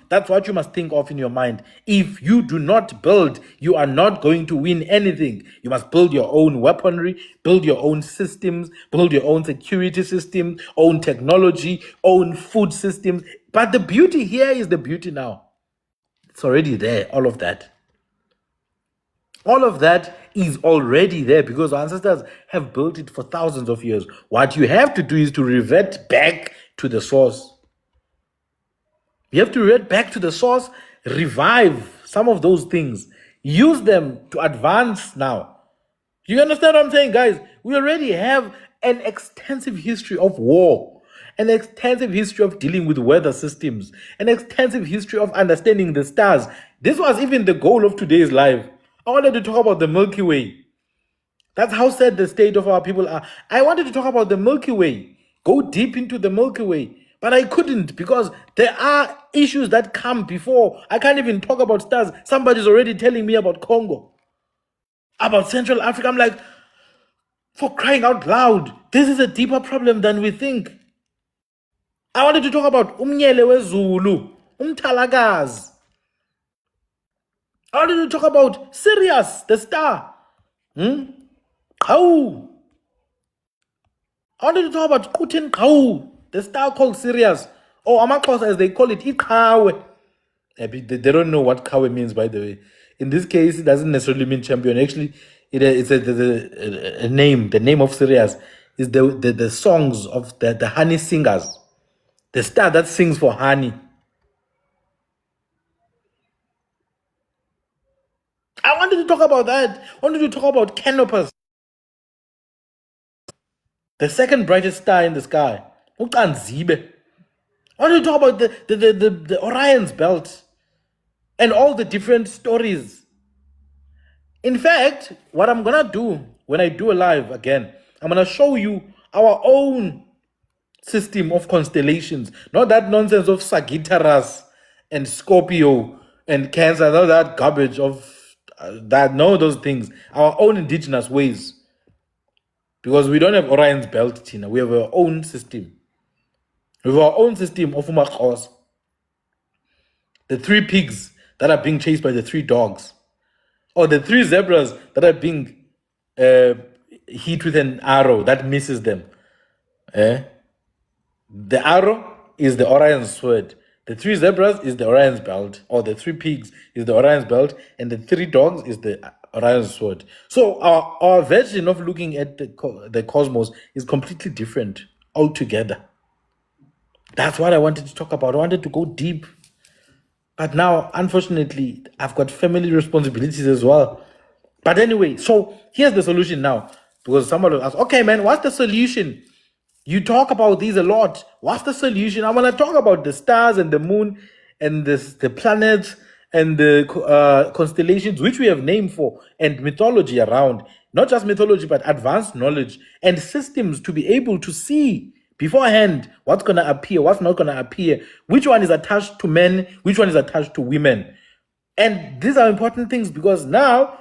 That's what you must think of in your mind. If you do not build, you are not going to win anything. You must build your own weaponry, build your own systems, build your own security system, own technology, own food systems. But the beauty here is the beauty now. It's already there, all of that. All of that is already there because our ancestors have built it for thousands of years. What you have to do is to revert back to the source. You have to revert back to the source, revive some of those things, use them to advance now. You understand what I'm saying, guys? We already have an extensive history of war, an extensive history of dealing with weather systems, an extensive history of understanding the stars. This was even the goal of today's live. I wanted to talk about the Milky Way. That's how sad the state of our people are. I wanted to talk about the Milky Way, go deep into the Milky Way, but I couldn't because there are issues that come before. I can't even talk about stars. Somebody's already telling me about Congo, about Central Africa. I'm like, for crying out loud, this is a deeper problem than we think. I wanted to talk about Umnyele weZulu, Umtalakazi. I wanted to talk about Sirius, the star. Kau. I wanted to talk about Kuten Kau, the star called Sirius. Or Amaxhosa, as they call it, Ikawe. They don't know what Kawe means, by the way. In this case, it doesn't necessarily mean champion. Actually, it's a name. The name of Sirius is the songs of the honey singers. The star that sings for honey. I wanted to talk about that. I wanted to talk about Canopus, the second brightest star in the sky. Ucanzibe. I wanted to talk about the Orion's belt and all the different stories. In fact, what I'm going to do when I do a live again, I'm going to show you our own system of constellations. Not that nonsense of Sagittarius and Scorpio and Cancer, not that garbage of those things. Our own indigenous ways. Because we don't have Orion's belt, Tina. We have our own system. We have our own system of Umakos. The 3 pigs that are being chased by the 3 dogs. Or the 3 zebras that are being hit with an arrow that misses them. The arrow is the Orion's sword. The 3 zebras is the Orion's belt. Or the 3 pigs is the Orion's belt. And the 3 dogs is the Orion's sword. So our version of looking at the cosmos is completely different altogether. That's what I wanted to talk about. I wanted to go deep. But now, unfortunately, I've got family responsibilities as well. But anyway, so here's the solution now. Because someone will ask, okay, man, what's the solution? You talk about these a lot. What's the solution? I want to talk about the stars and the moon and the planets and the constellations, which we have named for, and mythology around. Not just mythology, but advanced knowledge and systems to be able to see beforehand what's going to appear, what's not going to appear, which one is attached to men, which one is attached to women. And these are important things because now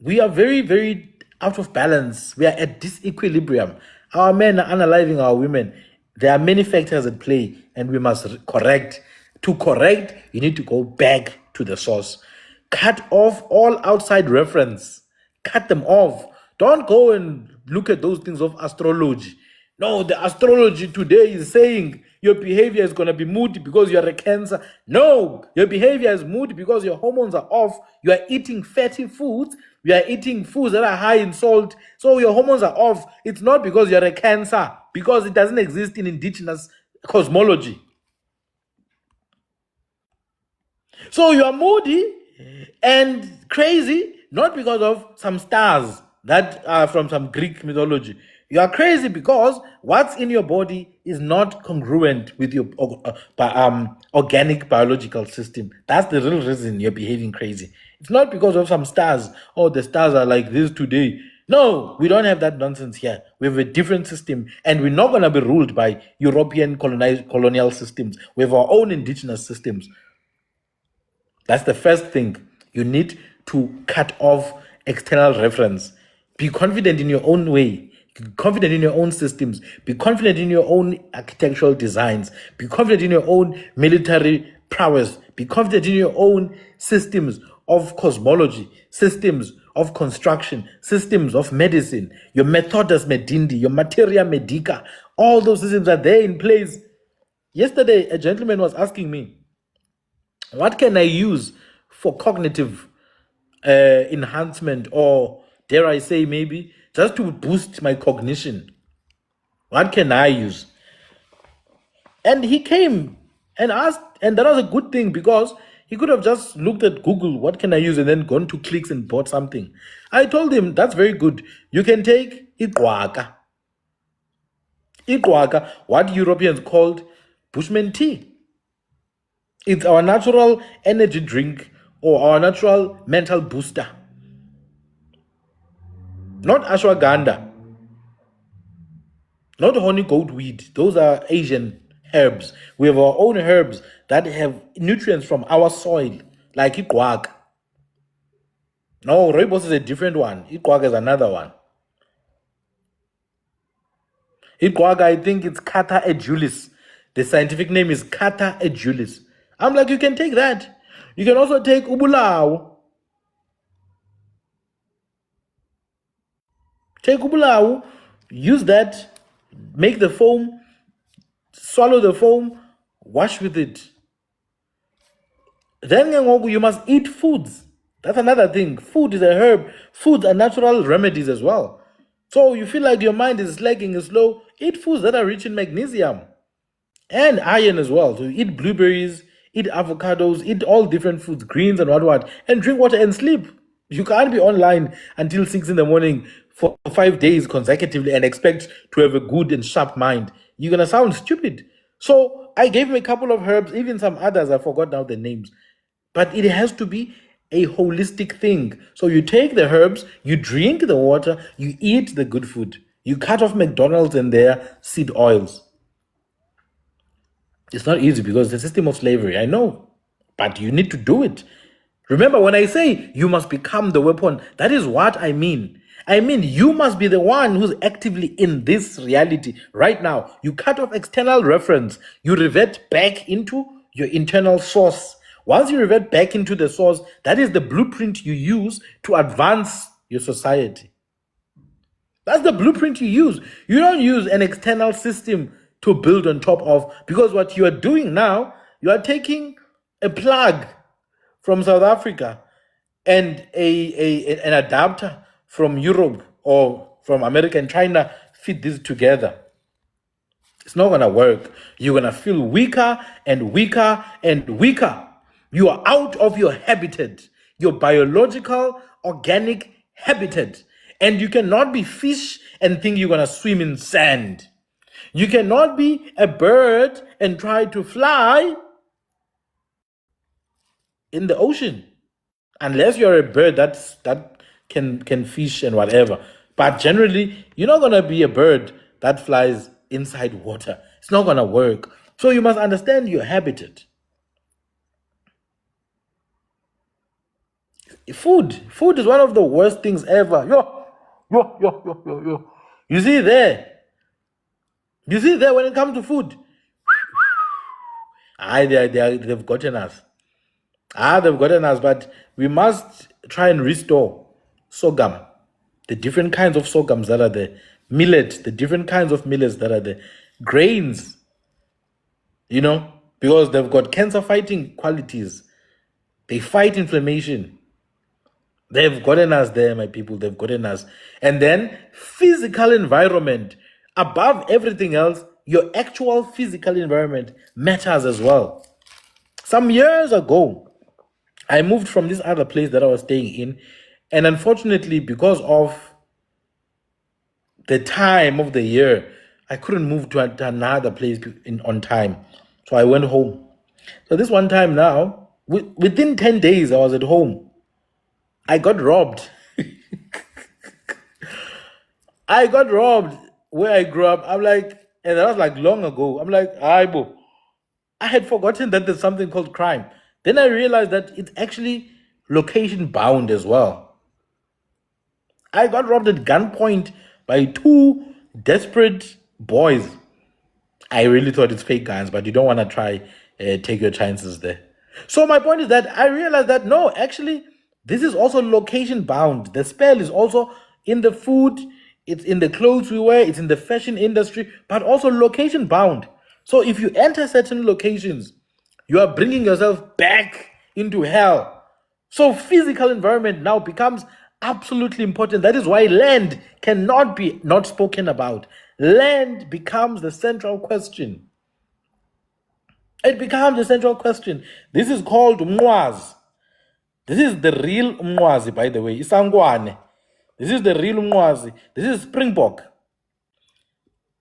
we are very, very out of balance. We are at disequilibrium. Our men are unaliving our women. There are many factors at play, and we must correct. To correct, you need to go back to the source. Cut off all outside reference. Cut them off. Don't go and look at those things of astrology. No, the astrology today is saying your behavior is going to be moody because you are a Cancer. No, your behavior is moody because your hormones are off. You are eating fatty foods. You are eating foods that are high in salt. So your hormones are off. It's not because you are a Cancer, because it doesn't exist in indigenous cosmology. So you are moody and crazy, not because of some stars that are from some Greek mythology. You are crazy because what's in your body is not congruent with your organic biological system. That's the real reason you're behaving crazy. It's not because of some stars. Oh, the stars are like this today. No, we don't have that nonsense here. We have a different system, and we're not going to be ruled by European colonial systems. We have our own indigenous systems. That's the first thing. You need to cut off external reference. Be confident in your own way. Be confident in your own systems. Be confident in your own architectural designs. Be confident in your own military prowess. Be confident in your own systems of cosmology, systems of construction, systems of medicine, your methodas medindi, your materia medica. All those systems are there in place. Yesterday, a gentleman was asking me, what can I use for cognitive enhancement, or dare I say maybe just to boost my cognition? What can I use? And he came and asked, and that was a good thing because he could have just looked at Google, what can I use, and then gone to clicks and bought something. I told him, that's very good. You can take Iqwaka. Iqwaka, what Europeans called Bushman tea. It's our natural energy drink or our natural mental booster. Not ashwagandha. Not honey goat weed. Those are Asian herbs. We have our own herbs that have nutrients from our soil, like Iqwaka. No, rooibos is a different one. Iqwaka is another one. Iqwaka, I think it's Cata edulis. The scientific name is Cata edulis. I'm like, you can take that. You can also take ubulawu. Take ubulawu, use that, make the foam, swallow the foam, wash with it. Then you must eat foods. That's another thing. Food is a herb. Foods are natural remedies as well. So you feel like your mind is slacking, is slow, eat foods that are rich in magnesium and iron as well. So eat blueberries, eat avocados, eat all different foods, greens and what, and drink water and sleep. You can't be online until 6 in the morning for 5 days consecutively and expect to have a good and sharp mind. You're going to sound stupid. So I gave him a couple of herbs, even some others, I forgot now the names. But it has to be a holistic thing. So you take the herbs, you drink the water, you eat the good food. You cut off McDonald's and their seed oils. It's not easy because it's a system of slavery, I know. But you need to do it. Remember, when I say you must become the weapon, that is what I mean. I mean, you must be the one who's actively in this reality right now. You cut off external reference. You revert back into your internal source. Once you revert back into the source, that is the blueprint you use to advance your society. That's the blueprint you use. You don't use an external system to build on top of, because what you are doing now, you are taking a plug from South Africa and an adapter from Europe or from America and China fit this together, it's not going to work. You're going to feel weaker and weaker and weaker. You are out of your habitat, your biological, organic habitat. And you cannot be fish and think you're going to swim in sand. You cannot be a bird and try to fly in the ocean. Unless you're a bird that can fish and whatever. But generally, you're not gonna be a bird that flies inside water. It's not gonna work. So you must understand your habitat. Food is one of the worst things ever. Yo. You see there when it comes to food. They've gotten us. They've gotten us, but we must try and restore sorghum, the different kinds of sorghums that are there, millet, the different kinds of millets that are there, grains, because they've got cancer-fighting qualities. They fight inflammation. They've gotten us there, my people. They've gotten us. And then physical environment. Above everything else, your actual physical environment matters as well. Some years ago, I moved from this other place that I was staying in, and unfortunately, because of the time of the year, I couldn't move to another place on time. So I went home. So this one time now, within 10 days, I was at home. I got robbed. I got robbed where I grew up. I'm like, and that was like long ago. I'm like, Aibo. I had forgotten that there's something called crime. Then I realized that it's actually location bound as well. I got robbed at gunpoint by two desperate boys. I really thought it's fake guns, but you don't want to try take your chances there. So my point is that I realized that no, actually, this is also location bound. The spell is also in the food, it's in the clothes we wear, it's in the fashion industry, but also location bound. So if you enter certain locations, you are bringing yourself back into hell. So physical environment now becomes absolutely important. That is why land cannot be not spoken about. Land becomes the central question. It becomes the central question. This is called umnqwazi. This is the real umnqwazi, by the way. Isangwane. This is the real umnqwazi. This is Springbok.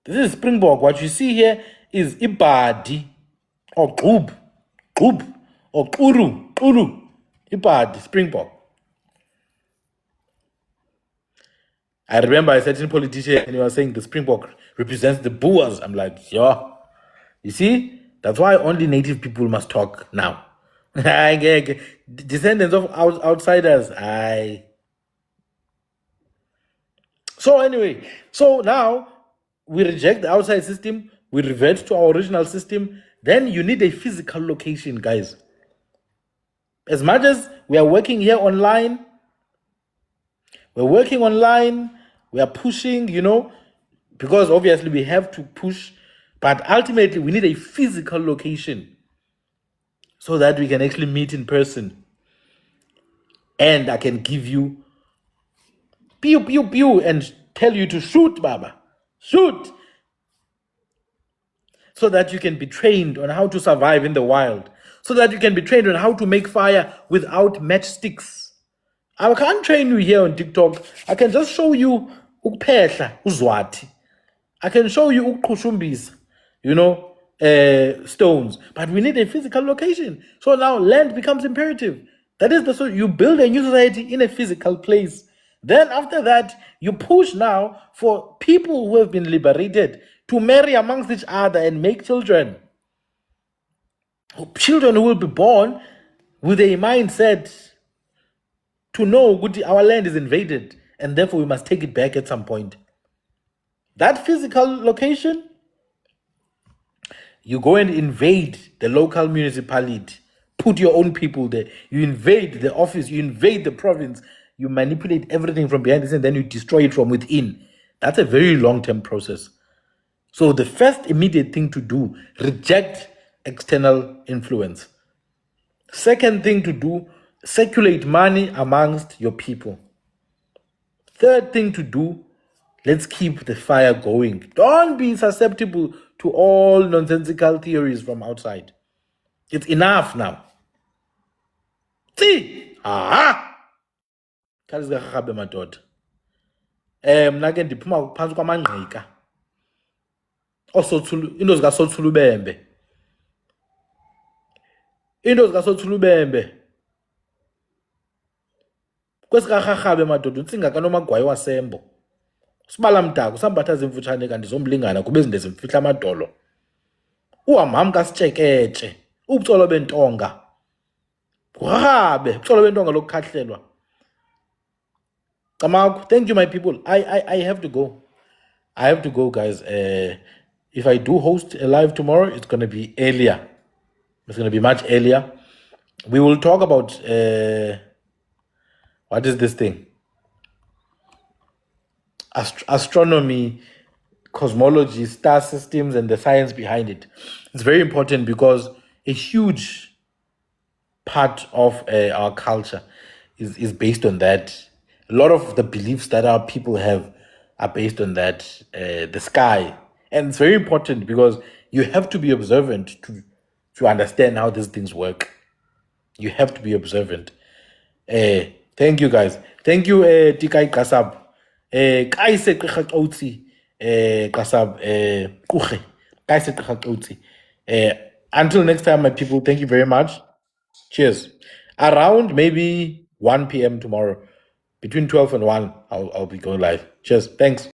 This is Springbok. What you see here is ibadi or gqub, or uru, ibadi, Springbok. I remember a certain politician and he was saying the Springbok represents the Boers. I'm like, yeah. You see, that's why only native people must talk now. Descendants of outsiders. So anyway, so now we reject the outside system, we revert to our original system. Then you need a physical location, guys. As much as we are working here online, we are pushing, because obviously we have to push, but ultimately we need a physical location so that we can actually meet in person. And I can give you pew, pew, pew, and tell you to shoot, Baba. Shoot. So that you can be trained on how to survive in the wild. So that you can be trained on how to make fire without matchsticks. I can't train you here on TikTok. I can just show you ukuphehla uzwathi. I can show you ukuqhushumbisa, stones. But we need a physical location. So now land becomes imperative. That is you build a new society in a physical place. Then after that, you push now for people who have been liberated to marry amongst each other and make children. Children who will be born with a mindset to know our land is invaded and therefore we must take it back at some point. That physical location, you go and invade the local municipality, put your own people there, you invade the office, you invade the province, you manipulate everything from behind this and then you destroy it from within. That's a very long-term process. So the first immediate thing to do, reject external influence. Second thing to do, Circulate money amongst your people. Third thing to do, let's keep the fire going. Don't be susceptible to all nonsensical theories from outside. It's enough now. See? Aha! Khali zikaRharhabe madoda. Mna ke ndiphuma phantsi kwamangqika. Into zikaSothulubembe. Into zikaSothulubembe. KwesikaRharhabe madoda utsinga kaNomagwayi wasembo. Sibala mdaka usambatha zimfutshane kanti zomlingana kube zinde zimfihla amadolo. Uhamham kasitsheketshe. Ubutsolo bentonga. Ubutsolo bentonga lokukhahlelwa. Kamaku, thank you, my people. I have to go. I have to go, guys. If I do host a live tomorrow, it's going to be earlier. It's going to be much earlier. We will talk about what is this thing? Astronomy, cosmology, star systems, and the science behind it. It's very important because a huge part of our culture is based on that. A lot of the beliefs that our people have are based on that, the sky. And it's very important because you have to be observant to understand how these things work. You have to be observant. Thank you, guys. Thank you, Tikai Kasab. Kaise Qixaqotsi, Kasab, Kuche. Kaise Qixaqotsi. Until next time, my people, thank you very much. Cheers. Around maybe 1 p.m. tomorrow, between 12 and 1, I'll be going live. Cheers. Thanks.